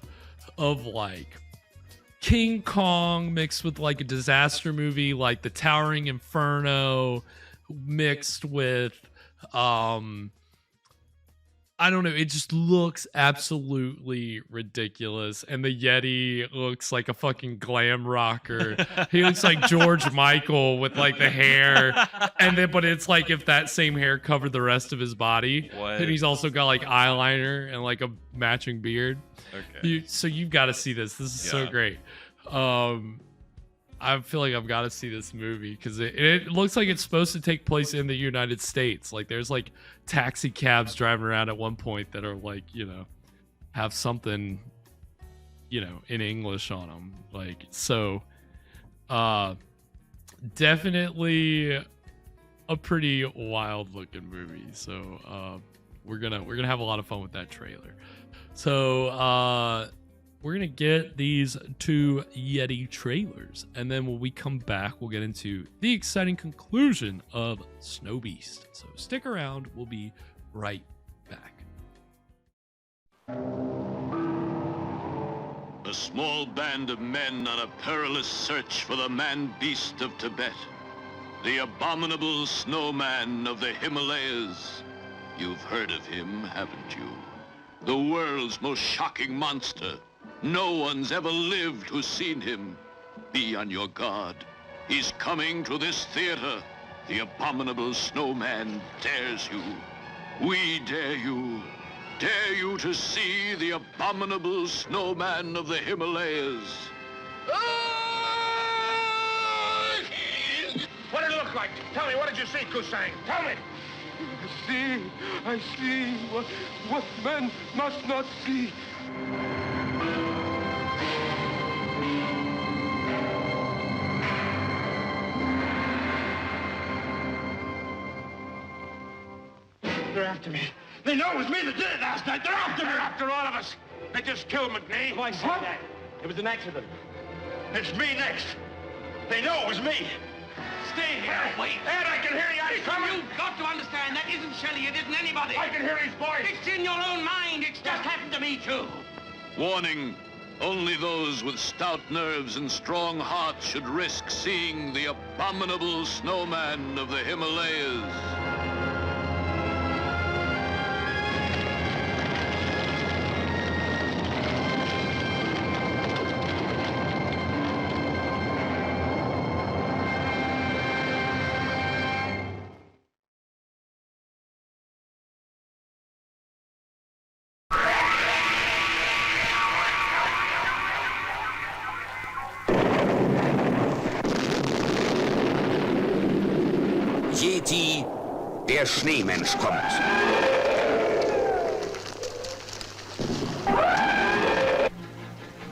of like King Kong mixed with like a disaster movie, like The Towering Inferno mixed with I don't know, it just looks absolutely ridiculous. And the Yeti looks like a fucking glam rocker. He looks like George Michael with like the hair. And then, but it's like if that same hair covered the rest of his body. What? And he's also got like eyeliner and like a matching beard. Okay. So you've got to see this. This is so great. I feel like I've got to see this movie because it looks like it's supposed to take place in the United States. Like there's like taxi cabs driving around at one point that are like, you know, have something, you know, in English on them. Like, so, definitely a pretty wild looking movie. So, we're gonna have a lot of fun with that trailer. So, we're going to get these 2 Yeti trailers, and then when we come back, we'll get into the exciting conclusion of Snowbeast. So stick around. We'll be right back. A small band of men on a perilous search for the man-beast of Tibet. The abominable snowman of the Himalayas. You've heard of him, haven't you? The world's most shocking monster. No one's ever lived who's seen him. Be on your guard. He's coming to this theater. The abominable snowman dares you. We dare you. Dare you to see the abominable snowman of the Himalayas. What did it look like? Tell me, what did you see, Kusang? Tell me! I see what men must not see. They're after me. They know it was me that did it last night. They're after me. They're after all of us. They just killed McNee. Why say that? It was an accident. It's me next. They know it was me. Stay here. Wait. Ed, I can hear you. He's coming. You've got to understand, that isn't Shelley. It isn't anybody. I can hear his voice. It's in your own mind. It's just happened to me, too. Warning, only those with stout nerves and strong hearts should risk seeing the abominable snowman of the Himalayas. Yeti, der Schneemensch kommt.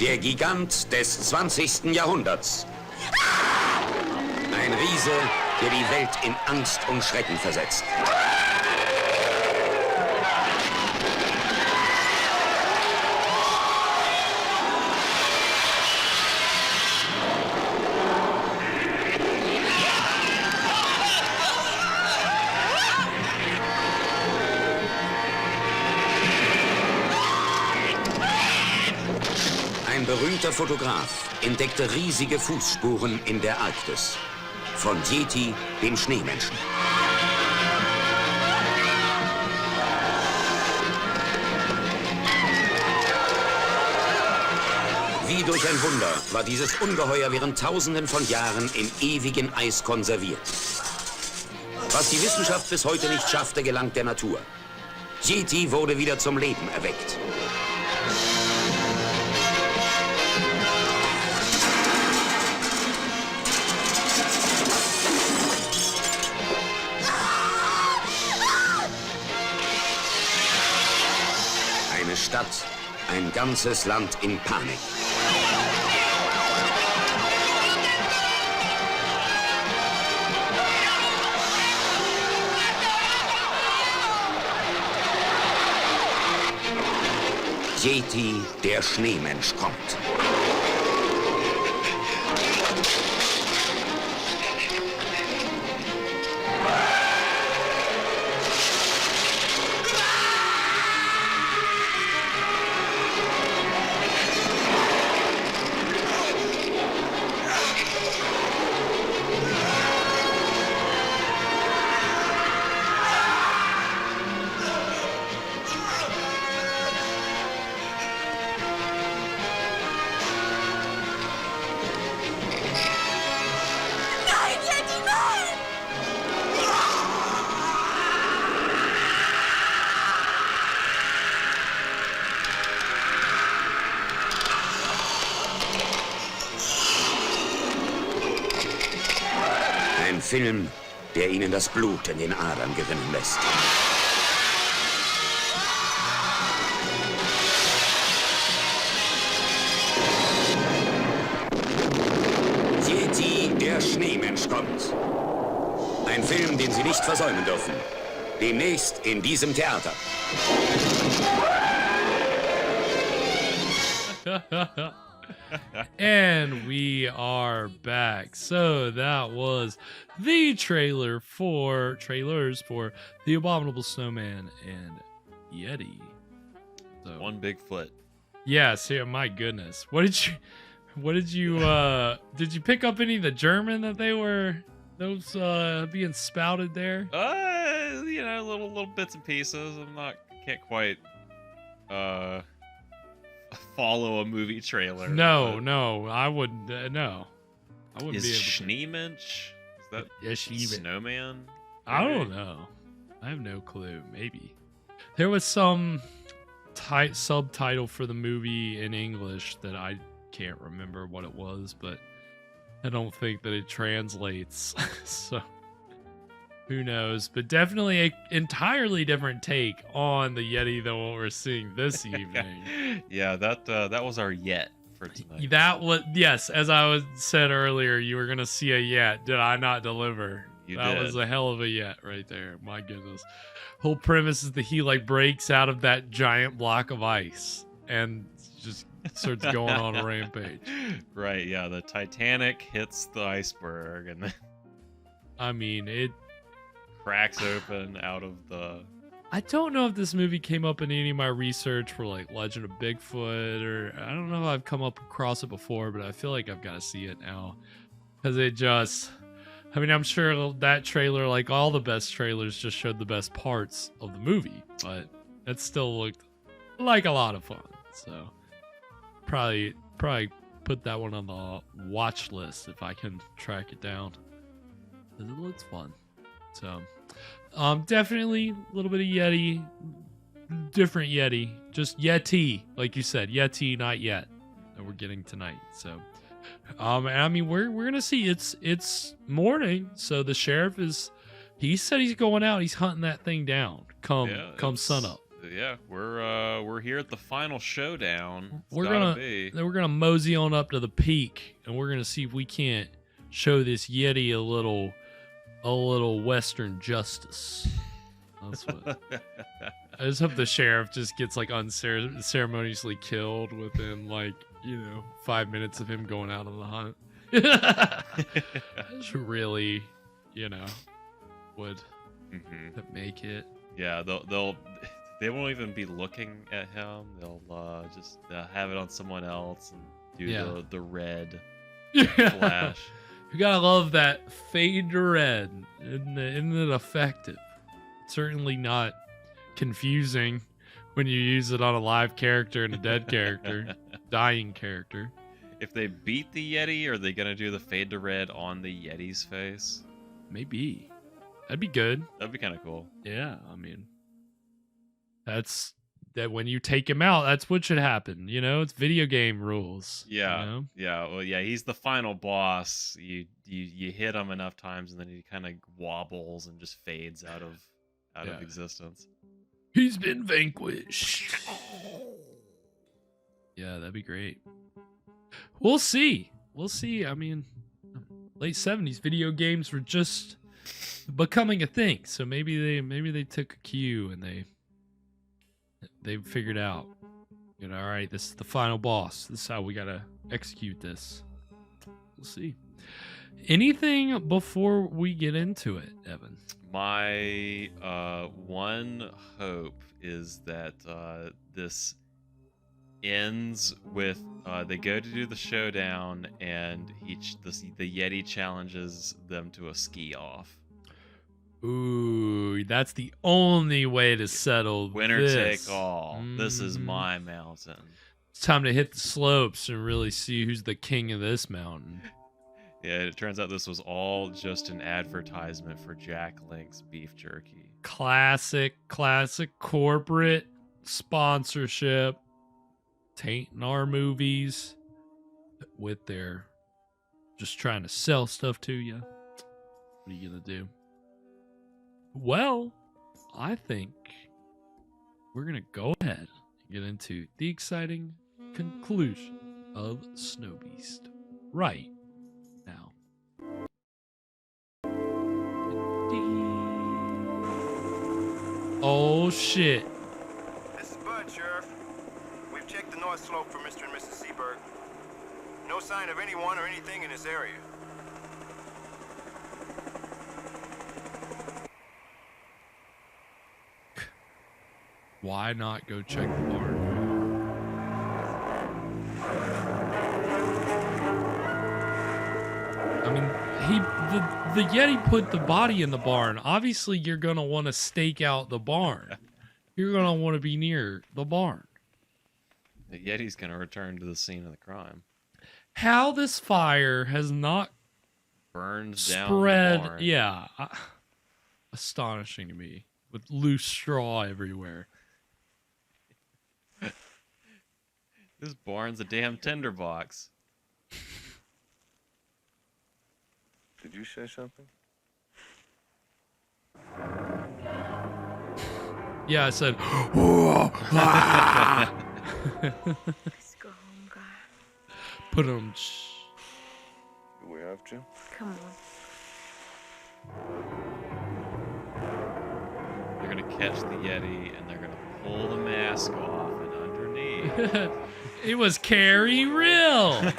Der Gigant des 20. Jahrhunderts. Ein Riese, der die Welt in Angst und Schrecken versetzt. Ein berühmter Fotograf entdeckte riesige Fußspuren in der Arktis. Von Yeti, dem Schneemenschen. Wie durch ein Wunder war dieses Ungeheuer während Tausenden von Jahren im ewigen Eis konserviert. Was die Wissenschaft bis heute nicht schaffte, gelangt der Natur. Yeti wurde wieder zum Leben erweckt. Eine Stadt, ein ganzes Land in Panik. Yeti, der Schneemensch kommt. Film, der Ihnen das Blut in den Adern gerinnen lässt. Yeti, der Schneemensch kommt. Ein Film, den Sie nicht versäumen dürfen. Demnächst in diesem Theater. And we are back. So that was the trailers for The Abominable Snowman and Yeti. So, One big foot. Yes, yeah, my goodness. What did you pick up any of the German that they were being spouted there? Little bits and pieces. Can't quite follow a movie trailer. No, I wouldn't. No, I wouldn't Is be able to. Schneemensch? Is that Snowman? I don't know. I have no clue. Maybe there was some subtitle for the movie in English that I can't remember what it was, but I don't think that it translates. So who knows? But definitely an entirely different take on the Yeti than what we're seeing this evening. Yeah, that was our yet for tonight. That was, yes, as I said earlier, you were gonna see a yet. Did I not deliver? That was a hell of a yet right there. My goodness. Whole premise is that he breaks out of that giant block of ice and just starts going on a rampage. Right, yeah, the Titanic hits the iceberg and then I mean, it cracks open out of the... I don't know if this movie came up in any of my research for Legend of Bigfoot, or I don't know if I've come up across it before, but I feel like I've got to see it now. Because it just... I mean, I'm sure that trailer, like all the best trailers, just showed the best parts of the movie, but it still looked like a lot of fun. So probably put that one on the watch list if I can track it down. It looks fun. So definitely a little bit of Yeti, different Yeti, just Yeti, like you said, Yeti, not yet, that we're getting tonight. So I mean, we're gonna see. It's morning, so the sheriff he said he's going out. He's hunting that thing down. Come sun up. Yeah, we're here at the final showdown. We're gonna mosey on up to the peak, and we're gonna see if we can't show this Yeti a little Western justice. That's what. I just hope the sheriff just gets unceremoniously killed within 5 minutes of him going out on the hunt. Just really, would make it. Yeah, they won't even be looking at him. They'll just have it on someone else and do the red flash. You gotta love that fade to red. Isn't it effective? Certainly not confusing when you use it on a live character and a dead character, dying character. If they beat the Yeti, are they gonna do the fade to red on the Yeti's face? Maybe. That'd be good. That'd be kind of cool. Yeah, I mean, that when you take him out, that's what should happen. It's video game rules. Yeah, yeah. Well, yeah. He's the final boss. You hit him enough times, and then he kind of wobbles and just fades out of existence. He's been vanquished. Yeah, that'd be great. We'll see. I mean, late 70s video games were just becoming a thing. So maybe they took a cue and they figured out, all right, this is the final boss. This is how we gotta execute this. We'll see. Anything before we get into it, Evan? My one hope is that this ends with they go to do the showdown, and the Yeti challenges them to a ski off. Ooh, that's the only way to settle Winner this. take all. This is my mountain. It's time to hit the slopes and really see who's the king of this mountain. Yeah, it turns out this was all just an advertisement for Jack Link's beef jerky. Classic corporate sponsorship. Tainting our movies with their just trying to sell stuff to you. What are you gonna do? Well, I think we're gonna go ahead and get into the exciting conclusion of Snowbeast right now. Oh shit. This is Bud, Sheriff. We've checked the north slope for Mr. and Mrs. Seaberg. No sign of anyone or anything in this area. Why not go check the barn? I mean, the Yeti put the body in the barn. Obviously, you're gonna want to stake out the barn. You're gonna want to be near the barn. The Yeti's gonna return to the scene of the crime. How this fire has not burned spread, down the barn. yeah, astonishing to me, with loose straw everywhere. This barn's a damn tinderbox. Did you say something? Yeah, I said. Let's go home, God. Put them. Do we have to? Come on. They're gonna catch the Yeti and they're gonna pull the mask off, and underneath it was Carrie Real.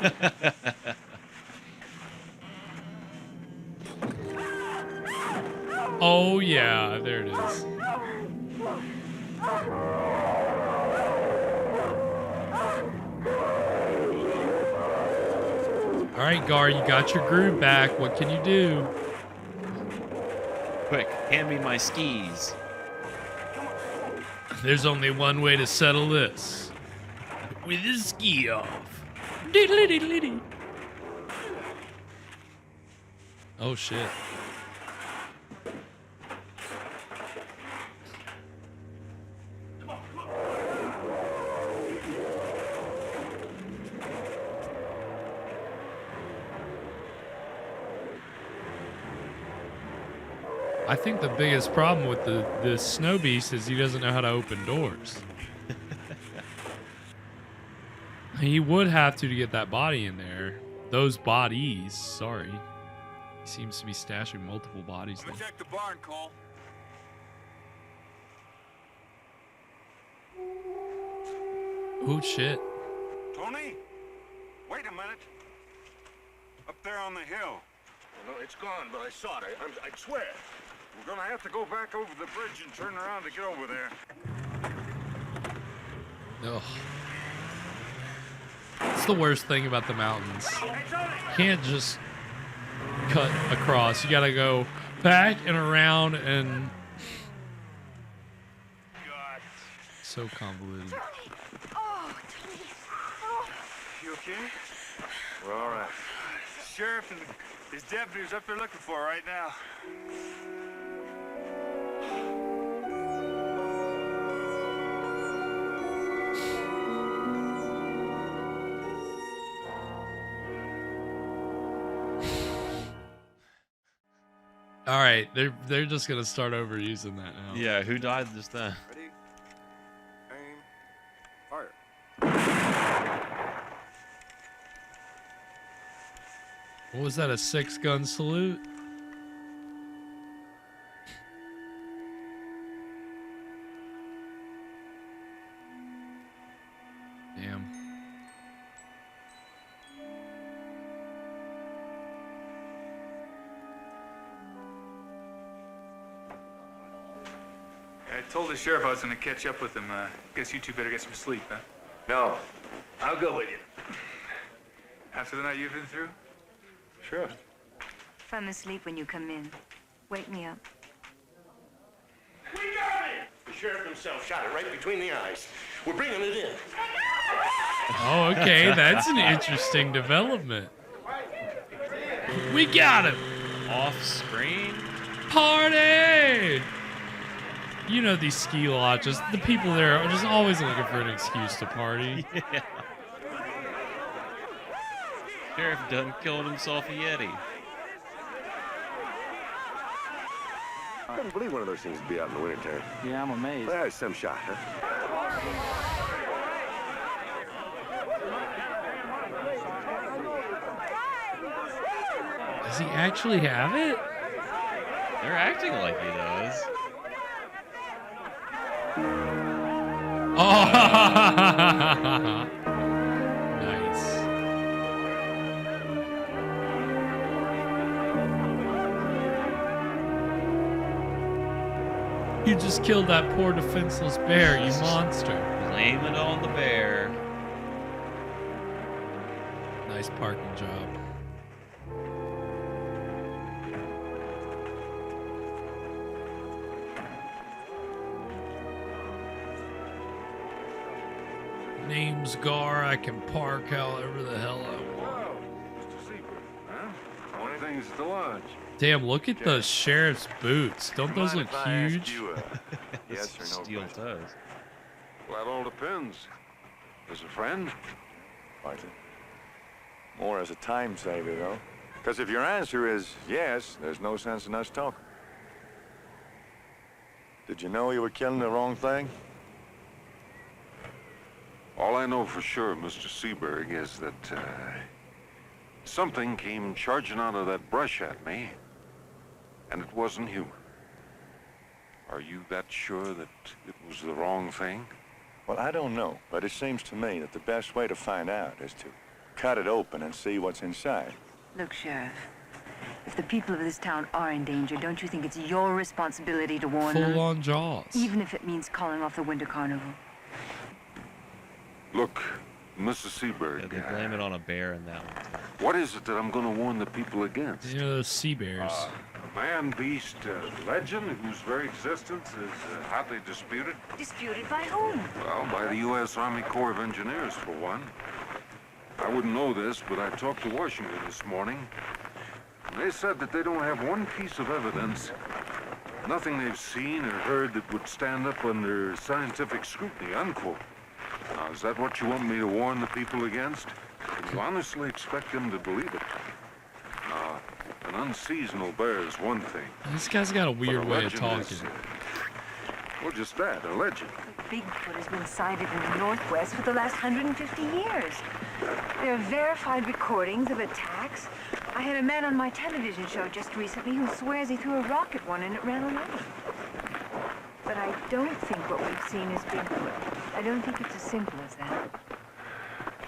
Oh yeah, there it is. All right, Gar, you got your groove back. What can you do? Quick, hand me my skis. There's only one way to settle this. With his ski off. Diddly-diddly-dee. Oh shit. I think the biggest problem with the Snow Beast is he doesn't know how to open doors. He would have to get that body in there. Those bodies, sorry. He seems to be stashing multiple bodies there. Check the barn, Cole. Oh shit. Tony? Wait a minute. Up there on the hill. No, it's gone, but I saw it. I swear. We're gonna have to go back over the bridge and turn around to get over there. Ugh. It's the worst thing about the mountains. You can't just cut across. You gotta go back and around and... So convoluted. Oh, You okay? We're all right. Sheriff and his deputies up there looking for her right now. All right, they're just gonna start over using that now. Yeah, who died just then? Ready? Aim. Fire. What was that? A 6-gun salute? Damn. I told the sheriff I was going to catch up with him. Guess you two better get some sleep, huh? No, I'll go with you. After the night you've been through? Sure. If I'm asleep when you come in, wake me up. We got it! The sheriff himself shot it right between the eyes. We're bringing it in. Oh, okay. That's an interesting development. We got him. Off screen? Party! You know these ski lodges, the people there are just always looking for an excuse to party. Yeah. Sheriff done killed himself a Yeti. I couldn't believe one of those things would be out in the wintertime. Yeah, I'm amazed. Well, there's some shot, huh? Does he actually have it? They're acting like he does. Oh, nice. You just killed that poor defenseless bear, you monster. Blame it on the bear. Nice parking job. Name's Gar, I can park however the hell I want. Mr. Seabird, huh? One thing's at the lodge. Damn, look at the sheriff's boots. Don't those look huge? Yes or no? Steel toes. Well, that all depends. As a friend? Martin. More as a time saver, though. Because if your answer is yes, there's no sense in us talking. Did you know you were killing the wrong thing? All I know for sure, Mr. Seaberg, is that something came charging out of that brush at me, and it wasn't human. Are you that sure that it was the wrong thing? Well, I don't know, but it seems to me that the best way to find out is to cut it open and see what's inside. Look, Sheriff, if the people of this town are in danger, don't you think it's your responsibility to warn them? Full on Jaws. Even if it means calling off the Winter Carnival. Look, Mrs. Seaberg. Yeah, they blame it on a bear in that one. What is it that I'm going to warn the people against? You know, those sea bears. A man-beast legend whose very existence is hotly disputed? Disputed by whom? Well, by the U.S. Army Corps of Engineers, for one. I wouldn't know this, but I talked to Washington this morning. And they said that they don't have one piece of evidence, nothing they've seen or heard that would stand up under scientific scrutiny, unquote. Now, is that what you want me to warn the people against? Can you honestly expect them to believe it? An unseasonal bear is one thing. This guy's got a weird way of talking. Well, just that, a legend. Bigfoot has been sighted in the Northwest for the last 150 years. There are verified recordings of attacks. I had a man on my television show just recently who swears he threw a rock at one and it ran away. But I don't think what we've seen is Bigfoot. I don't think it's as simple as that.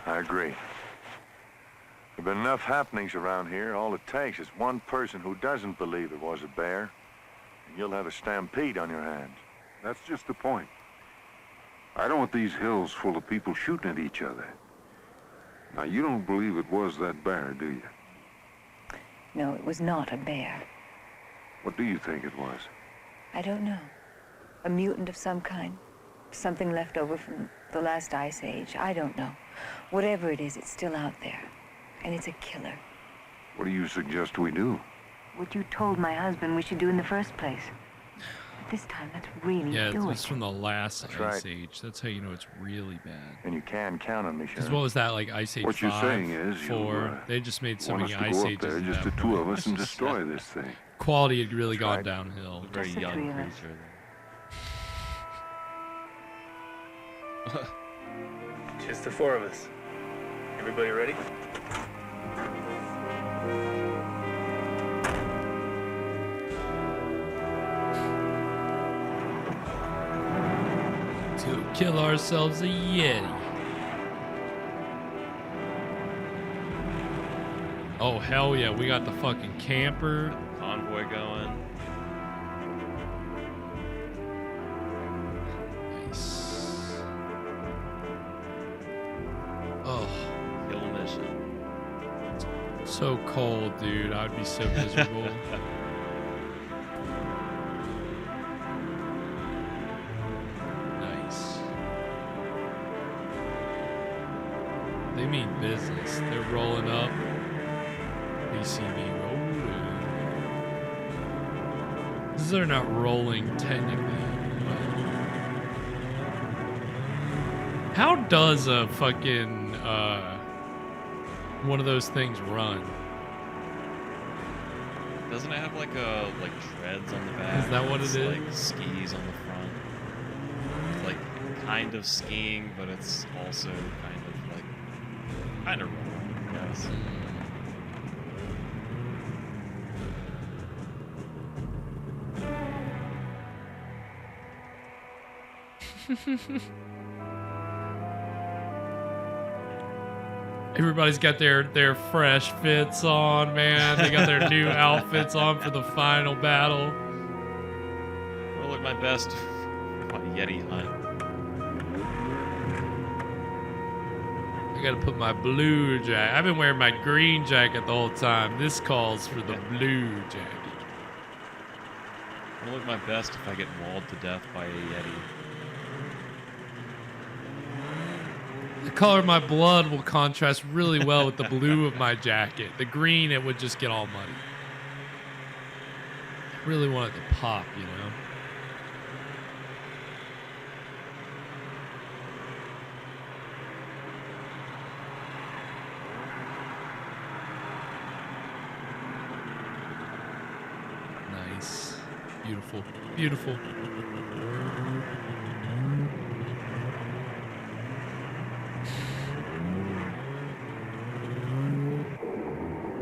I agree. There've been enough happenings around here. All it takes is one person who doesn't believe it was a bear, and you'll have a stampede on your hands. That's just the point. I don't want these hills full of people shooting at each other. Now, you don't believe it was that bear, do you? No, it was not a bear. What do you think it was? I don't know. A mutant of some kind. Something left over from the last ice age. I don't know. Whatever it is, it's still out there. And it's a killer. What do you suggest we do? What you told my husband we should do in the first place. But this time, let's really do it's it. from the last That's ice right. age. That's how you know it's really bad. And you can count on me, Because Sheriff. what was that, like Ice Age What you're 5, saying is 4? They just made so want many us to Ice go up Ages there, at just the that two point. of us, and destroy this thing. Quality had really gone downhill. Very Just the young three of us. creature there. Just the four of us. Everybody ready? To kill ourselves a Yeti. Oh, hell yeah. We got the fucking camper. Convoy going. Nice. Oh. Kill mission. So cold, dude. I'd be so miserable. Nice. They mean business. They're rolling up. They see me rolling. They're not rolling technically. But how does a fucking one of those things run? Doesn't it have like treads on the back? Is that what it It's is? like skis on the front. It's like kind of skiing, but it's also kind of rolling, I guess. Everybody's got their fresh fits on, man. They got their new outfits on for the final battle. I'll look my best for my Yeti hunt. I gotta put my blue jacket. I've been wearing my green jacket the whole time. This calls for the blue jacket. I'll look my best if I get mauled to death by a Yeti. The color of my blood will contrast really well with the blue of my jacket. The green, it would just get all muddy. I really want it to pop, you know? Nice. Beautiful. Beautiful.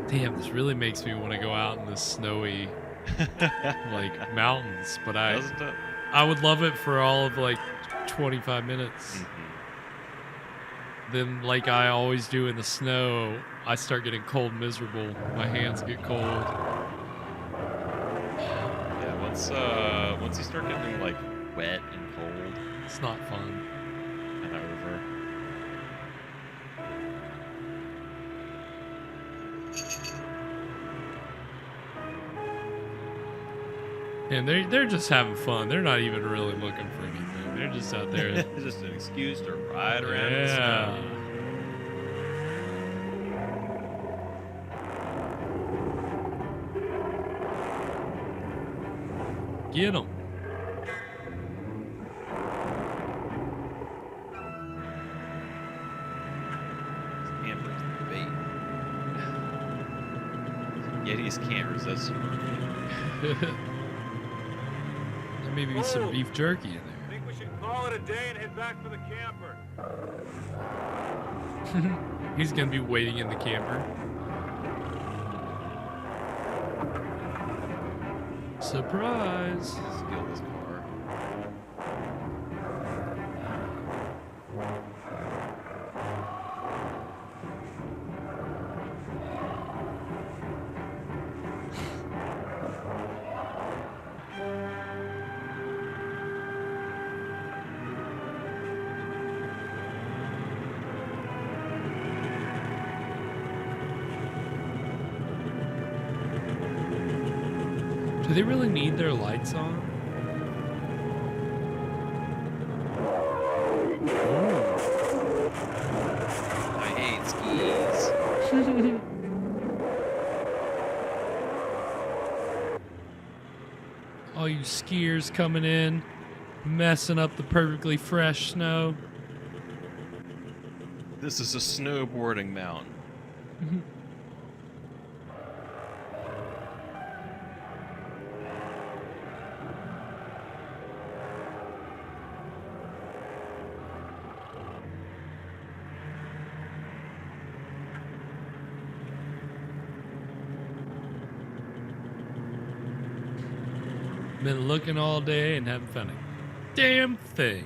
Damn, this really makes me want to go out in the snowy, like, mountains. But I would love it for all of, like, 25 minutes. Then, like I always do in the snow, I start getting cold and miserable. My hands get cold. Yeah, once you start getting, like, wet and cold, it's not fun. Kind of over. And they're just having fun. They're not even really looking for anything. They're just out there. It's just an excuse to ride around in the snow. Get them. Camper's the bait. Yetis can't resist you. There may be some beef jerky in there. I think we should call it a day and head back for the camper. He's gonna be waiting in the camper. Surprise! Steal this car. Do they really need their lights on? I hate skis. All you skiers coming in, messing up the perfectly fresh snow. This is a snowboarding mountain. Been looking all day and haven't found a damn thing.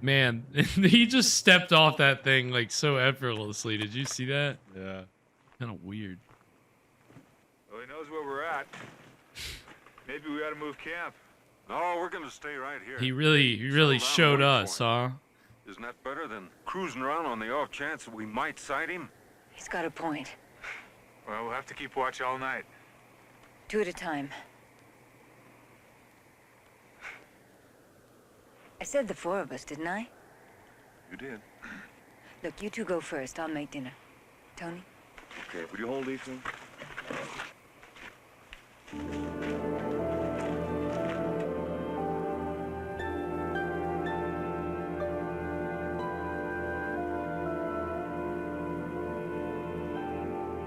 Man, he just stepped off that thing like so effortlessly. Did you see that? Yeah. Kind of weird. Well, he knows where we're at. Maybe we ought to move camp. No, we're gonna stay right here. He really showed us, huh? Isn't that better than cruising around on the off chance that we might sight him? He's got a point. Well, we'll have to keep watch all night. 2 at a time. I said the 4 of us, didn't I? You did. Look, you two go first. I'll make dinner. Tony? Okay, would you hold these things?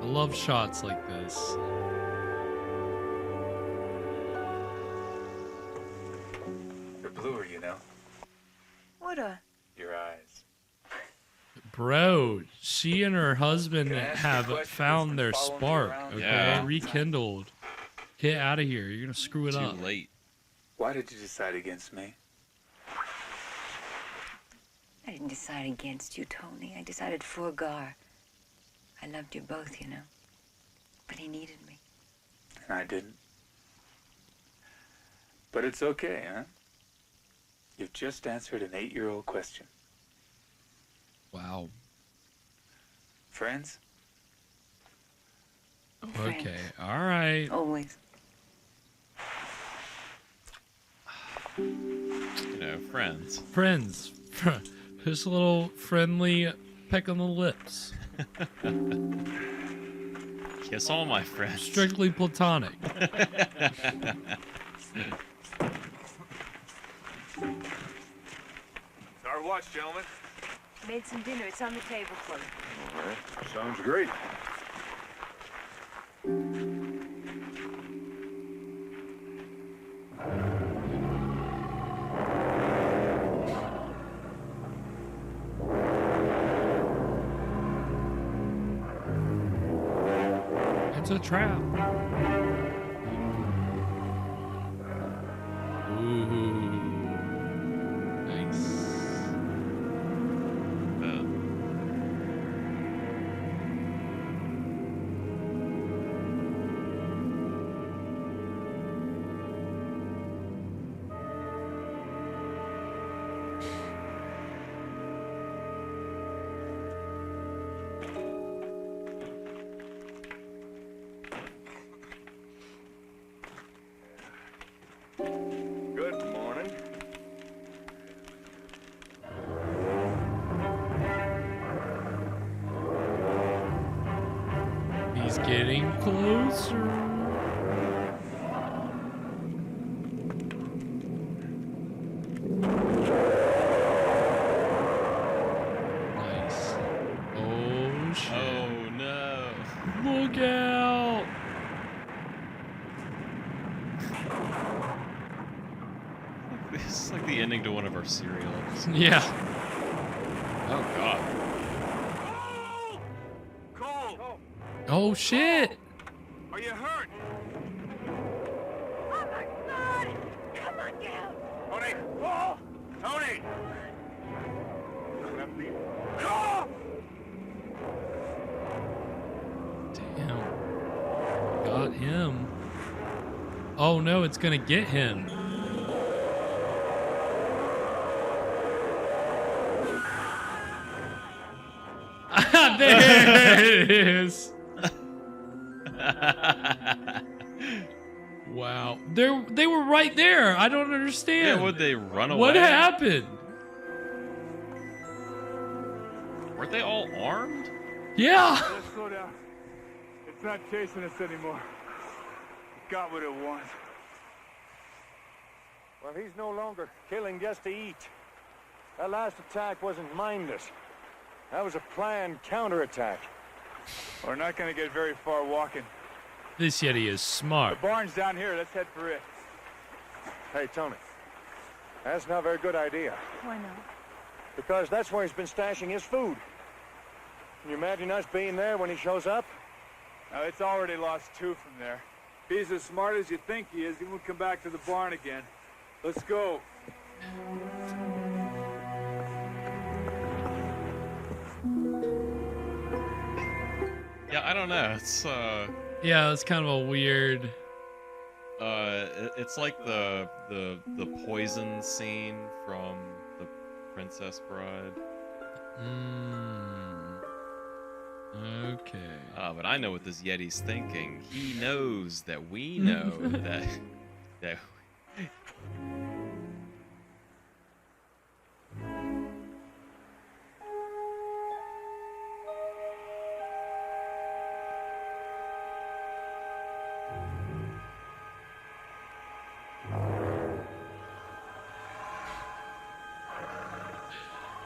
I love shots like this. They're bluer, you know. What a... Your eyes. Bro, she and her husband Can I ask you a have question? found their Follow me spark, around? okay? Yeah. Rekindled. Get out of here. You're gonna screw it Too up. late. Why did you decide against me? I didn't decide against you, Tony. I decided for Gar. I loved you both, you know. But he needed me. And I didn't. But it's okay, huh? You've just answered an 8-year-old question. Wow. Friends? Okay, alright. Always. You know, friends. Friends. Just a little friendly peck on the lips. Kiss all my friends. Strictly platonic. Our watch, gentlemen. Made some dinner. It's on the table for you. All right. Sounds great. It's a trap. Ooh. Nice. Good morning. He's getting closer. Nice. Oh shit. Oh no. Look out. This is like the ending to one of our serials. Yeah. Oh god. Cole! Oh shit. Are you hurt? Oh my God! Come on down. Tony! Cole! Tony! Cole! Damn. Got him. Oh no, it's gonna get him. There it is. Wow. They were right there. I don't understand. Yeah, would they run away? What happened? Weren't they all armed? Yeah. Let's slow down. It's not chasing us anymore. It got what it wants. Well, he's no longer killing just to eat. That last attack wasn't mindless. That was a planned counterattack. We're not gonna get very far walking. This Yeti is The smart. barn's down here. Let's head for it. Hey, Tony. That's not a very good idea. Why not? Because that's where he's been stashing his food. Can you imagine us being there when he shows up? Now, it's already lost 2 from there. If he's as smart as you think he is, he won't come back to the barn again. Let's go. Yeah, I don't know. It's Yeah, it's kind of a weird. It's like the poison scene from The Princess Bride. Okay. But I know what this Yeti's thinking. He knows that we know that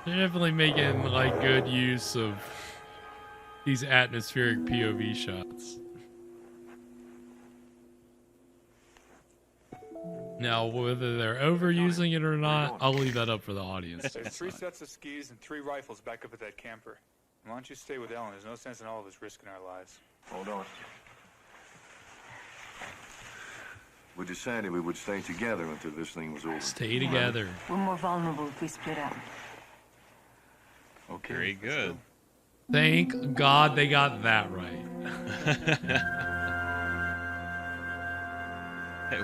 They're definitely making like good use of, these atmospheric POV shots. Now, whether they're overusing it or not, I'll leave that up for the audience to There's 3 decide. sets of skis and 3 rifles back up at that camper. Why don't you stay with Ellen? There's no sense in all of us risking our lives. Hold on. We decided we would stay together until this thing was over. Stay together. We're more vulnerable if we split up. Okay. Very good. Thank God they got that right. Hey,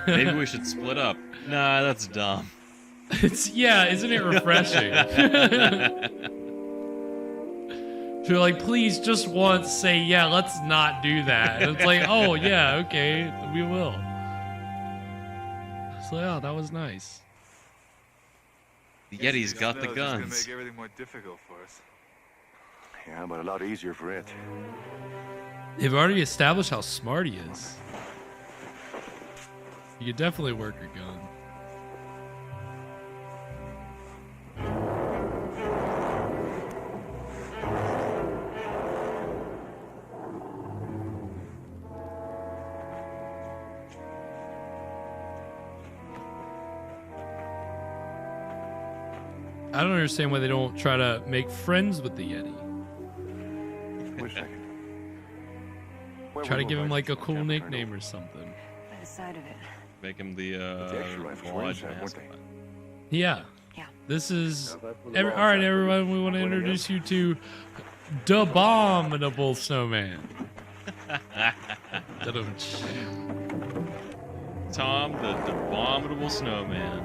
maybe we should split up. Nah, that's dumb. Isn't it refreshing? You're like, please just once say, yeah, let's not do that. And it's like, oh yeah, okay, we will. So yeah, that was nice. The Yeti's got the It's gonna guns. make everything more difficult for us. Yeah, but a lot easier for it. They've already established how smart he is. You could definitely work a gun. I don't understand why they don't try to make friends with the Yeti. Wait a second. Try to give him like a cool nickname or something. By the side of it. Make him the extra rifles were lodge inside, weren't they? mascot. Yeah. Yeah. This is... all right, everyone, we want to introduce you to the Abominable Snowman. Tom, the abominable snowman.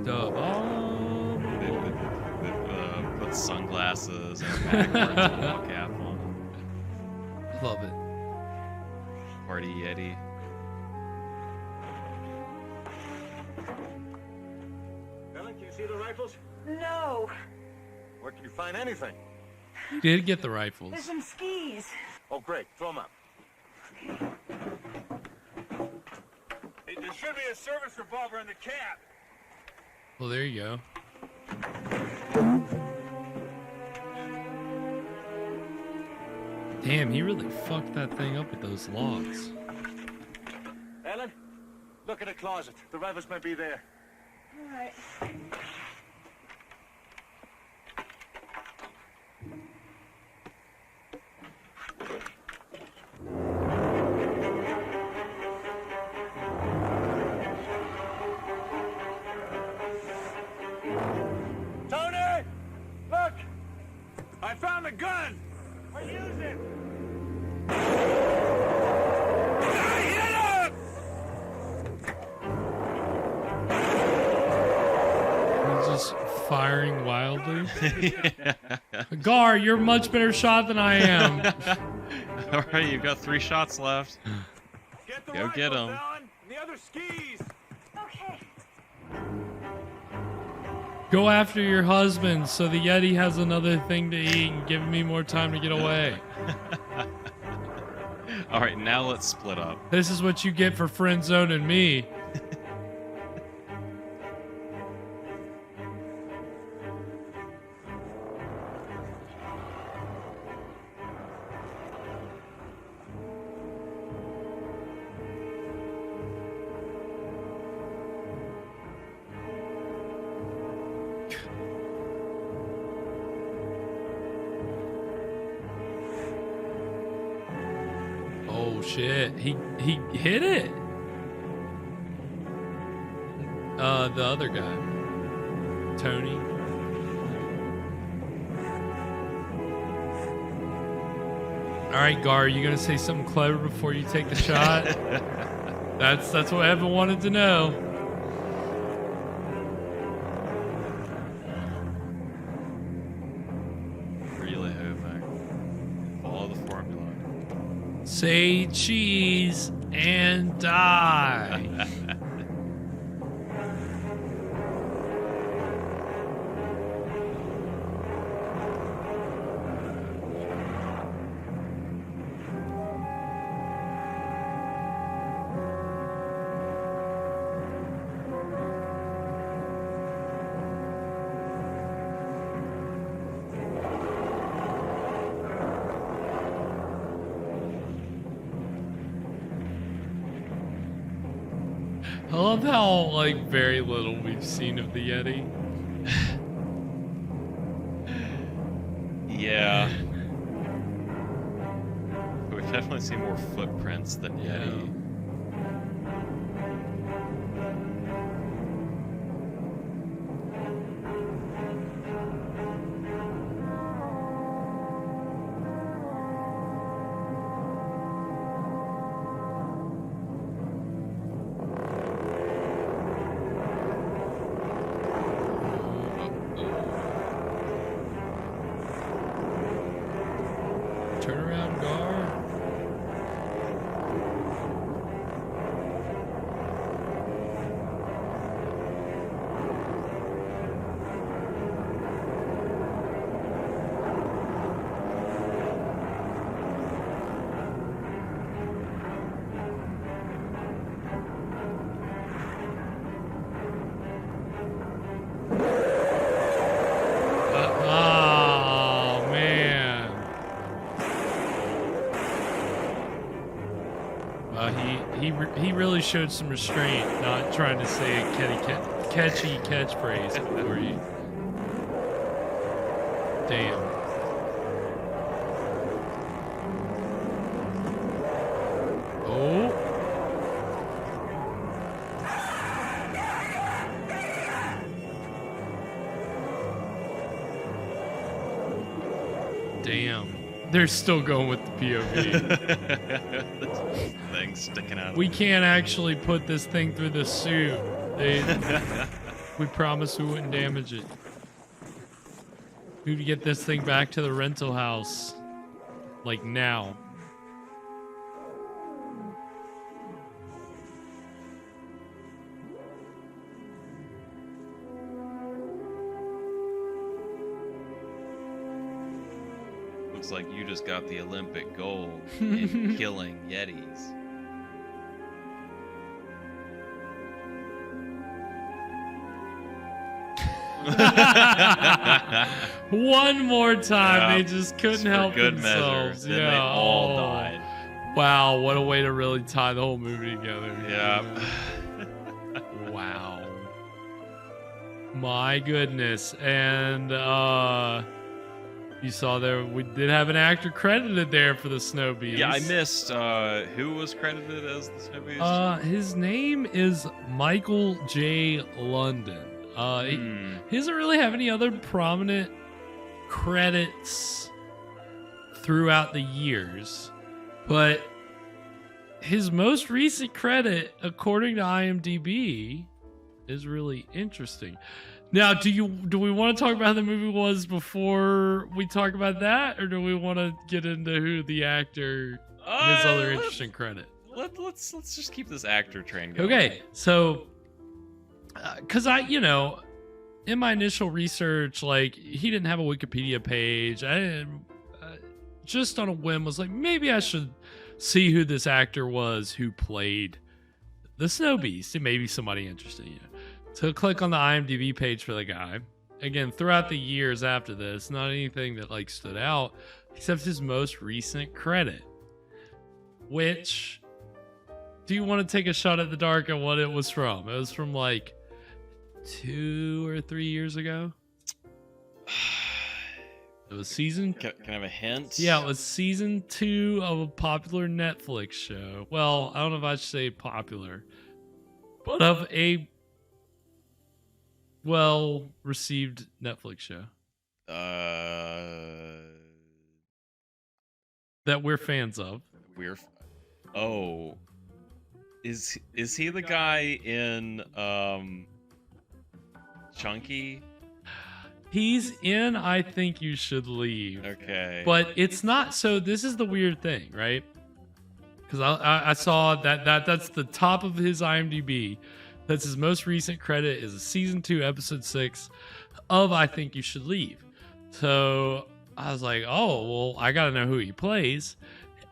The With sunglasses and a backwards ball cap on. Love it. Party Yeti. Ellen, can you see the rifles? No. Where can you find anything? You did get the rifles. There's some skis. Oh, great. Throw them up. Hey, there should be a service revolver in the cab. Well, there you go. Damn, he really fucked that thing up with those logs. Ellen, look in the closet. The rifles may be there. All right. Tony! Look! I found the gun! I use it! I hit him! He's just firing wildly. Gar, you're a much better shot than I am. All right, you've got 3 shots left. Get the Go get rifles, 'em. Ellen, and the other skis! Okay. Go after your husband so the Yeti has another thing to eat and give me more time to get away. All right, now let's split up. This is what you get for friend zoning me. Oh shit, he hit it. The other guy, Tony. All right, Gar, you gonna say something clever before you take the shot? That's what Evan wanted to know. Relay Hovac. Follow the formula. Say cheese and die. love how like very little we've seen of the Yeti. Yeah. We've definitely seen more footprints than Yeti. Turn around, Gar. Oh man. He really showed some restraint, not trying to say a catchy catchphrase before you. Damn. Oh. Damn. They're still going with the POV. Thing sticking out. We can't actually put this thing through the suit. We promised we wouldn't damage it. We need to get this thing back to the rental house. Like now. Looks like you just got the Olympic gold in killing Yetis. One more time, Yeah, they just couldn't help good themselves. measure. Then they all died. Wow, what a way to really tie the whole movie together. Yeah. Wow. My goodness. And you saw there we did have an actor credited there for the Snowbeast. Yeah, I missed who was credited as the Snowbeast. His name is Michael J. London. He doesn't really have any other prominent credits throughout the years, but his most recent credit, according to IMDb, is really interesting. Now, do we want to talk about how the movie was before we talk about that, or do we want to get into who the actor, his other interesting credit? Let's just keep this actor train going. Okay, so because in my initial research, like he didn't have a Wikipedia page. I just on a whim was like, maybe I should see who this actor was who played the Snowbeast. It may be somebody interesting. So click on the IMDb page for the guy. Again, throughout the years after this, not anything that like stood out except his most recent credit. Which, do you want to take a shot at the dark at what it was from? It was from like 2 or 3 years ago. It was season. Can I have a hint? Yeah, it was season 2 of a popular Netflix show. Well, I don't know if I should say popular, but of a well-received Netflix show. That we're fans of. Is he the guy in Chunky? He's in I Think You Should Leave. Okay. But it's not, so this is the weird thing, right? Because I saw that's the top of his IMDb. That's his most recent credit is season 2, episode 6 of I Think You Should Leave. So I was like, oh, well, I got to know who he plays.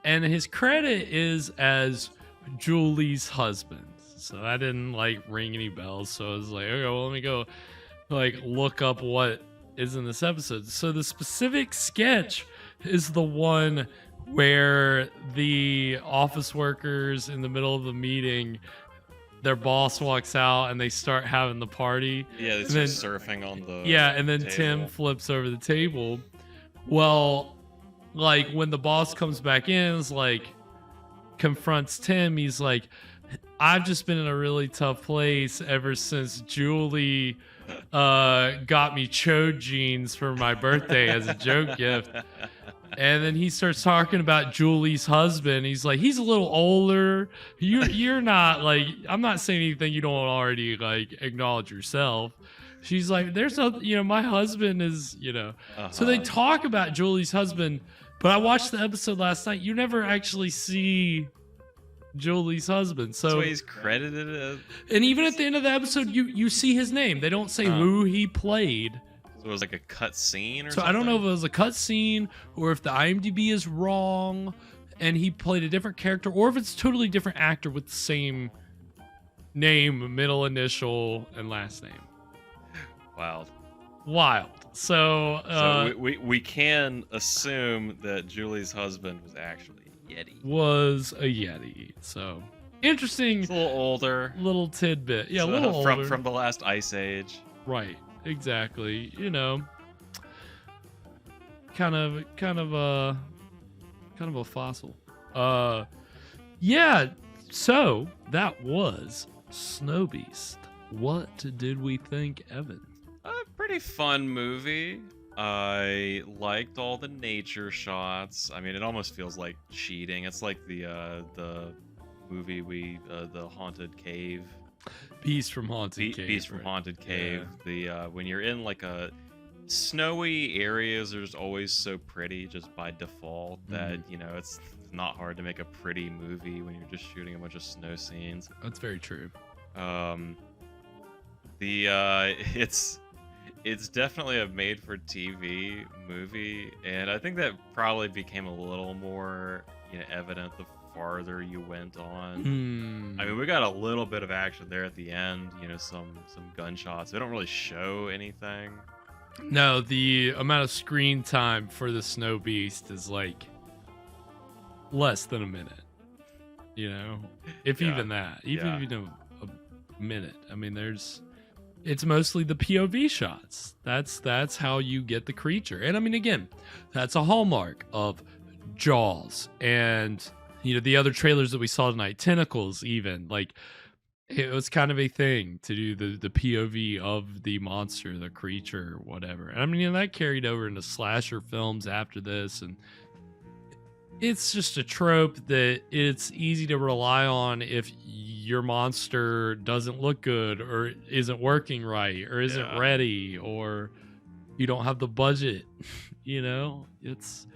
And his credit is as Julie's husband. So that didn't like ring any bells. So I was like, okay, well, let me go like look up what is in this episode. So the specific sketch is the one where the office workers in the middle of the meeting their boss walks out and they start having the party. Yeah, and they're surfing on the and then table. Tim flips over the table. Well, like when the boss comes back in, is like confronts Tim. He's like, I've just been in a really tough place ever since Julie got me chode jeans for my birthday as a joke gift. And then he starts talking about Julie's husband. He's like, he's a little older. You're not like, I'm not saying anything you don't already like acknowledge yourself. She's like, there's no, my husband is, So they talk about Julie's husband, but I watched the episode last night. You never actually see Julie's husband. So he's credited as... And even at the end of the episode, you see his name. They don't say who he played. So it was like a cut scene or So something? I don't know if it was a cut scene or if the IMDb is wrong and he played a different character, or if it's a totally different actor with the same name, middle initial, and last name. Wild. So we can assume that Julie's husband was actually a Yeti. Was a Yeti. So interesting. It's a little older. Little tidbit. Yeah, So a little older. from the last ice age. Right. Exactly. Kind of a fossil. Yeah. So that was Snowbeast. What did we think, Evan? A pretty fun movie. I liked all the nature shots. I mean, it almost feels like cheating. It's like the movie the Haunted Cave. Beast from Haunted Cave. Beast from Haunted Cave. Yeah. The when you're in like a snowy areas, there's always so pretty just by default that it's not hard to make a pretty movie when you're just shooting a bunch of snow scenes. That's very true. It's definitely a made-for-TV movie, and I think that probably became a little more evident the farther you went on. I mean, we got a little bit of action there at the end, some gunshots. They don't really show anything. No, the amount of screen time for the Snow Beast is like less than a minute. If even that, even a minute. I mean, it's mostly the POV shots. That's how you get the creature. And I mean, again, that's a hallmark of Jaws and the other trailers that we saw tonight, Tentacles, even like it was kind of a thing to do the POV of the monster, the creature, whatever. And I mean, that carried over into slasher films after this, and it's just a trope that it's easy to rely on if your monster doesn't look good or isn't working right or isn't ready or you don't have the budget. It's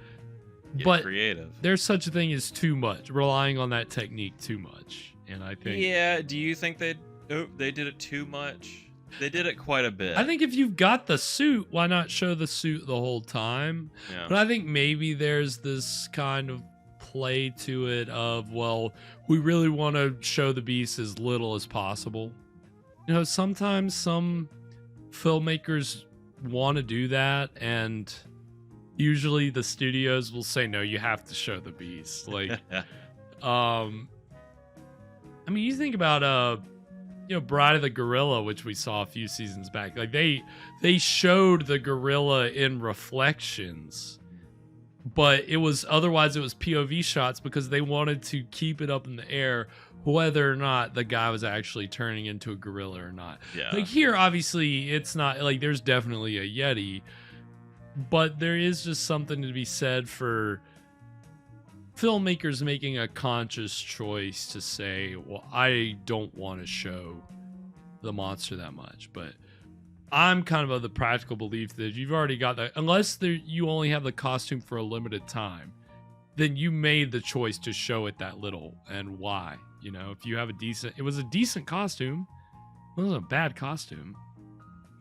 Get creative. There's such a thing as too much, relying on that technique too much. And I think do you think they did it too much? They did it quite a bit. I think if you've got the suit, why not show the suit the whole time? Yeah. But I think maybe there's this kind of play to it of, well, we really want to show the beast as little as possible. Sometimes some filmmakers want to do that, and usually the studios will say, no, you have to show the beast. Like, I mean, you think about, Bride of the Gorilla, which we saw a few seasons back. Like they showed the gorilla in reflections, but it was POV shots because they wanted to keep it up in the air, whether or not the guy was actually turning into a gorilla or not. Yeah. Like here, obviously, it's not like there's definitely a Yeti, but there is just something to be said for filmmakers making a conscious choice to say, well, I don't want to show the monster that much, but I'm kind of the practical belief that you've already got that, unless you only have the costume for a limited time, then you made the choice to show it that little. And why? If you have it was a decent costume. It wasn't a bad costume.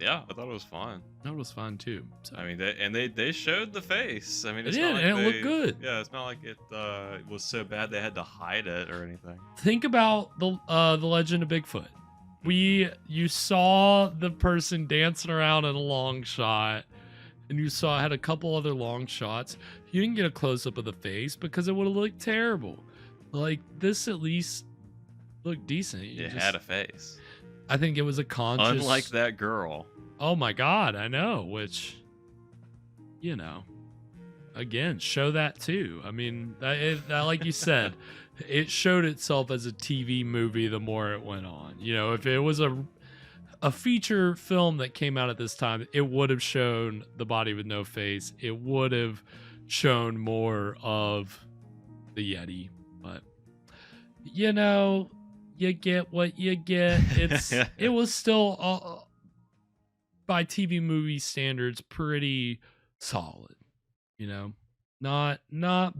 Yeah, I thought it was fun. That was fun too. So. I mean, they showed the face. I mean, It did, and it looked good. Yeah, it's not like it was so bad they had to hide it or anything. Think about the Legend of Bigfoot. You saw the person dancing around in a long shot, and you had a couple other long shots. You didn't get a close up of the face because it would have looked terrible. Like this, at least looked decent. It had a face. I think it was a conscious. Unlike that girl. Oh my God, I know. Which, you know, again, show that too. I mean, that like you said, it showed itself as a TV movie the more it went on. You know, if it was a feature film that came out at this time, it would have shown the body with no face. It would have shown more of the Yeti, but you know, you get what you get. It was still by TV movie standards pretty solid, you know, not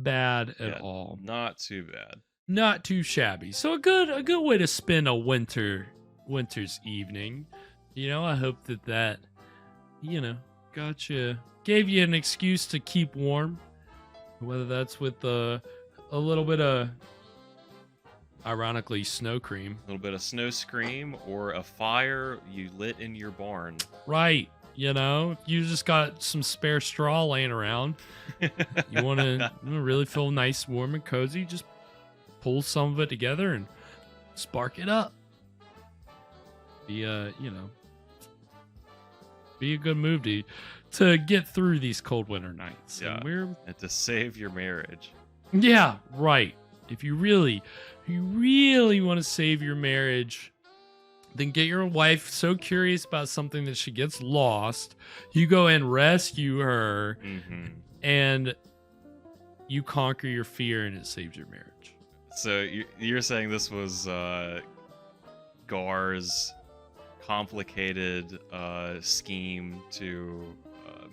bad at all. Not too bad. Not too shabby. So a good way to spend a winter's evening. You know, I hope that you know, gave you an excuse to keep warm, whether that's with a little bit of, ironically, snow cream. A little bit of snow scream or a fire you lit in your barn. Right. You know, you just got some spare straw laying around. You want to really feel nice, warm, and cozy. Just pull some of it together and spark it up. Be a good move to get through these cold winter nights. Yeah. And to save your marriage. Yeah, right. If you really want to save your marriage, then get your wife so curious about something that she gets lost. You go and rescue her, and you conquer your fear, and it saves your marriage. So you're saying this was Gar's complicated scheme to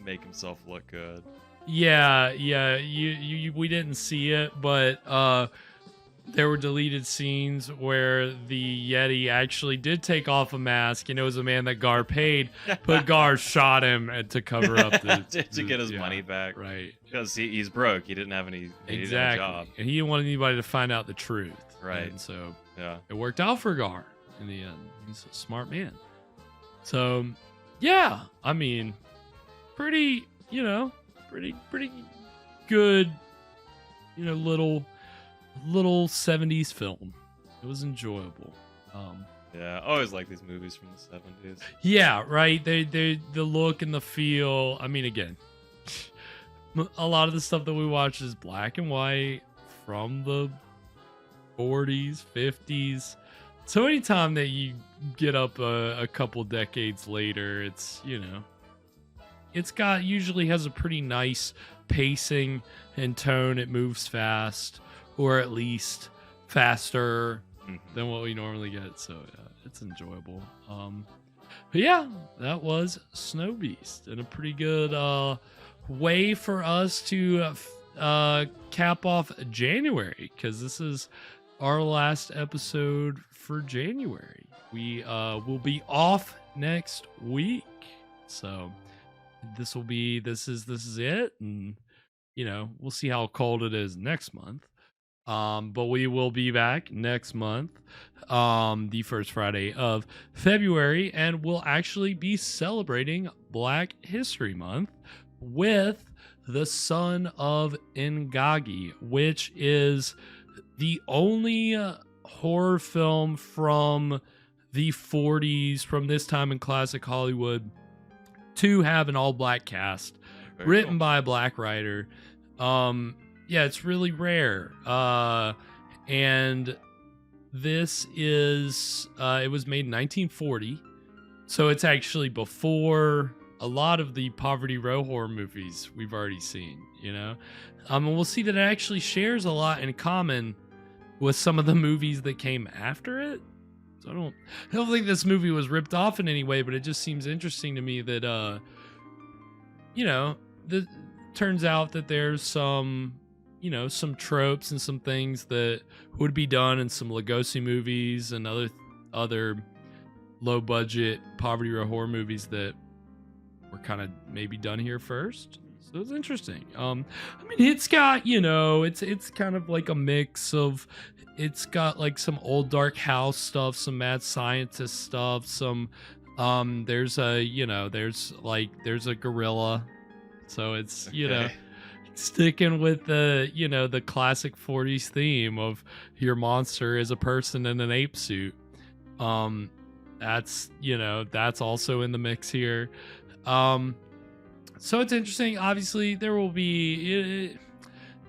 make himself look good? Yeah. We didn't see it, but there were deleted scenes where the Yeti actually did take off a mask, and it was a man that Gar paid, but Gar shot him to cover up to get his money back, right? Because he's broke. He didn't have any job, and he didn't want anybody to find out the truth, right? And so yeah, it worked out for Gar in the end. He's a smart man. So yeah, I mean, pretty good, little 70s film. It was enjoyable. Yeah, I always like these movies from the 70s. Yeah, right. They the look and the feel. I mean, again, a lot of the stuff that we watch is black and white from the 40s, 50s. So anytime that you get up a couple decades later, it's, it's usually has a pretty nice pacing and tone. It moves fast, or at least faster than what we normally get. So yeah, it's enjoyable. But yeah, that was Snowbeast, and a pretty good way for us to cap off January, because this is our last episode for January. We will be off next week, so this is it, and we'll see how cold it is next month. But we will be back next month, the first Friday of February, and we'll actually be celebrating Black History Month with The Son of Ngagi, which is the only horror film from the 40s, from this time in classic Hollywood, to have an all-black cast, written by a black writer. Yeah, it's really rare. And this is, it was made in 1940. So it's actually before a lot of the Poverty Row horror movies we've already seen, and we'll see that it actually shares a lot in common with some of the movies that came after it. So I don't think this movie was ripped off in any way, but it just seems interesting to me that, turns out that there's some tropes and some things that would be done in some Lugosi movies and other low budget Poverty Row horror movies that were kind of maybe done here first. So it's interesting. I mean, it's got, it's kind of like a mix of, it's got like some old dark house stuff, some mad scientist stuff, some there's a gorilla. So it's, sticking with the, you know, the classic 40s theme of your monster is a person in an ape suit. That's, you know, that's also in the mix here. So it's interesting. Obviously, there will be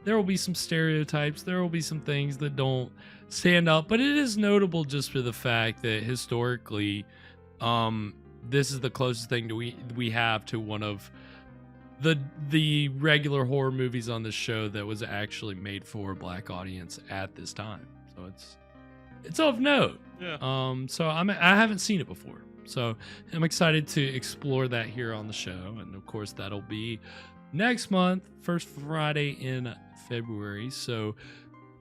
some stereotypes. There will be some things that don't stand up, but it is notable just for the fact that historically, this is the closest thing we have to one of the regular horror movies on the show that was actually made for a black audience at this time. So it's of note. Yeah. So I haven't seen it before, so I'm excited to explore that here on the show, and of course that'll be next month, first Friday in February. So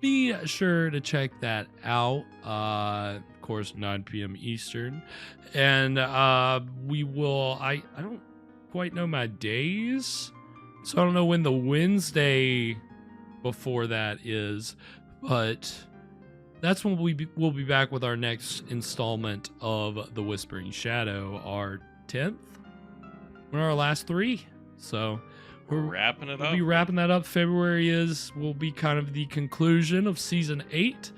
be sure to check that out. Of course, 9 p.m. Eastern, and we will. I don't quite know my days, so I don't know when the Wednesday before that is, but that's when we'll be back with our next installment of The Whispering Shadow, our 10th. We're our last 3, so we're wrapping it up. We'll be wrapping that up. February will be kind of the conclusion of season 8,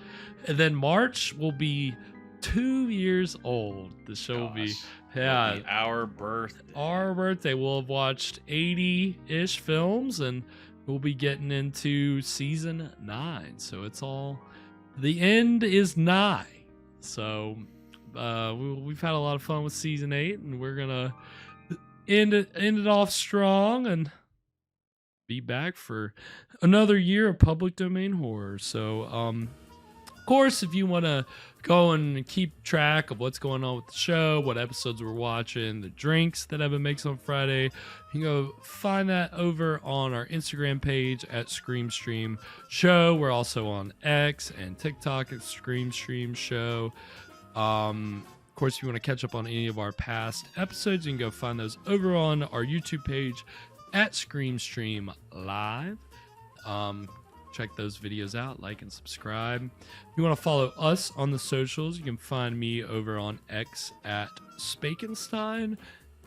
and then March will be 2 years old. The show will be our birthday. Our birthday. We'll have watched 80-ish films, and we'll be getting into season 9. So it's all. The end is nigh. So we've had a lot of fun with season 8, and we're gonna end it off strong and be back for another year of public domain horror. So of course, if you want to go and keep track of what's going on with the show, what episodes we're watching, the drinks that Evan makes on Friday, you can go find that over on our Instagram page at ScreamStream Show. We're also on X and TikTok at ScreamStream Show. Of course, if you want to catch up on any of our past episodes, you can go find those over on our YouTube page at ScreamStream Live. Check those videos out, like and subscribe. If you want to follow us on the socials, you can find me over on X at Spakenstein,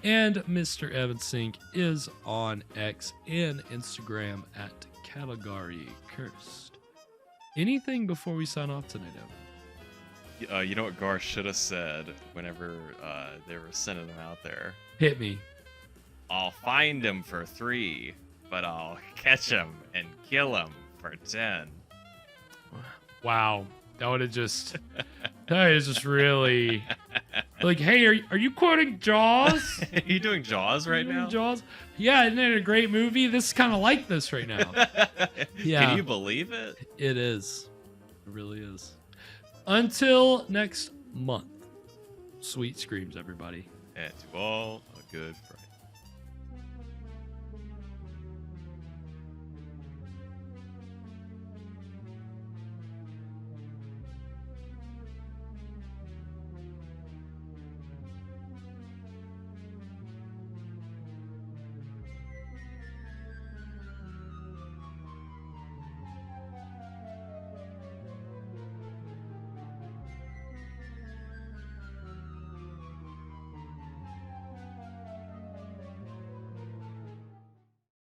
and Mr. Evan Sink is on X and Instagram at Caligari Cursed. Anything before we sign off tonight, Evan? You know what Gar should have said whenever they were sending them out there? Hit me. I'll find him for 3, but I'll catch him and kill him for 10. Wow, that would have just really like, hey, are you quoting Jaws? Are you doing Jaws right now? Jaws? Yeah, isn't it a great movie? This is kind of like this right now. Yeah. Can you believe it? It is. It really is. Until next month, sweet screams, everybody. And to all a good friend.